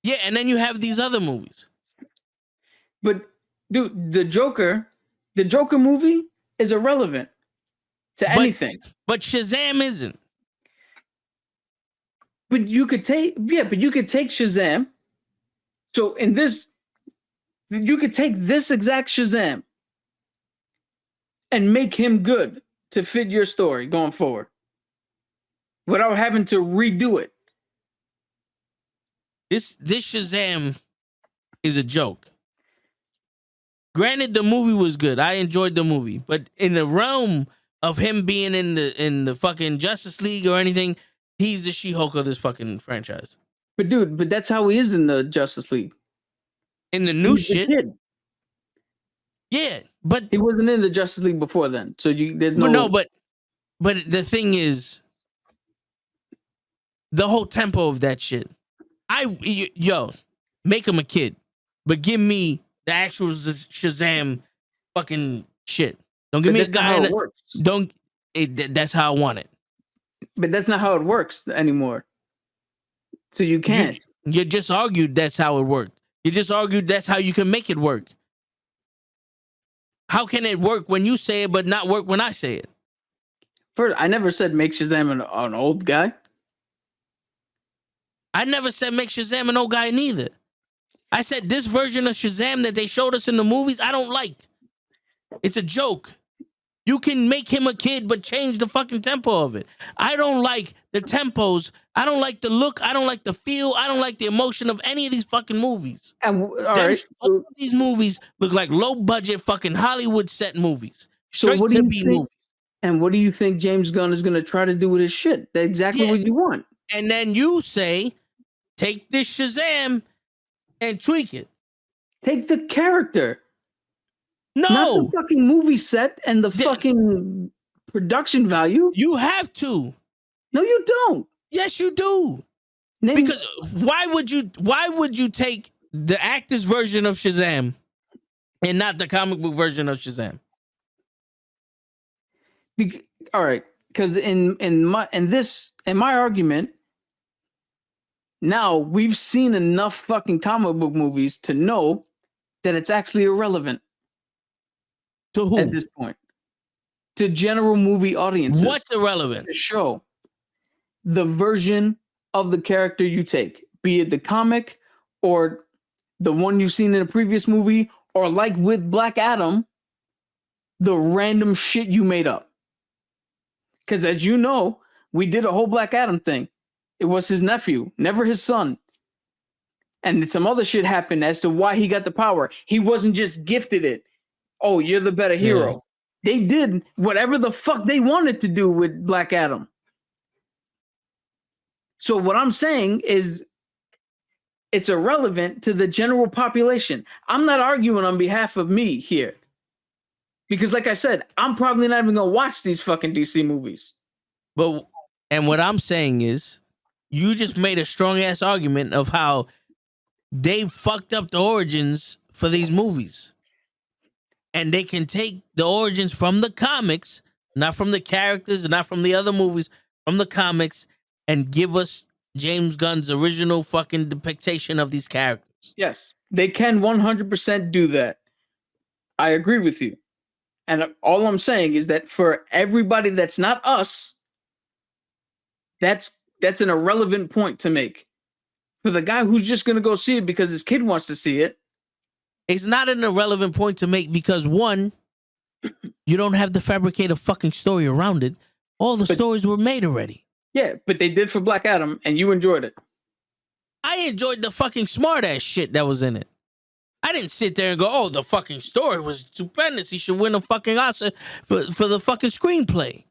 Yeah, and then you have these other movies. But dude, the Joker movie is irrelevant to anything. But Shazam isn't. But you could take Shazam. So in this, you could take this exact Shazam and make him good to fit your story going forward without having to redo it. This Shazam is a joke. Granted, the movie was good. I enjoyed the movie, but in the realm of him being in the fucking Justice League or anything, he's the She-Hulk of this fucking franchise. But dude, that's how he is in the Justice League. In the new shit. Yeah, but he wasn't in the Justice League before then. So there's no. No, but the thing is, the whole tempo of that shit. Make him a kid, but give me the actual Shazam fucking shit. Don't give me a guy. That's how I want it. But that's not how it works anymore. So you can't. You just argued that's how it worked. You just argued that's how you can make it work. How can it work when you say it, but not work when I say it? First, I never said make Shazam an old guy. I never said make Shazam an old guy neither. I said this version of Shazam that they showed us in the movies, I don't like. It's a joke. You can make him a kid, but change the fucking tempo of it. I don't like the tempos. I don't like the look. I don't like the feel. I don't like the emotion of any of these fucking movies. And All of these movies look like low budget fucking Hollywood set movies. So Straight what do to you B think? movies. And what do you think James Gunn is going to try to do with his shit? That's exactly what you want. And then you say, take this Shazam and tweak it. Take the character. No. Not the fucking movie set and the fucking production value. You have to. No, you don't. Yes, you do. Because why would you take the actor's version of Shazam and not the comic book version of Shazam? All right, because in my argument, now we've seen enough fucking comic book movies to know that it's actually irrelevant. To who? At this point, to general movie audiences. What's irrelevant? The show, the version of the character you take, be it the comic or the one you've seen in a previous movie, or like with Black Adam, the random shit you made up. Because as you know, we did a whole Black Adam thing. It was his nephew, never his son. And some other shit happened as to why he got the power. He wasn't just gifted it. Oh, you're the better hero. Yeah. They did whatever the fuck they wanted to do with Black Adam. So what I'm saying is it's irrelevant to the general population. I'm not arguing on behalf of me here. Because like I said, I'm probably not even going to watch these fucking DC movies. And what I'm saying is you just made a strong ass argument of how they fucked up the origins for these movies. And they can take the origins from the comics, not from the characters, not from the other movies, from the comics, and give us James Gunn's original fucking depiction of these characters. Yes, they can 100% do that. I agree with you. And all I'm saying is that for everybody that's not us, that's an irrelevant point to make. For the guy who's just going to go see it because his kid wants to see it, it's not an irrelevant point to make because, one, you don't have to fabricate a fucking story around it. All the stories were made already. Yeah, but they did for Black Adam, and you enjoyed it. I enjoyed the fucking smart-ass shit that was in it. I didn't sit there and go, oh, the fucking story was stupendous. He should win a fucking Oscar for the fucking screenplay.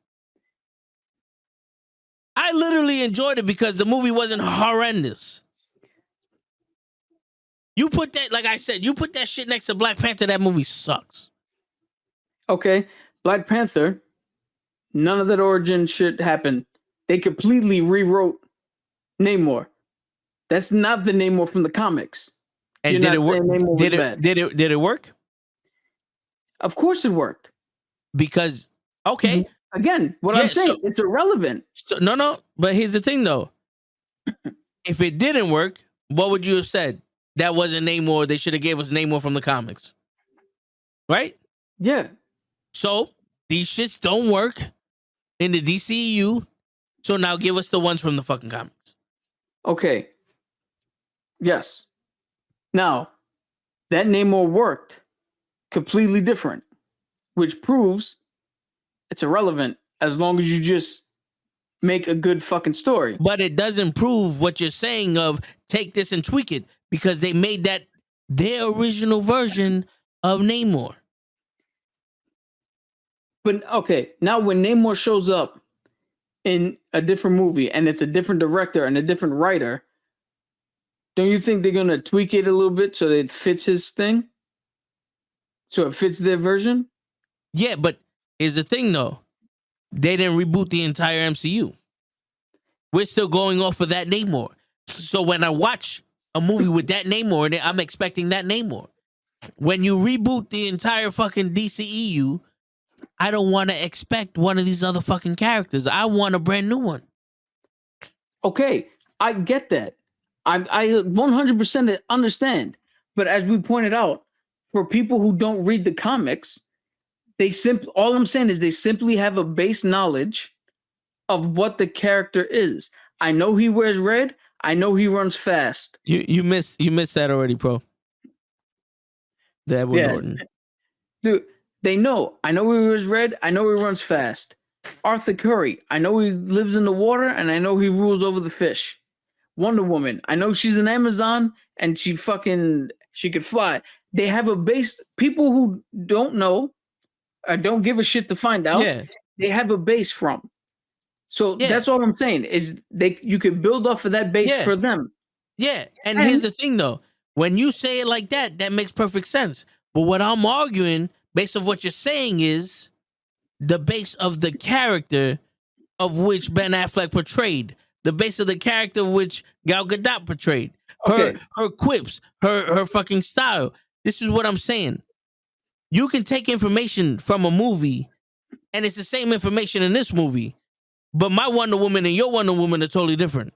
I literally enjoyed it because the movie wasn't horrendous. You put that, like I said, you put that shit next to Black Panther, that movie sucks. Okay, Black Panther, none of that origin shit happened. They completely rewrote Namor. That's not the Namor from the comics. And did it work? Did it work? Of course it worked. Because, okay. Again, what I'm saying, it's irrelevant. No, but here's the thing though. If it didn't work, what would you have said? That wasn't Namor. They should have gave us Namor from the comics. Right? Yeah. So these shits don't work in the DCEU. So now give us the ones from the fucking comics. Okay. Yes. Now, that Namor worked completely different, which proves it's irrelevant as long as you just make a good fucking story. But it doesn't prove what you're saying of take this and tweak it because they made that their original version of Namor. But okay, now when Namor shows up in a different movie and it's a different director and a different writer, don't you think they're going to tweak it a little bit so that it fits his thing? So it fits their version? Yeah, but here's the thing though. They didn't reboot the entire MCU. We're still going off of that Namor. So when I watch a movie with that Namor in it, I'm expecting that Namor. When you reboot the entire fucking DCEU, I don't want to expect one of these other fucking characters. I want a brand new one. Okay, I get that. I 100% understand. But as we pointed out, for people who don't read the comics, all I'm saying is they simply have a base knowledge of what the character is. I know he wears red. I know he runs fast. You missed that already, bro. The Edward Norton. Dude, they know. I know he wears red. I know he runs fast. Arthur Curry. I know he lives in the water, and I know he rules over the fish. Wonder Woman. I know she's an Amazon, and she could fly. They have a base. People who don't know, or don't give a shit to find out. Yeah. They have a base from. So that's all I'm saying is you can build off of that base for them. Yeah, and here's the thing though. When you say it like that, that makes perfect sense. But what I'm arguing, based on what you're saying, is the base of the character of which Ben Affleck portrayed, the base of the character of which Gal Gadot portrayed, her quips, her fucking style. This is what I'm saying. You can take information from a movie, and it's the same information in this movie, but my Wonder Woman and your Wonder Woman are totally different.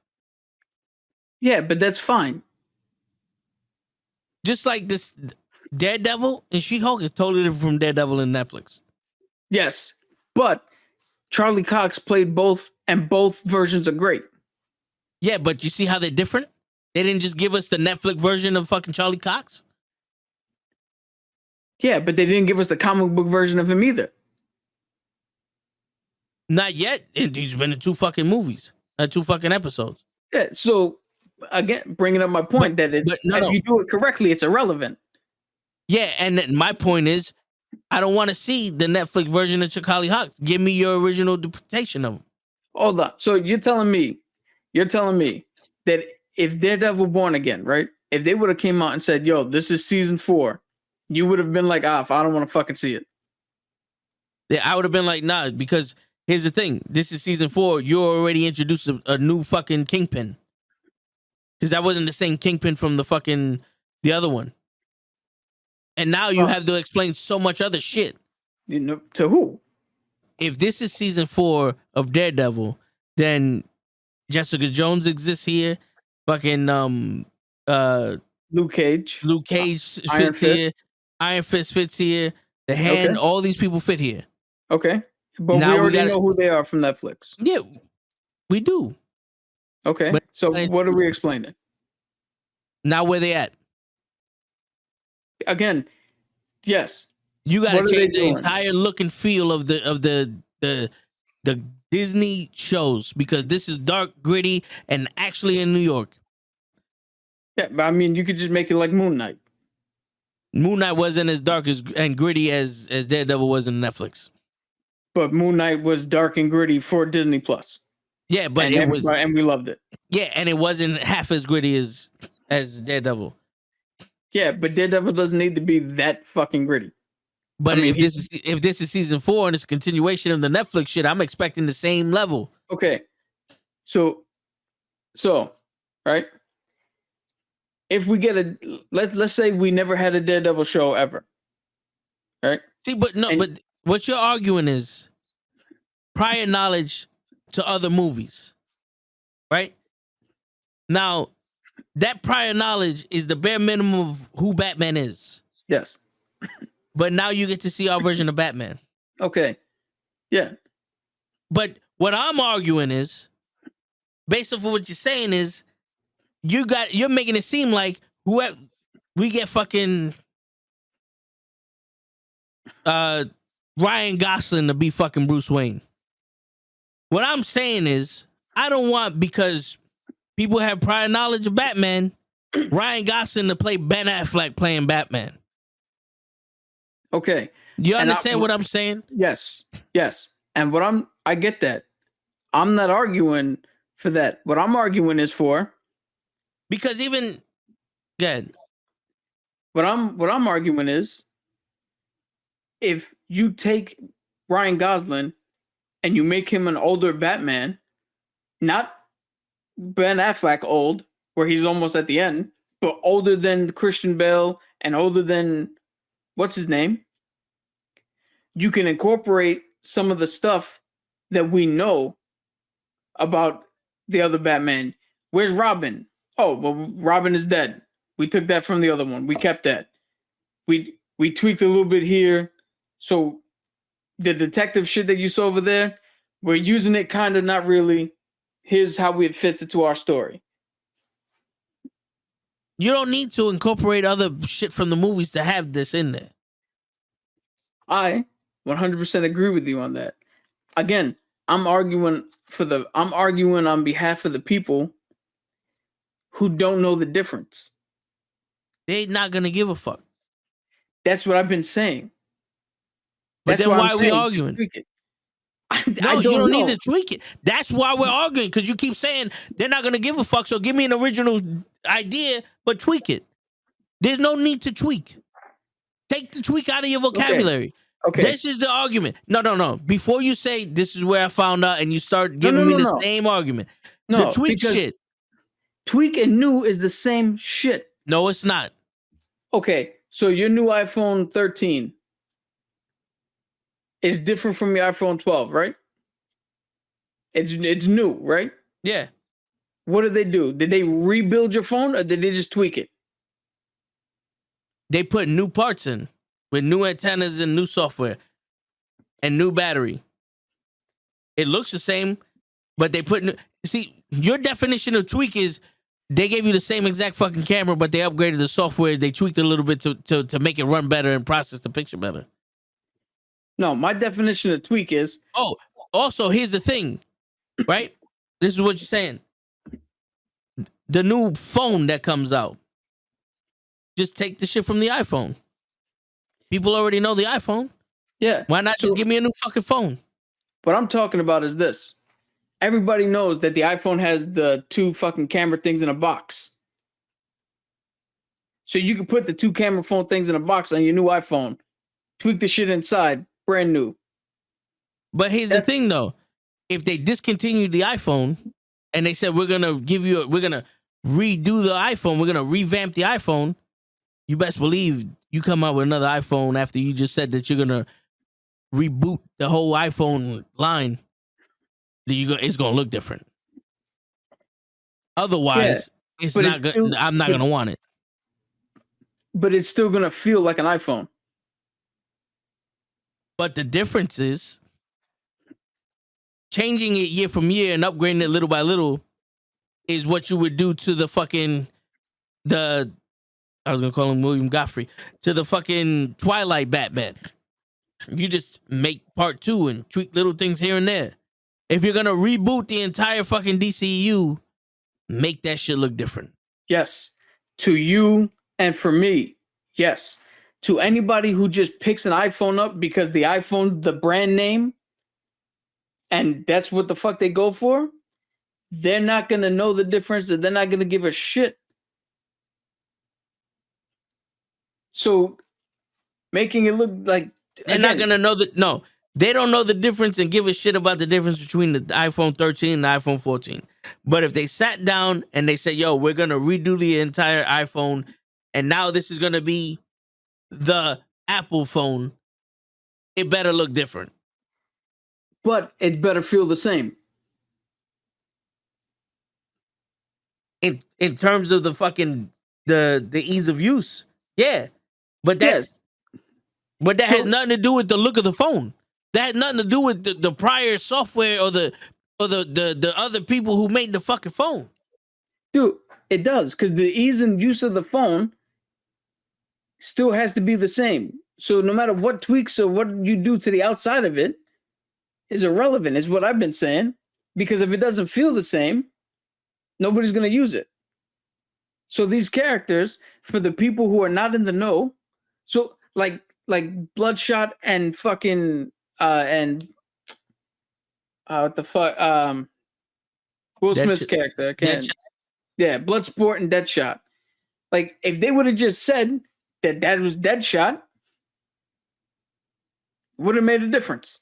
Yeah, but that's fine. Just like this Daredevil and She-Hulk is totally different from Daredevil and Netflix. Yes, but Charlie Cox played both, and both versions are great. Yeah, but you see how they're different? They didn't just give us the Netflix version of fucking Charlie Cox? Yeah, but they didn't give us the comic book version of him either. Not yet. He's been in 2 fucking movies. 2 fucking episodes. Yeah, so again, bringing up my point if you do it correctly, it's irrelevant. Yeah, and my point is, I don't want to see the Netflix version of Charlie Cox. Give me your original interpretation of him. Hold on. So you're telling me that if Daredevil Born Again, right? If they would have came out and said, yo, this is season 4, you would have been like, I don't want to fucking see it. Yeah, I would have been like, nah, because here's the thing. This is season 4. You already introduced a new fucking Kingpin. Because that wasn't the same Kingpin from the other one. And now you have to explain so much other shit. You know, to who? If this is season 4 of Daredevil, then Jessica Jones exists here. Fucking Luke Cage. Fits here. Iron Fist fits here. The Hand, all these people fit here. Okay. But now we already know who they are from Netflix. Yeah, we do. Okay. But so what are we explaining? Now where they at? Again, yes. You got to change the entire look and feel of the Disney shows, because this is dark, gritty, and actually in New York. Yeah, but I mean, you could just make it like Moon Knight. Moon Knight wasn't as dark and gritty as Daredevil was in Netflix. But Moon Knight was dark and gritty for Disney Plus. Yeah, but and we loved it. Yeah, and it wasn't half as gritty as Daredevil. Yeah, but Daredevil doesn't need to be that fucking gritty. But if this is season 4 and it's a continuation of the Netflix shit, I'm expecting the same level. Okay. So right? If we get let's say we never had a Daredevil show ever. Right? See, but what you're arguing is prior knowledge to other movies. Right? Now, that prior knowledge is the bare minimum of who Batman is. Yes. But now you get to see our version of Batman. Okay. Yeah. But what I'm arguing is, based off of what you're saying, is you're making it seem like whoever we get fucking Ryan Gosling to be fucking Bruce Wayne. What I'm saying is, I don't want, because people have prior knowledge of Batman, Ryan Gosling to play Ben Affleck playing Batman. Okay. You understand what I'm saying? Yes. Yes. And I get that. I'm not arguing for that. What I'm arguing is for, because even good. What I'm arguing is, if you take Ryan Gosling and you make him an older Batman, not Ben Affleck old, where he's almost at the end, but older than Christian Bale and older than what's his name? you can incorporate some of the stuff that we know about the other Batman. Where's Robin? Oh, well, Robin is dead. We took that from the other one. We kept that. We tweaked a little bit here. So the detective shit that you saw over there, we're using it kind of, not really. Here's how it fits into our story. You don't need to incorporate other shit from the movies to have this in there. I 100% agree with you on that. Again, I'm arguing on behalf of the people who don't know the difference. They're not gonna give a fuck. That's what I've been saying. But then why are we arguing? No, you don't need to tweak it. That's why we're arguing, because you keep saying they're not gonna give a fuck. So give me an original idea, but tweak it. There's no need to tweak. Take the tweak out of your vocabulary. Okay. This is the argument. No. Before you say this is where I found out, and you start giving me the same argument. No, the tweak shit. Tweak and new is the same shit. No, it's not. Okay, so your new iPhone 13 is different from your iPhone 12, right? It's new, right? Yeah. What did they do? Did they rebuild your phone, or did they just tweak it? They put new parts in with new antennas and new software and new battery. It looks the same, but they put new... See, your definition of tweak is they gave you the same exact fucking camera, but they upgraded the software. They tweaked it a little bit to make it run better and process the picture better. No, my definition of tweak is... Oh, also, here's the thing, right? This is what you're saying. The new phone that comes out, just take the shit from the iPhone. People already know the iPhone. Yeah. Why not just give me a new fucking phone? What I'm talking about is this. Everybody knows that the iPhone has the 2 fucking camera things in a box. So you can put the 2 camera phone things in a box on your new iPhone, tweak the shit inside, brand new. But here's the thing, though. If they discontinued the iPhone and they said, we're going to redo the iPhone, we're going to revamp the iPhone, you best believe you come out with another iPhone after you just said that you're going to reboot the whole iPhone line. It's going to look different. Otherwise, it's not good. I'm not going to want it. But it's still going to feel like an iPhone. But the difference is changing it year from year and upgrading it little by little is what you would do to the fucking I was gonna call him William Godfrey, to the fucking Twilight Batman. You just make part 2 and tweak little things here and there. If you're gonna reboot the entire fucking DCU, make that shit look different. Yes. To you and for me. Yes. To anybody who just picks an iPhone up because the iPhone's the brand name and that's what the fuck they go for, they're not gonna know the difference, and they're not gonna give a shit. So making it look like they're not gonna know that. No, they don't know the difference and give a shit about the difference between the iPhone 13 and the iPhone 14. But if they sat down and they said, yo, we're gonna redo the entire iPhone, and now this is gonna be the Apple phone, it better look different. But it better feel the same. In terms of the fucking the ease of use. Yeah. But that has nothing to do with the look of the phone. That has nothing to do with the prior software or the other people who made the fucking phone. Dude, it does, because the ease and use of the phone still has to be the same. So no matter what tweaks or what you do to the outside of it is irrelevant, is what I've been saying. Because if it doesn't feel the same, nobody's going to use it. So these characters, for the people who are not in the know, so like Bloodshot and fucking what the fuck Will Smith's character, I can't. Yeah, Bloodsport and Deadshot. Like, if they would have just said that was Deadshot, would have made a difference.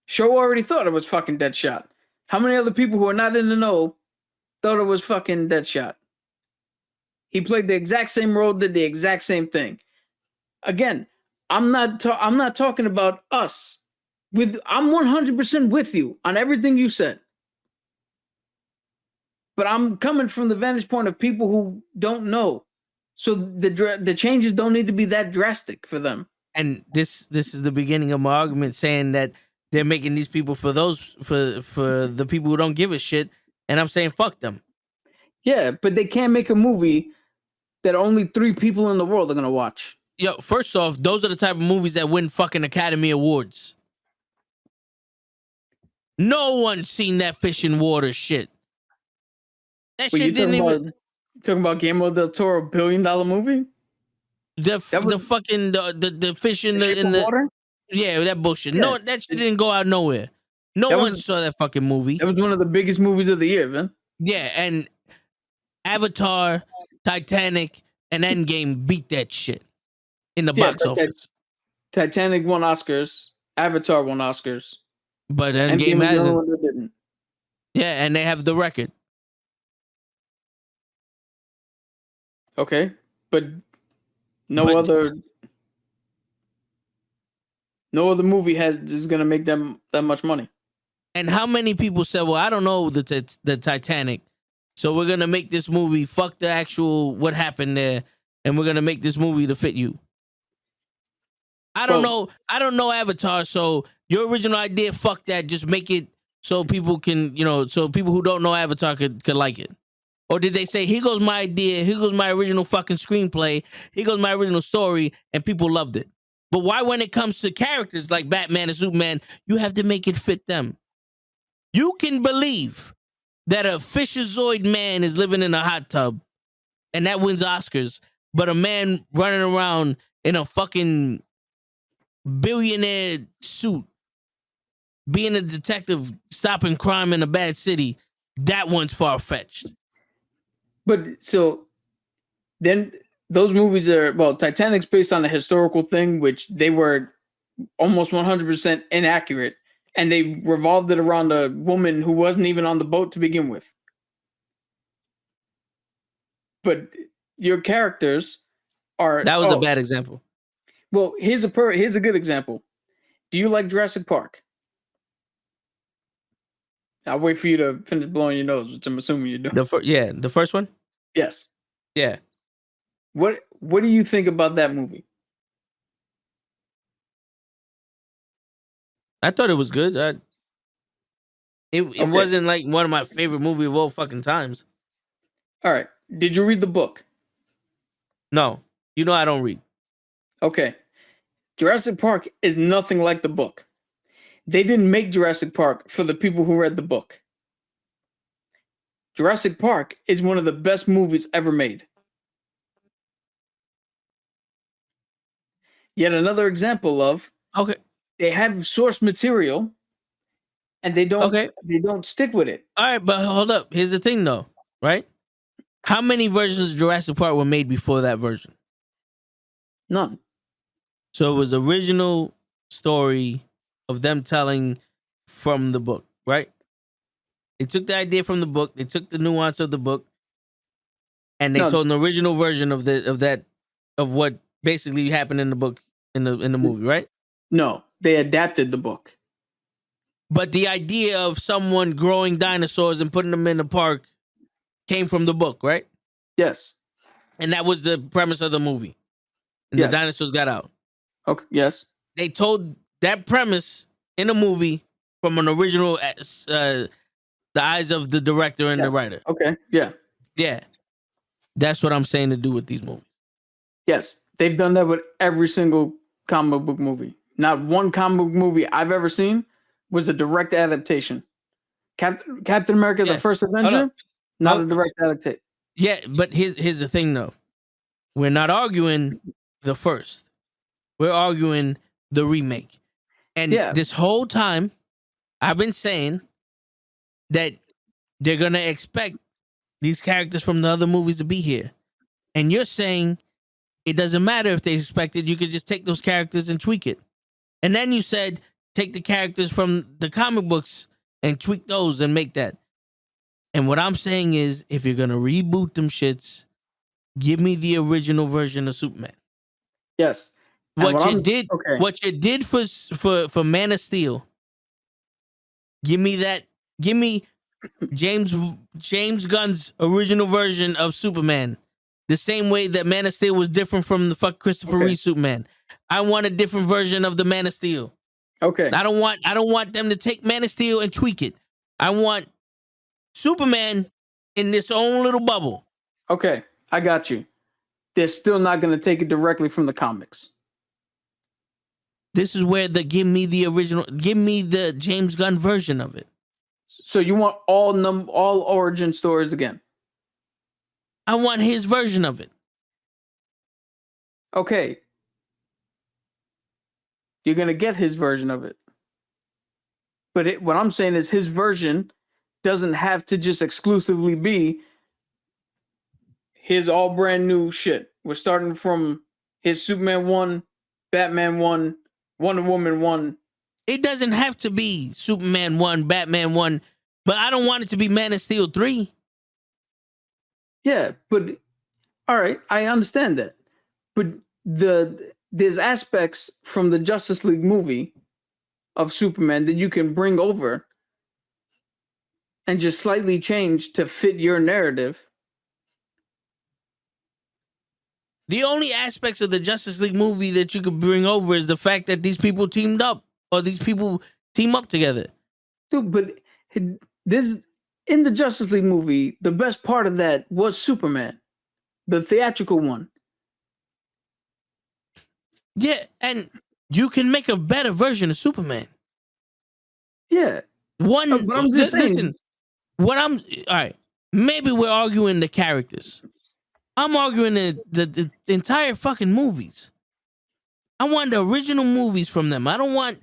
Show already thought it was fucking Deadshot. How many other people who are not in the know thought it was fucking Deadshot? He played the exact same role, did the exact same thing. Again, I'm not talking about us. I'm 100% with you on everything you said. But I'm coming from the vantage point of people who don't know. So the changes don't need to be that drastic for them. And this is the beginning of my argument, saying that they're making these people for the people who don't give a shit, and I'm saying fuck them. Yeah, but they can't make a movie that only 3 people in the world are gonna watch. Yo, first off, those are the type of movies that win fucking Academy Awards. No one's seen that fish in water shit. That shit didn't even. Talking about Guillermo del Toro $1 billion movie. The fish in the water. Yeah, that bullshit. Yeah. No, that shit didn't go out nowhere. No one saw that fucking movie. That was one of the biggest movies of the year, man. Yeah, and Avatar, Titanic, and Endgame beat that shit in the box office. Titanic won Oscars. Avatar won Oscars. But Endgame hasn't. Didn't. Yeah, and they have the record. Okay, but no other movie is gonna make them that much money. And how many people said, "Well, I don't know the Titanic, so we're gonna make this movie. Fuck the actual what happened there, and we're gonna make this movie to fit you." I don't know. I don't know Avatar, so your original idea, fuck that. Just make it so people can, so people who don't know Avatar could like it. Or did they say, here goes my idea, here goes my original fucking screenplay, here goes my original story, and people loved it? But why, when it comes to characters like Batman and Superman, you have to make it fit them? You can believe that a Fisherzoid man is living in a hot tub, and that wins Oscars, but a man running around in a fucking billionaire suit, being a detective, stopping crime in a bad city, that one's far-fetched. But so then those movies are, Titanic's based on a historical thing, which they were almost 100% inaccurate, and they revolved it around a woman who wasn't even on the boat to begin with. But your characters are... That was a bad example. Well, here's a good example. Do you like Jurassic Park? I'll wait for you to finish blowing your nose, which I'm assuming you do. The first one? Yes. Yeah. What do you think about that movie? I thought it was good. It wasn't like one of my favorite movies of all fucking times. All right. Did you read the book? No. I don't read. Okay. Jurassic Park is nothing like the book. They didn't make Jurassic Park for the people who read the book. Jurassic Park is one of the best movies ever made. Yet another example of they have source material and they don't stick with it. All right, but hold up. Here's the thing though, right? How many versions of Jurassic Park were made before that version? None. So it was original story of them telling from the book, right? They took the idea from the book, they took the nuance of the book, and they told an original version of what basically happened in the book in the movie, right? No, they adapted the book. But the idea of someone growing dinosaurs and putting them in the park came from the book, right? Yes. And that was the premise of the movie. And the dinosaurs got out. Okay, yes. They told that premise in a movie from an original, the eyes of the director and the writer. Okay, yeah. Yeah. That's what I'm saying to do with these movies. Yes. They've done that with every single comic book movie. Not one comic book movie I've ever seen was a direct adaptation. Captain America, the First Avenger, not a direct adaptation. Yeah, but here's the thing, though. We're not arguing the first. We're arguing the remake. And this whole time, I've been saying that they're going to expect these characters from the other movies to be here. And you're saying it doesn't matter if they expect it. You could just take those characters and tweak it. And then you said, take the characters from the comic books and tweak those and make that. And what I'm saying is, if you're going to reboot them shits, give me the original version of Superman. Yes. What you okay. what you did for Man of Steel. Give me that. Give me James Gunn's original version of Superman. The same way that Man of Steel was different from the fuck Christopher Okay. Reeve Superman. I want a different version of the Man of Steel. Okay. I don't want them to take Man of Steel and tweak it. I want Superman in this own little bubble. Okay. I got you. They're still not going to take it directly from the comics. This is where give me the James Gunn version of it. So you want all origin stories again? I want his version of it. Okay. You're going to get his version of it. But what I'm saying is his version doesn't have to just exclusively be his all brand new shit. We're starting from his Superman 1, Batman 1, Wonder Woman 1. It doesn't have to be Superman 1, Batman 1, but I don't want it to be Man of Steel 3. Yeah, but all right, I understand that. But there's aspects from the Justice League movie of Superman that you can bring over and just slightly change to fit your narrative. The only aspects of the Justice League movie that you could bring over is the fact that these people teamed up, or these people team up together. Dude, but this in the Justice League movie, the best part of that was Superman, the theatrical one. Yeah, and you can make a better version of Superman. Yeah. But I'm just saying. Listen, all right, maybe we're arguing the characters. I'm arguing the entire fucking movies. I want the original movies from them. I don't want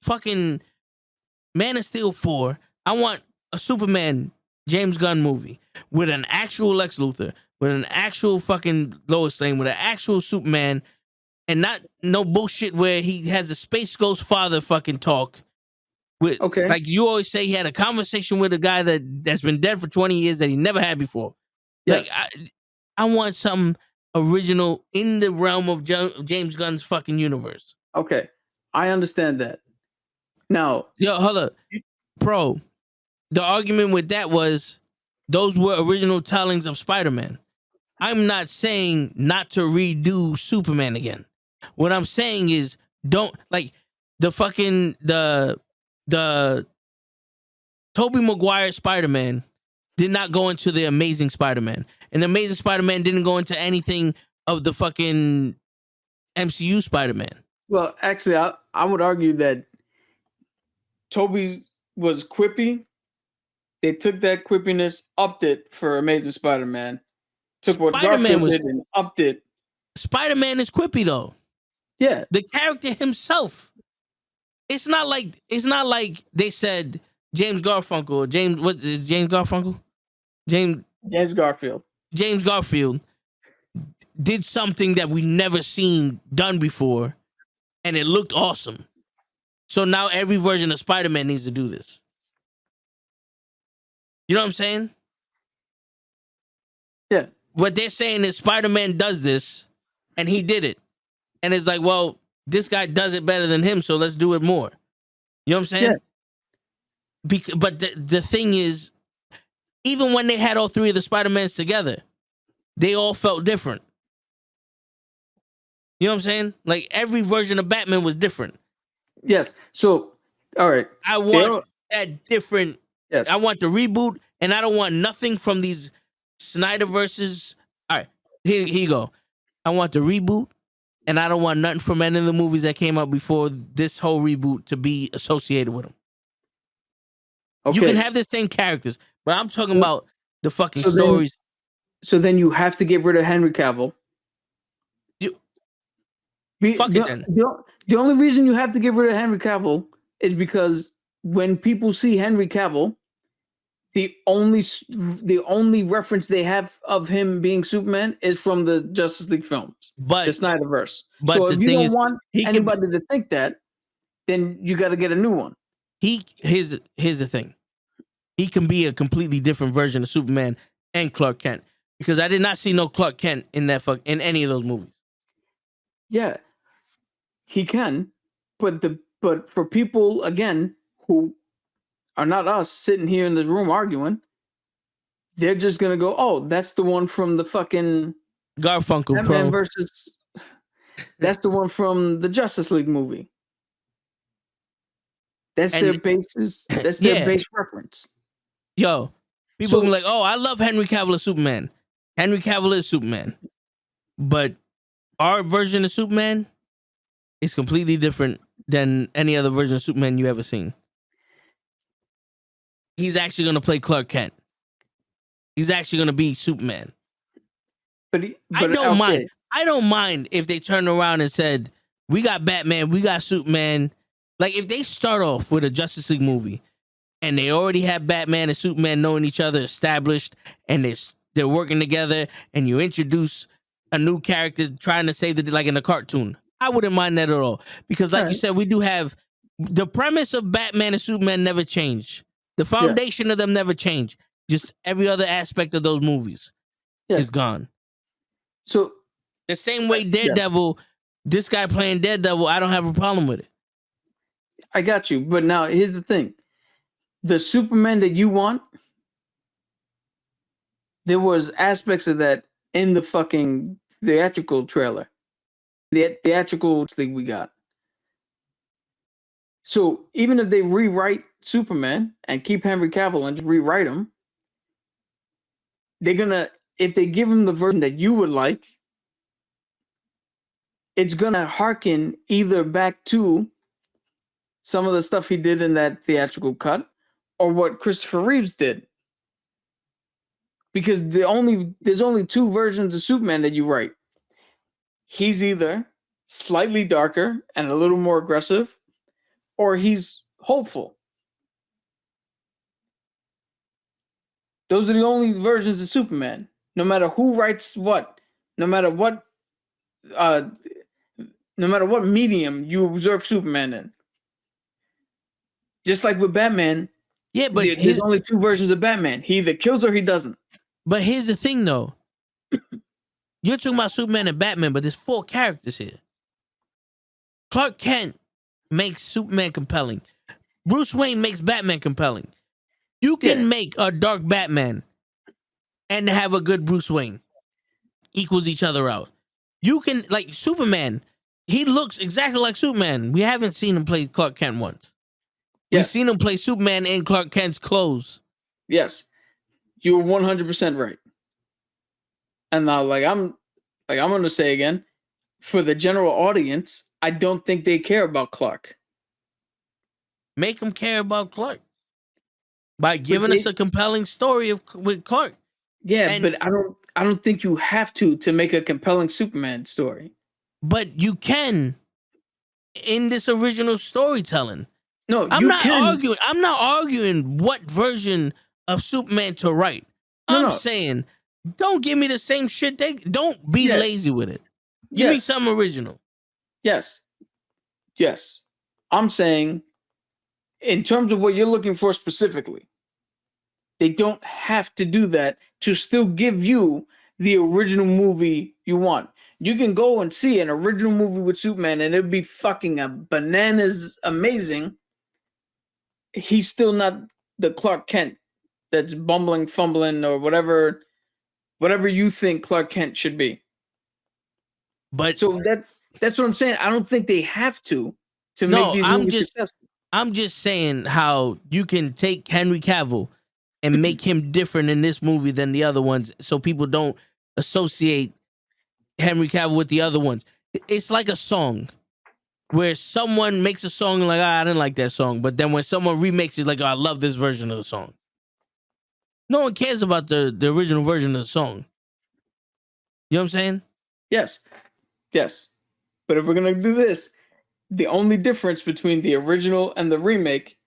fucking Man of Steel 4. I want a Superman James Gunn movie with an actual Lex Luthor, with an actual fucking Lois Lane, with an actual Superman, and not no bullshit where he has a Space Ghost father fucking talk. With, okay. Like you always say, he had a conversation with a guy that's been dead for 20 years that he never had before. Yes. Like, I want something original in the realm of James Gunn's fucking universe. Okay. I understand that. Now, yo, hold up. Bro, the argument with that was those were original tellings of Spider-Man. I'm not saying not to redo Superman again. What I'm saying is don't, like, the Tobey Maguire Spider-Man did not go into the Amazing Spider-Man. And the Amazing Spider-Man didn't go into anything of the fucking MCU Spider-Man. Well, actually, I would argue that Tobey was quippy. They took that quippiness, upped it for Amazing Spider-Man. Took what Garfield did and upped it. Spider-Man is quippy though. Yeah. The character himself. It's not like they said James Garfunkel, James Garfunkel? James Garfield. James Garfield did something that we never seen done before, and it looked awesome. So now every version of Spider-Man needs to do this. You know what I'm saying? Yeah. What they're saying is Spider-Man does this, and he did it. And it's like, well, this guy does it better than him, so let's do it more. You know what I'm saying? Yeah. But the thing is, even when they had all three of the Spider-Mans together, they all felt different. You know what I'm saying? Like, every version of Batman was different. Yes. So, all right. I want that different. Yes. I want the reboot, and I don't want nothing from these Snyderverses. All right, here you go. I want the reboot, and I don't want nothing from any of the movies that came out before this whole reboot to be associated with them. Okay. You can have the same characters, but I'm talking about the fucking stories. So then you have to get rid of Henry Cavill. The only reason you have to get rid of Henry Cavill is because when people see Henry Cavill, the only reference they have of him being Superman is from the Justice League films, the Snyderverse. But so if you don't want anybody to think that, then you got to get a new one. Here's the thing. He can be a completely different version of Superman and Clark Kent, because I did not see no Clark Kent in any of those movies. Yeah, He can, but for people again who are not us sitting here in the room arguing, they're just gonna go, "Oh, that's the one from the fucking Garfunkel Batman Pro. versus." That's the one from the Justice League movie. That's their And basis. That's their yeah, base reference. yo, people be So like, "Oh, I love Henry Cavill as Superman." Henry Cavill is Superman, but our version of Superman is completely different than any other version of Superman you ever seen. He's actually going to play Clark Kent. He's actually going to be Superman. I don't mind. okay, I don't mind if they turn around and said, "We got Batman, we got Superman." Like if they start off with a Justice League movie and they already have Batman and Superman knowing each other established, and they're working together, and you introduce a new character trying to save the day, like in a cartoon, I wouldn't mind that at all. Because like you right. said, we do have the premise of Batman and Superman never changed. The Yeah. foundation of them never changed. Just every other aspect of those movies is Yes. gone. So The same way yeah, Daredevil, this guy playing Daredevil, I don't have a problem with it. I got you. But now here's the thing: the Superman that you want, there was aspects of that in the fucking theatrical trailer, the theatrical thing we got. So even if they rewrite Superman and keep Henry Cavill and just rewrite him, they're gonna, if they give him the version that you would like, it's gonna harken either back to some of the stuff he did in that theatrical cut or what Christopher Reeves did. Because there's only two versions of Superman that you write. He's either slightly darker and a little more aggressive, or he's hopeful. Those are the only versions of Superman. No matter who writes what, no matter what medium you observe Superman in. Just like with Batman, Yeah, but there's only two versions of Batman. He either kills or he doesn't. But here's the thing, though. You're talking about Superman and Batman, but there's 4 characters here. Clark Kent makes Superman compelling. Bruce Wayne makes Batman compelling. You can make a dark Batman and have a good Bruce Wayne. Equals each other out. You can, like Superman, he looks exactly like Superman. We haven't seen him play Clark Kent once. We've seen him play Superman in Clark Kent's clothes. Yes. You're 100% right. And now, I'm going to say again, for the general audience, I don't think they care about Clark. Make them care about Clark by giving us a compelling story with Clark. Yeah, but I don't think you have to make a compelling Superman story. But you can in this original storytelling. No, I'm not arguing. I'm not arguing what version of Superman to write. I'm saying don't give me the same shit. Don't be lazy with it. Give me something original. Yes. Yes. I'm saying in terms of what you're looking for specifically, they don't have to do that to still give you the original movie you want. You can go and see an original movie with Superman and it'd be fucking a bananas amazing. He's still not the Clark Kent that's bumbling, fumbling, or whatever you think Clark Kent should be. But so that's what I'm saying. I don't think they have to make these movies successful. I'm just saying how you can take Henry Cavill and make him different in this movie than the other ones, so people don't associate Henry Cavill with the other ones. It's like a song where someone makes a song like, I didn't like that song, but then when someone remakes it, like, I love this version of the song. No one cares about the original version of the song. You know what I'm saying? Yes. But if we're gonna do this, the only difference between the original and the remake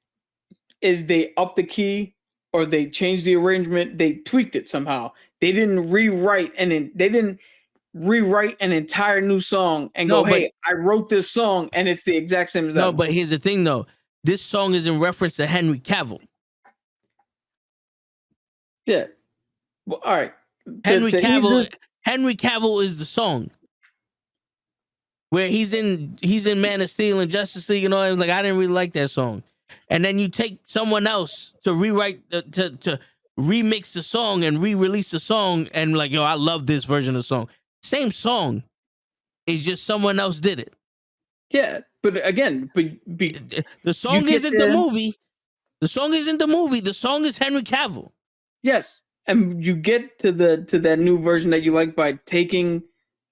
is they upped the key or they changed the arrangement. They tweaked it somehow. They didn't rewrite an entire new song and hey, I wrote this song and it's the exact same as that. No, but here's the thing though. This song is in reference to Henry Cavill. Yeah. Well, all right. Henry Cavill is the song. Henry Cavill is the song. where he's in Man of Steel and Justice League and all. I was like, I didn't really like that song. And then you take someone else to rewrite to remix the song and re-release the song, and like, yo, I love this version of the song. Same song, it's just someone else did it. Yeah, but again, the song isn't the movie. The song isn't the movie. The song is Henry Cavill. Yes, and you get to that new version that you like by taking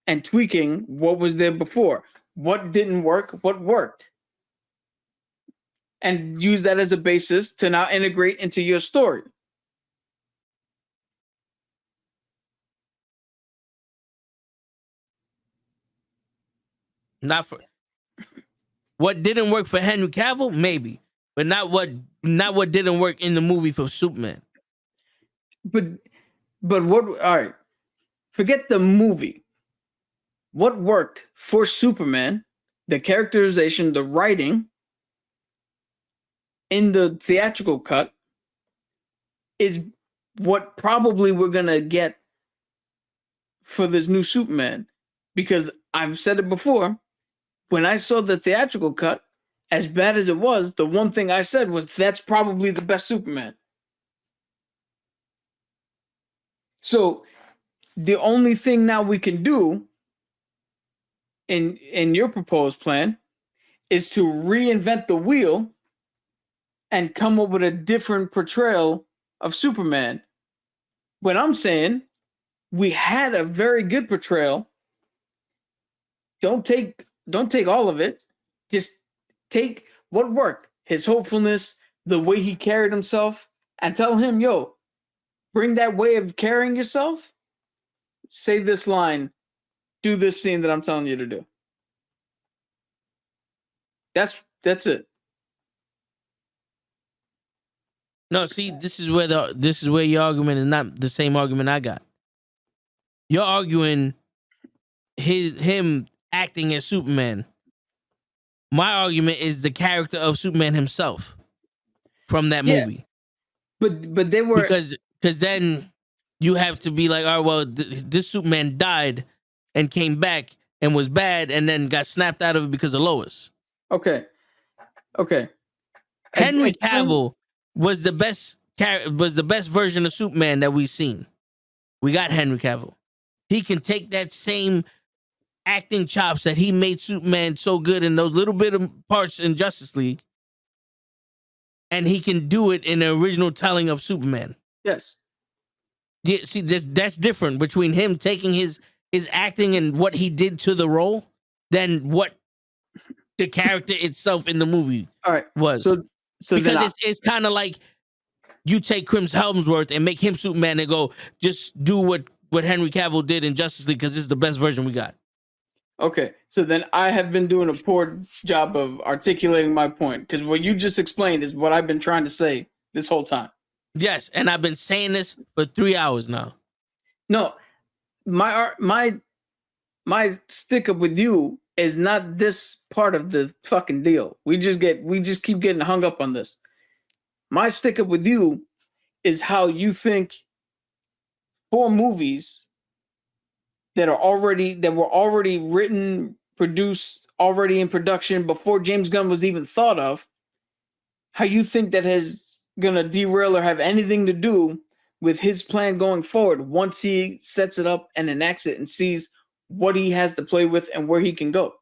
and tweaking what was there before. What didn't work, what worked. And use that as a basis to now integrate into your story. Not for what didn't work for Henry Cavill, maybe, but not what didn't work in the movie for Superman. But what? All right, forget the movie. What worked for Superman? The characterization, the writing in the theatrical cut is what probably we're gonna get for this new Superman, because I've said it before. When I saw the theatrical cut, as bad as it was, the one thing I said was that's probably the best Superman. So the only thing now we can do in your proposed plan is to reinvent the wheel and come up with a different portrayal of Superman. When I'm saying we had a very good portrayal, don't take all of it. Just take what worked, his hopefulness, the way he carried himself, and tell him, yo, bring that way of carrying yourself, say this line, do this scene that I'm telling you to do. That's it. No, see, this is where your argument is not the same argument I got. You're arguing him acting as Superman. My argument is the character of Superman himself from that movie. But they were, because then you have to be like, oh well, this Superman died and came back and was bad and then got snapped out of it because of Lois. Okay. Henry Cavill was the best version of Superman that we've seen. We got Henry Cavill. He can take that same acting chops that he made Superman so good in those little bit of parts in Justice League, and he can do it in the original telling of Superman. Yes. Yeah, see, that's different between him taking his acting and what he did to the role than what the character itself in the movie was. So because it's kind of like you take Chris Hemsworth and make him Superman and go, just do what Henry Cavill did in Justice League because this is the best version we got. Okay, so then I have been doing a poor job of articulating my point, because what you just explained is what I've been trying to say this whole time. Yes, and I've been saying this for 3 hours now. No, my stick up with you is not this part of the fucking deal. We just keep getting hung up on this. My stick up with you is how you think 4 movies that were already written, produced, already in production before James Gunn was even thought of, how you think that is gonna derail or have anything to do with his plan going forward once he sets it up and enacts it and sees what he has to play with and where he can go.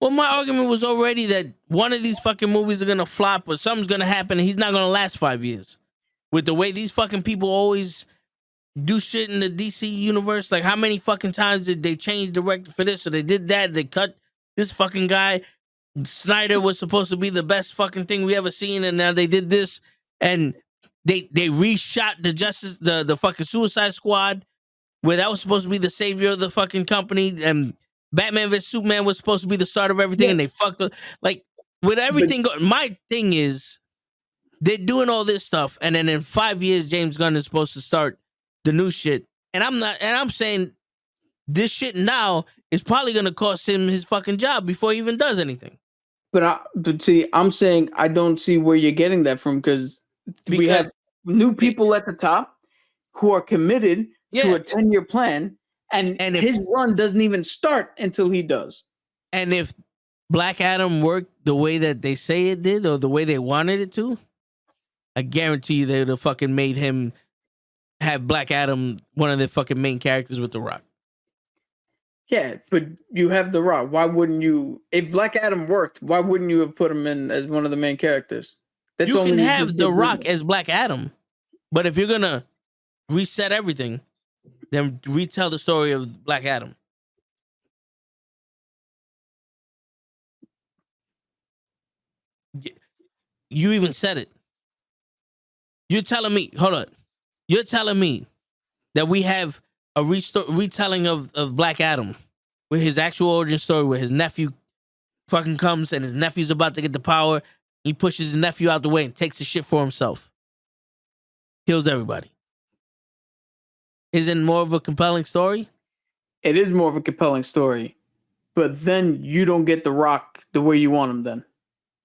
Well, my argument was already that one of these fucking movies are gonna flop or something's gonna happen and he's not gonna last 5 years. With the way these fucking people always do shit in the DC universe. Like, how many fucking times did they change director for this? So they did that. They cut this fucking guy. Snyder was supposed to be the best fucking thing we ever seen, and now they did this. And they reshot the fucking Suicide Squad, where that was supposed to be the savior of the fucking company, and Batman vs Superman was supposed to be the start of everything, and they fucked up. Like, with everything my thing is, they're doing all this stuff, and then in 5 years, James Gunn is supposed to start the new shit. And I'm saying this shit now is probably gonna cost him his fucking job before he even does anything. But see, I'm saying I don't see where you're getting that from, because we have new people at the top who are committed to a 10-year plan, and his run doesn't even start until he does. And if Black Adam worked the way that they say it did, or the way they wanted it to, I guarantee you they would have fucking made him have Black Adam one of the fucking main characters with The Rock. Yeah, but you have The Rock. Why wouldn't you? If Black Adam worked, why wouldn't you have put him in as one of the main characters? That's You only can if have you The did Rock business. as Black Adam, but if you're gonna reset everything, then retell the story of Black Adam. You even said it. You're telling me, hold on. You're telling me that we have a retelling of Black Adam with his actual origin story, where his nephew fucking comes and his nephew's about to get the power. He pushes his nephew out the way and takes the shit for himself. Kills everybody. Isn't more of a compelling story? It is more of a compelling story, but then you don't get The Rock the way you want him.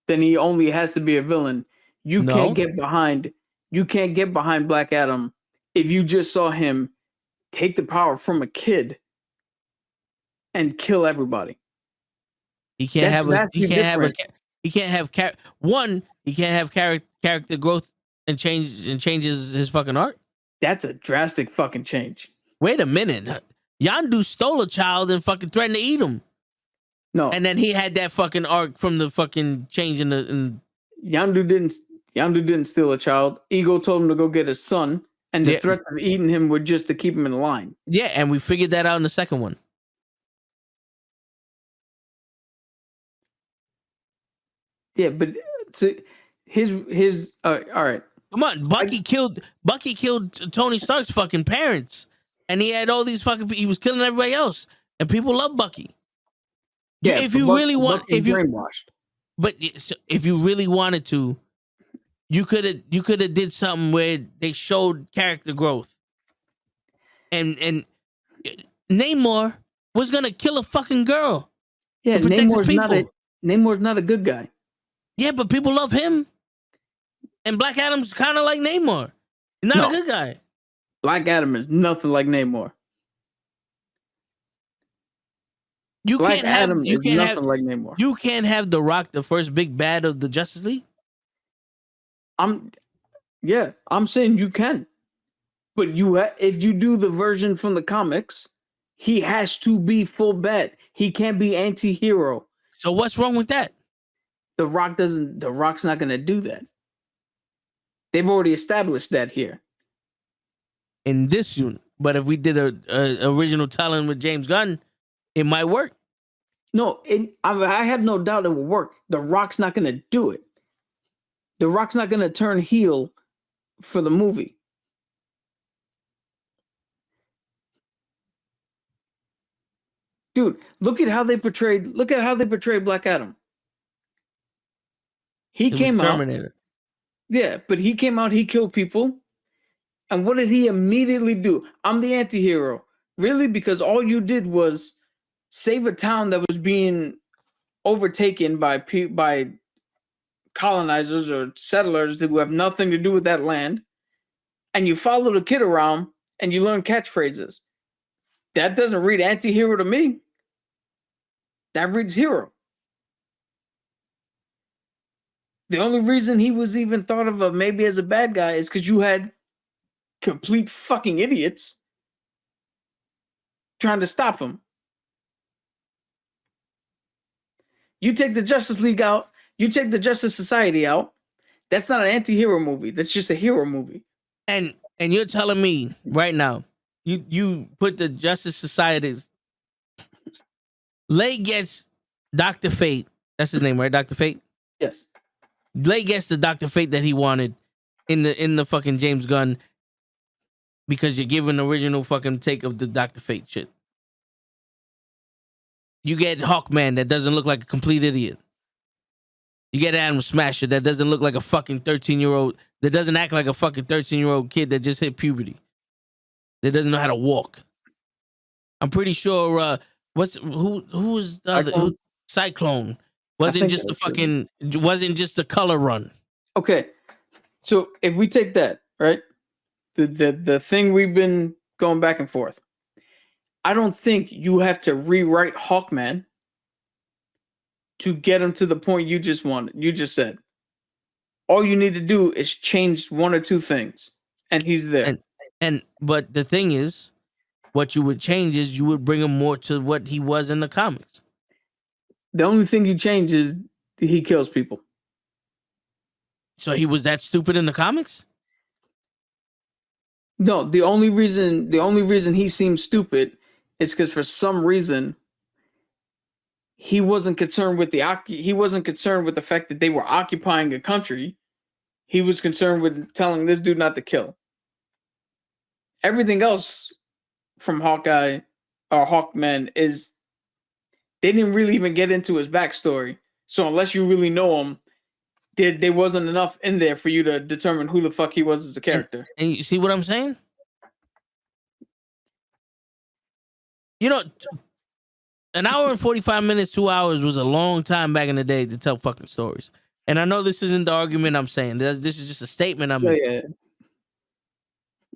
Then he only has to be a villain. You No. can't get behind. You can't get behind Black Adam if you just saw him take the power from a kid and kill everybody. He can't That's have a. vastly He can't have a. different. He can't have one. He can't have character growth and changes his fucking art. That's a drastic fucking change. Wait a minute. Yondu stole a child and fucking threatened to eat him. No, And then he had that fucking arc from the fucking change in the. Yondu didn't steal a child. Ego told him to go get his son, and the Yeah. threat of eating him was just to keep him in line. Yeah, and we figured that out in the second one. Yeah, but his all right. Come on, Bucky killed Tony Stark's fucking parents, and he had all these fucking. He was killing everybody else, and people love Bucky. Yeah, if you really want, Bucky's brainwashed. But if you really wanted to, you could have did something where they showed character growth, and Namor was gonna kill a fucking girl. Yeah, to protect his Namor's not a good guy. Yeah, but people love him, and Black Adam's kind of like Namor. He's not a good guy. Black Adam is nothing like Namor. You Black can't have Adam you is can't nothing have like Namor. you can't have The Rock the first big bad of the Justice League. I'm saying you can, but if you do the version from the comics, he has to be full bad. He can't be anti-hero. So what's wrong with that? The Rock's not going to do that. They've already established that here. In this unit, but if we did a original telling with James Gunn, it might work. No, I have no doubt it will work. The Rock's not going to do it. The Rock's not going to turn heel for the movie. Dude, look at how they portrayed Black Adam. He came out. Terminator. Yeah, but he came out, he killed people. And what did he immediately do? I'm the anti-hero. Really? Because all you did was save a town that was being overtaken by colonizers or settlers who have nothing to do with that land. And you followed a kid around and you learn catchphrases. That doesn't read anti-hero to me. That reads hero. The only reason he was even thought of maybe as a bad guy is because you had complete fucking idiots trying to stop him. You take the Justice League out, you take the Justice Society out, that's not an anti-hero movie. That's just a hero movie. And you're telling me right now, you put the Justice Society's Lay gets Dr. Fate. That's his name, right? Dr. Fate? Yes. Lay gets the Dr. Fate that he wanted in the fucking James Gunn, because you're giving the original fucking take of the Dr. Fate shit. You get Hawkman that doesn't look like a complete idiot. You get Adam Smasher that doesn't look like a fucking 13-year-old, that doesn't act like a fucking 13-year-old kid that just hit puberty, that doesn't know how to walk. I'm pretty sure who was the other Cyclone wasn't just a color run. Okay. So if we take that, right? The thing we've been going back and forth. I don't think you have to rewrite Hawkman to get him to the point you just said. All you need to do is change one or two things, and he's there. But the thing is, what you would change is you would bring him more to what he was in the comics. The only thing you change is he kills people. So he was that stupid in the comics? No, the only reason he seems stupid is because for some reason he wasn't concerned with the fact that they were occupying a country. He was concerned with telling this dude not to kill. Everything else from Hawkeye or Hawkman is they didn't really even get into his backstory. So unless you really know him, there wasn't enough in there for you to determine who the fuck he was as a character. And you see what I'm saying? You know, an hour and 45 minutes, 2 hours was a long time back in the day to tell fucking stories. And I know this isn't the argument I'm saying. This is just a statement I'm making. Yeah.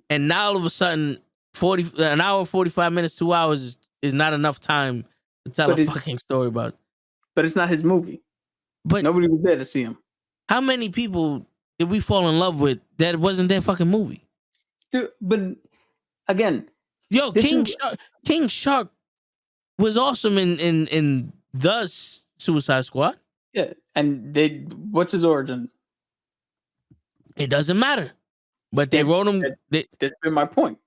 And now all of a sudden, an hour, 45 minutes, 2 hours is not enough time to tell a fucking story about it. But it's not his movie. But nobody was there to see him. How many people did we fall in love with that wasn't their fucking movie? Dude, but again, yo, King Shark was awesome in the Suicide Squad. Yeah, and what's his origin? It doesn't matter. But they wrote him. That's been my point.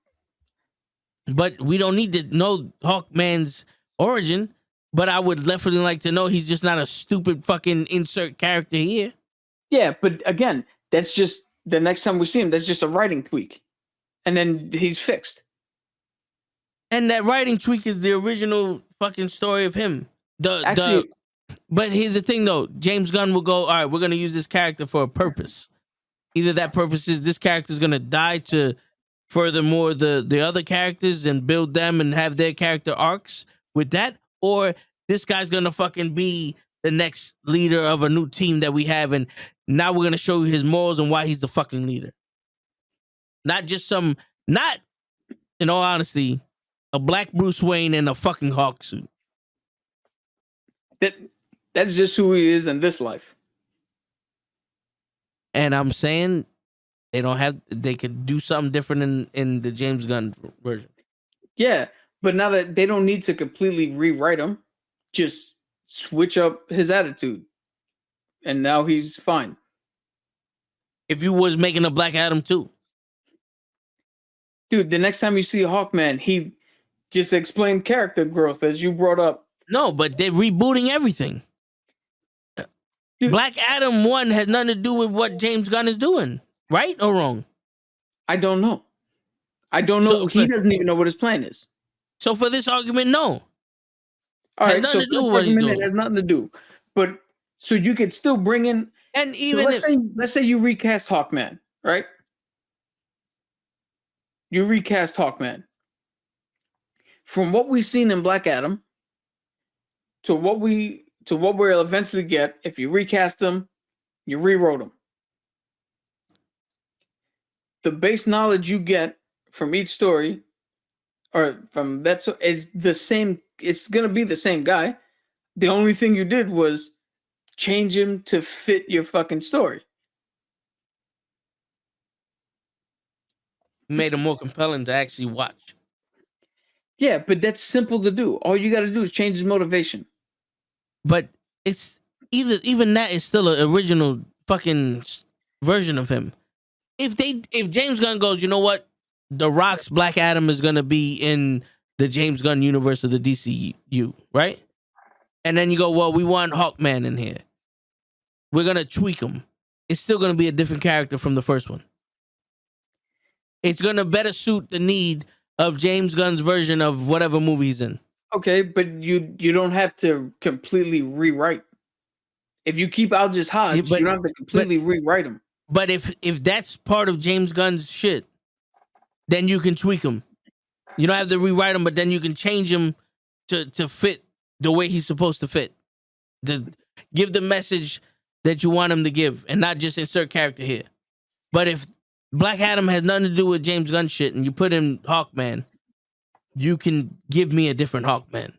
But we don't need to know Hawkman's origin. But I would definitely like to know he's just not a stupid fucking insert character here. Yeah, but again, that's just the next time we see him, that's just a writing tweak. And then he's fixed. And that writing tweak is the original fucking story of him. Actually, but here's the thing though. James Gunn will go, all right, we're going to use this character for a purpose. Either that purpose is this character is going to die to furthermore the other characters and build them and have their character arcs with that, or this guy's going to fucking be the next leader of a new team that we have, and now we're going to show you his morals and why he's the fucking leader. Not in all honesty, a black Bruce Wayne in a fucking Hawk suit. That's just who he is in this life. And I'm saying they could do something different in the James Gunn version. Yeah, but now that they don't need to completely rewrite him, just switch up his attitude. And now he's fine. If you was making a Black Adam too. Dude, the next time you see Hawkman, he just explained character growth as you brought up. No, but they're rebooting everything. Dude, Black Adam 1 has nothing to do with what James Gunn is doing. Right or wrong? I don't know. So he doesn't even know what his plan is. So for this argument, no. All right, nothing to do with what he's doing. It has nothing to do. But so you could still bring in, and even let's say you recast Hawkman, right? You recast Hawkman. From what we've seen in Black Adam to what we'll eventually get, if you recast him, you rewrote him. The base knowledge you get from each story, or from that, is the same. It's gonna be the same guy. The only thing you did was change him to fit your fucking story. Made him more compelling to actually watch. Yeah, but that's simple to do. All you got to do is change his motivation. But it's even that is still an original fucking version of him. If James Gunn goes, you know what, The Rock's Black Adam is gonna be in the James Gunn universe of the DCU, right? And then you go, well, we want Hawkman in here. We're gonna tweak him. It's still gonna be a different character from the first one. It's gonna better suit the need of James Gunn's version of whatever movie he's in. Okay, but you don't have to completely rewrite. If you keep Aldous Hodge, you don't have to completely rewrite him. But if that's part of James Gunn's shit, then you can tweak him. You don't have to rewrite him, but then you can change him to fit the way he's supposed to fit. To give the message that you want him to give, and not just insert character here. But if Black Adam has nothing to do with James Gunn shit, and you put in Hawkman, you can give me a different Hawkman.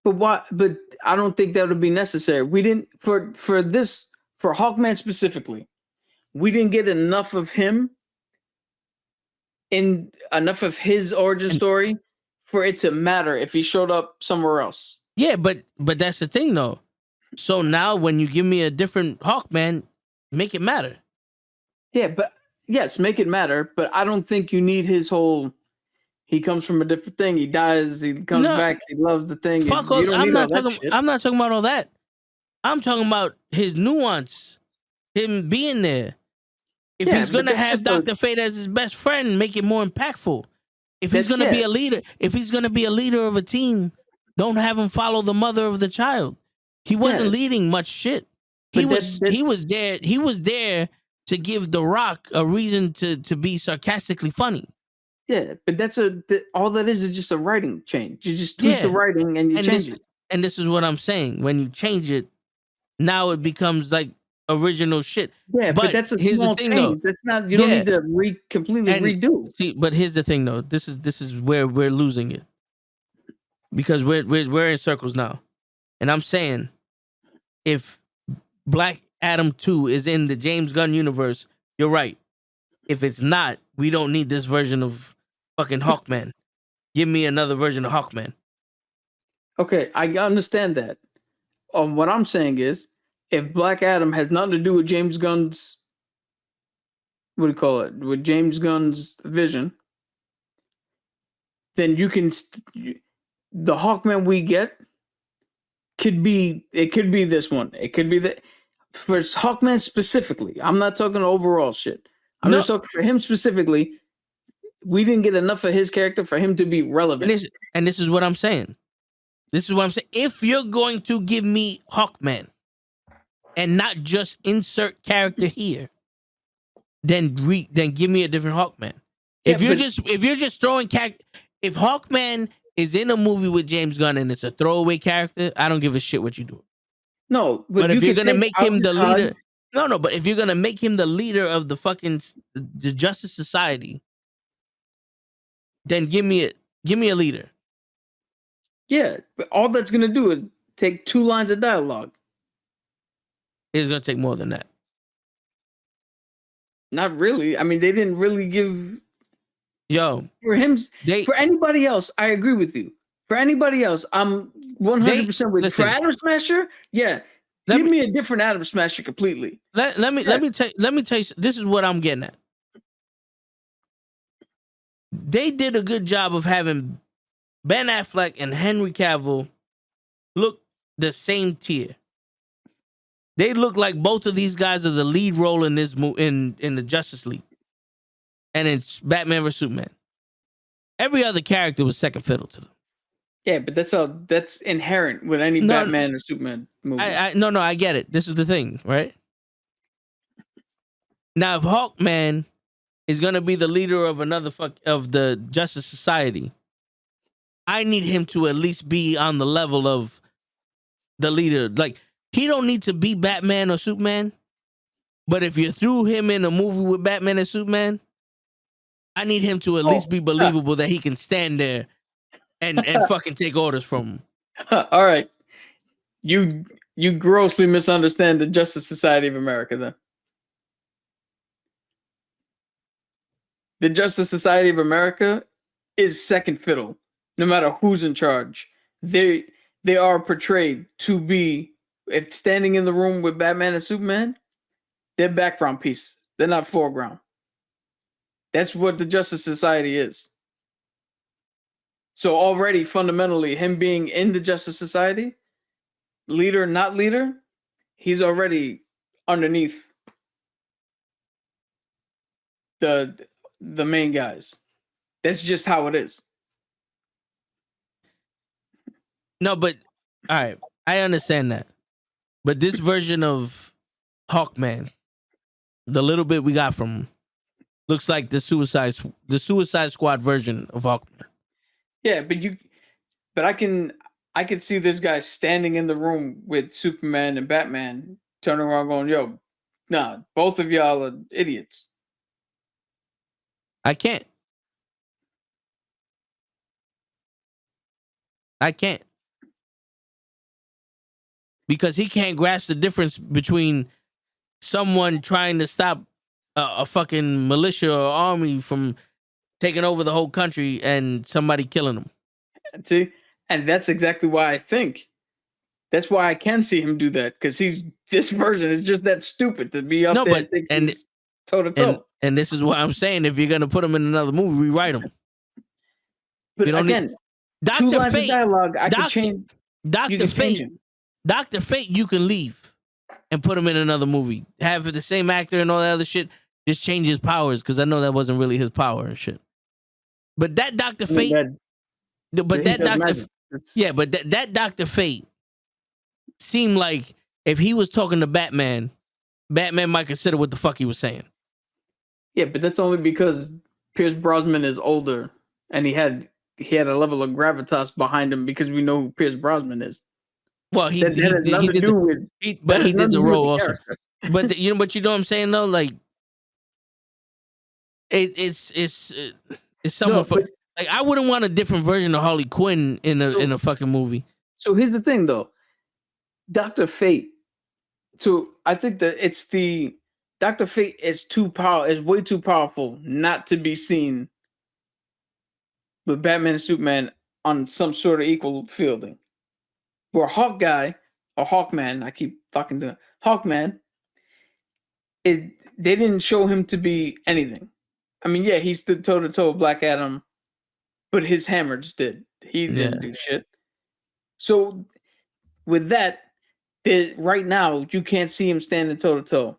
But why? But I don't think that would be necessary. We didn't for Hawkman specifically. We didn't get enough of him in enough of his origin And story for it to matter if he showed up somewhere else. yeah, but that's the thing though. So now when you give me a different Hawkman, make it matter. Yeah, but yes, make it matter. But I don't think you need his whole. He comes from a different thing. He dies. He comes No, back. He loves the thing. fuck You all. don't need all that shit. I'm not talking about all that. I'm talking about his nuance, him being there. If Yeah, he's but gonna that's have just a Dr. Fate as his best friend, make it more impactful. If he's that. gonna Yeah, be a leader, if he's gonna be a leader of a team, don't have him follow the mother of the child. He wasn't yeah. leading much shit. He But was that's there. He was there to give The Rock a reason to be sarcastically funny. yeah. But that's all that is just a writing change. You just tweak the Yeah, writing and you and change it. this is what I'm saying. When you change it, now it becomes like original shit. Yeah, but But that's a here's the small thing, though. change. That's not. You don't Yeah, need to completely and redo. see, but here's the thing, though. This is where we're losing it because we're in circles now, and I'm saying if Black Adam 2 is in the James Gunn universe, you're right. If it's not, we don't need this version of fucking Hawkman. Give me another version of Hawkman. Okay, I understand that. What I'm saying is, if Black Adam has nothing to do with James Gunn's, what do you call it, with James Gunn's vision, then you can the Hawkman we get could be this one. It could be for Hawkman specifically. I'm not talking overall shit. I'm No, just talking for him specifically. We didn't get enough of his character for him to be relevant. and this is what I'm saying. This is what I'm saying. If you're going to give me Hawkman and not just insert character here, then give me a different Hawkman. Yeah, If you're just throwing if Hawkman is in a movie with James Gunn and it's a throwaway character, I don't give a shit what you do. no, But if you you're could gonna take make out him the Todd. leader, no. But if you're gonna make him the leader of the fucking the Justice Society, then give me a leader. Yeah, but all that's gonna do is take 2 lines of dialogue. It's gonna take more than that. Not really. I mean, they didn't really give Yo, for him. they For anybody else, I agree with you. For anybody else, I'm 100% with. For listen. Adam Smasher, yeah, give me a different Adam Smasher completely. Let me tell you. This is what I'm getting at. They did a good job of having Ben Affleck and Henry Cavill look the same tier. They look like both of these guys are the lead role in this in the Justice League, and it's Batman vs Superman. Every other character was second fiddle to them. Yeah, but that's inherent with any Batman or Superman movie. I get it. This is the thing, right? Now, if Hawkman is gonna be the leader of of the Justice Society, I need him to at least be on the level of the leader. Like, he don't need to be Batman or Superman, but if you threw him in a movie with Batman and Superman, I need him to at least be believable that he can stand there and fucking take orders from him. All right, you grossly misunderstand the Justice Society of America. Then the Justice Society of America is second fiddle, no matter who's in charge. They are portrayed to be, if standing in the room with Batman and Superman, they're background piece. They're not foreground. That's what the Justice Society is. So already, fundamentally, him being in the Justice Society, leader, not leader, he's already underneath the main guys. That's just how it is. No, but all right, I understand that. But this version of Hawkman, the little bit we got from him, looks like the Suicide Squad version of Hawkman. Yeah, but I can see this guy standing in the room with Superman and Batman, turning around going, "Yo, nah, both of y'all are idiots." I can't. because he can't grasp the difference between someone trying to stop a fucking militia or army from taking over the whole country and somebody killing them. See, and that's exactly why I think. That's why I can see him do that, because this version is just that stupid to be up No, there but- and think and- he's toe to toe. And this is what I'm saying. If you're gonna put him in another movie, rewrite him. But you don't again, need- two Dr. lines Fate, of dialogue, I Doc- could change. You Dr. can change Fate, him. Dr. Fate, you can leave and put him in another movie. Have the same actor and all that other shit. Just change his powers, because I know that wasn't really his power and shit. But that Dr. I mean, Fate, but he that does Dr. magic. That's- Yeah, but that Dr. Fate seemed like if he was talking to Batman, Batman might consider what the fuck he was saying. yeah, but that's only because Pierce Brosnan is older, and he had a level of gravitas behind him, because we know who Pierce Brosnan is. Well, he That has did nothing to do with. but that he has did nothing the to do with role also. character. But you know what I'm saying though, like it's someone No, for, but- like I wouldn't want a different version of Harley Quinn in a fucking movie. So here's the thing, though. Dr. Fate. So I think that it's the Dr. Fate is way too powerful not to be seen with Batman and Superman on some sort of equal fielding. Where Hawkeye or Hawkman, I keep fucking doing Hawkman, they didn't show him to be anything. I mean, yeah, he stood toe to toe with Black Adam, but his hammer just did. He didn't do shit. So with that, right now you can't see him standing toe to toe.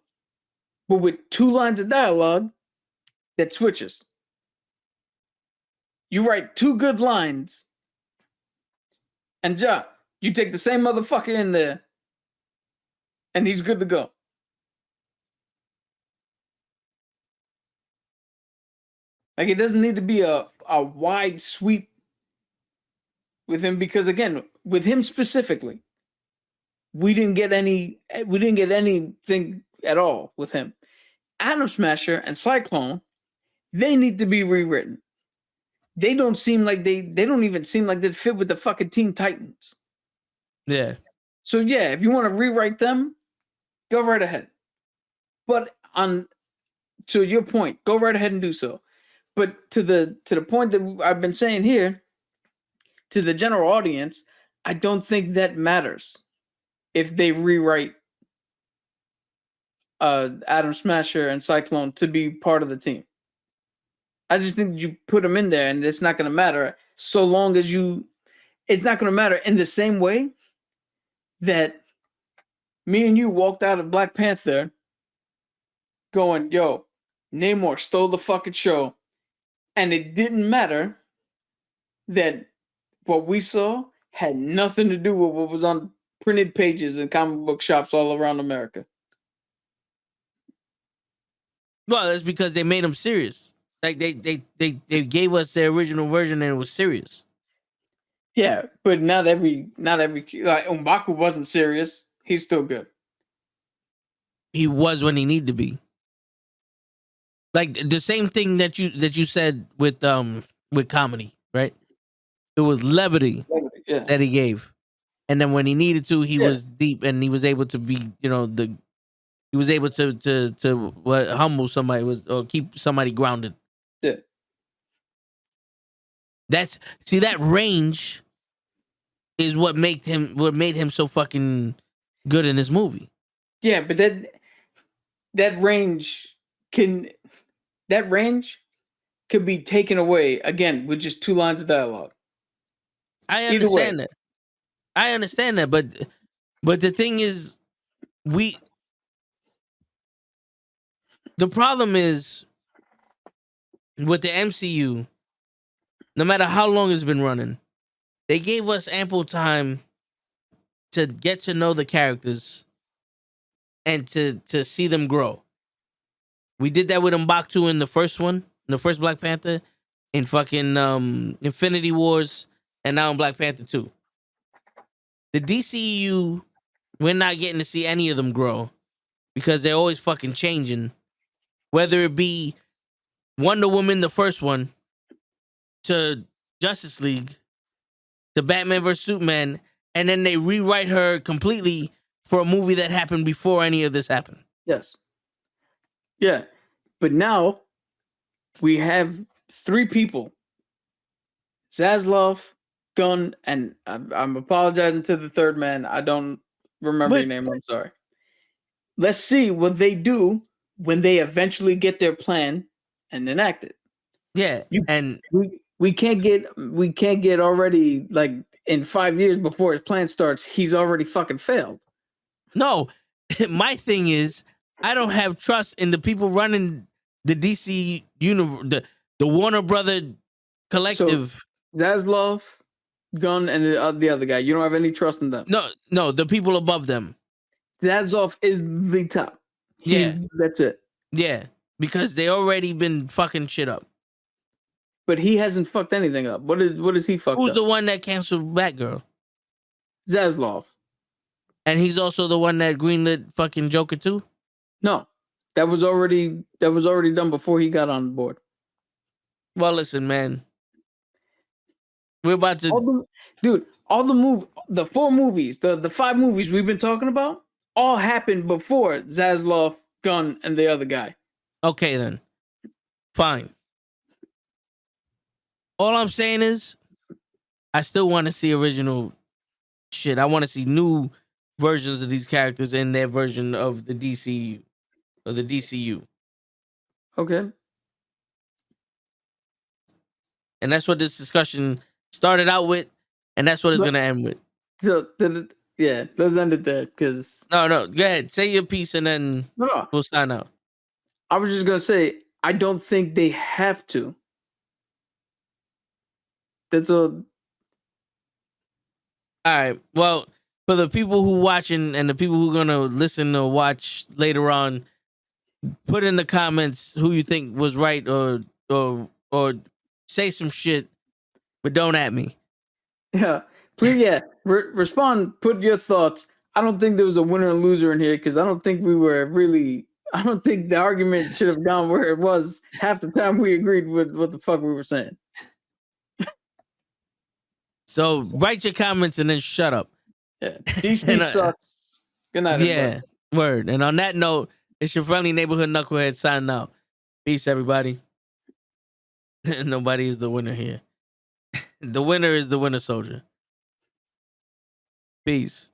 But with two lines of dialogue, that switches. You write two good lines, and you take the same motherfucker in there, and he's good to go. Like, it doesn't need to be a wide sweep with him, because again, with him specifically, we didn't get anything at all with him. Atom Smasher and Cyclone, they need to be rewritten. They don't seem like they don't even seem like they fit with the fucking Teen Titans. Yeah. So yeah, if you want to rewrite them, go right ahead. But to your point, go right ahead and do so. But to the point that I've been saying here, to the general audience, I don't think that matters if they rewrite Atom Smasher and Cyclone to be part of the team. I just think you put them in there, and it's not going to matter so long as it's not going to matter in the same way that me and you walked out of Black Panther going, yo, Namor stole the fucking show. And it didn't matter that what we saw had nothing to do with what was on printed pages in comic book shops all around America. Well, that's because they made them serious. Like they gave us the original version and it was serious. Yeah, but not every like M'Baku wasn't serious. He's still good. He was when he needed to be. Like the same thing that you said with comedy, right? It was levity that he gave, and then when he needed to, he was deep, and he was able to be, he was able to humble somebody, or keep somebody grounded. Yeah. That range is what made him so fucking good in this movie. Yeah, but that range could be taken away again with just two lines of dialogue. I understand that, but the thing is, the problem is with the MCU, no matter how long it's been running, they gave us ample time to get to know the characters and to see them grow. We did that with M'Baku in the first Black Panther, in fucking Infinity Wars, and now in Black Panther 2. The DCEU, we're not getting to see any of them grow because they're always fucking changing. Whether it be Wonder Woman, the first one, to Justice League, to Batman vs. Superman, and then they rewrite her completely for a movie that happened before any of this happened. Yes. Yeah. But now we have 3 people. Zaslav, Gunn, and I'm apologizing to the third man. I don't remember your name. I'm sorry. Let's see what they do when they eventually get their plan and enact it. Yeah, and we can't get already like in 5 years before his plan starts. He's already fucking failed. No, my thing is I don't have trust in the people running the DC universe, the Warner Brother collective. So, Zaslav, Gunn, and the other guy. You don't have any trust in them. No, the people above them. Zaslav is the top. That's it. Yeah, because they already been fucking shit up. But he hasn't fucked anything up. What is he fucked Who's up? the one that canceled Batgirl? Zaslav. And he's also the one that greenlit fucking Joker too? No. That was already done before he got on board. Well, listen, man. We're about to the 4 movies, the 5 movies we've been talking about all happened before Zaslav, Gunn, and the other guy. Okay then. Fine. All I'm saying is I still want to see original shit. I want to see new versions of these characters in their version of the DCU or the DCU. Okay. And that's what this discussion started out with, and that's what it's going to end with. So, yeah, let's end it there because... No, go ahead. Say your piece and then we'll sign out. I was just going to say, I don't think they have to. That's all. All right. Well, for the people who watching and the people who are going to listen or watch later on, put in the comments who you think was right or say some shit, but don't at me. Yeah. Please, yeah. Respond. Put your thoughts. I don't think there was a winner and loser in here because I don't think I don't think the argument should have gone where it was half the time we agreed with what the fuck we were saying. So write your comments and then shut up. Yeah. DC sucks. Good night, everybody. Word. And on that note, it's your friendly neighborhood knucklehead signing out. Peace, everybody. Nobody is the winner here. The winner is the winter soldier. Peace.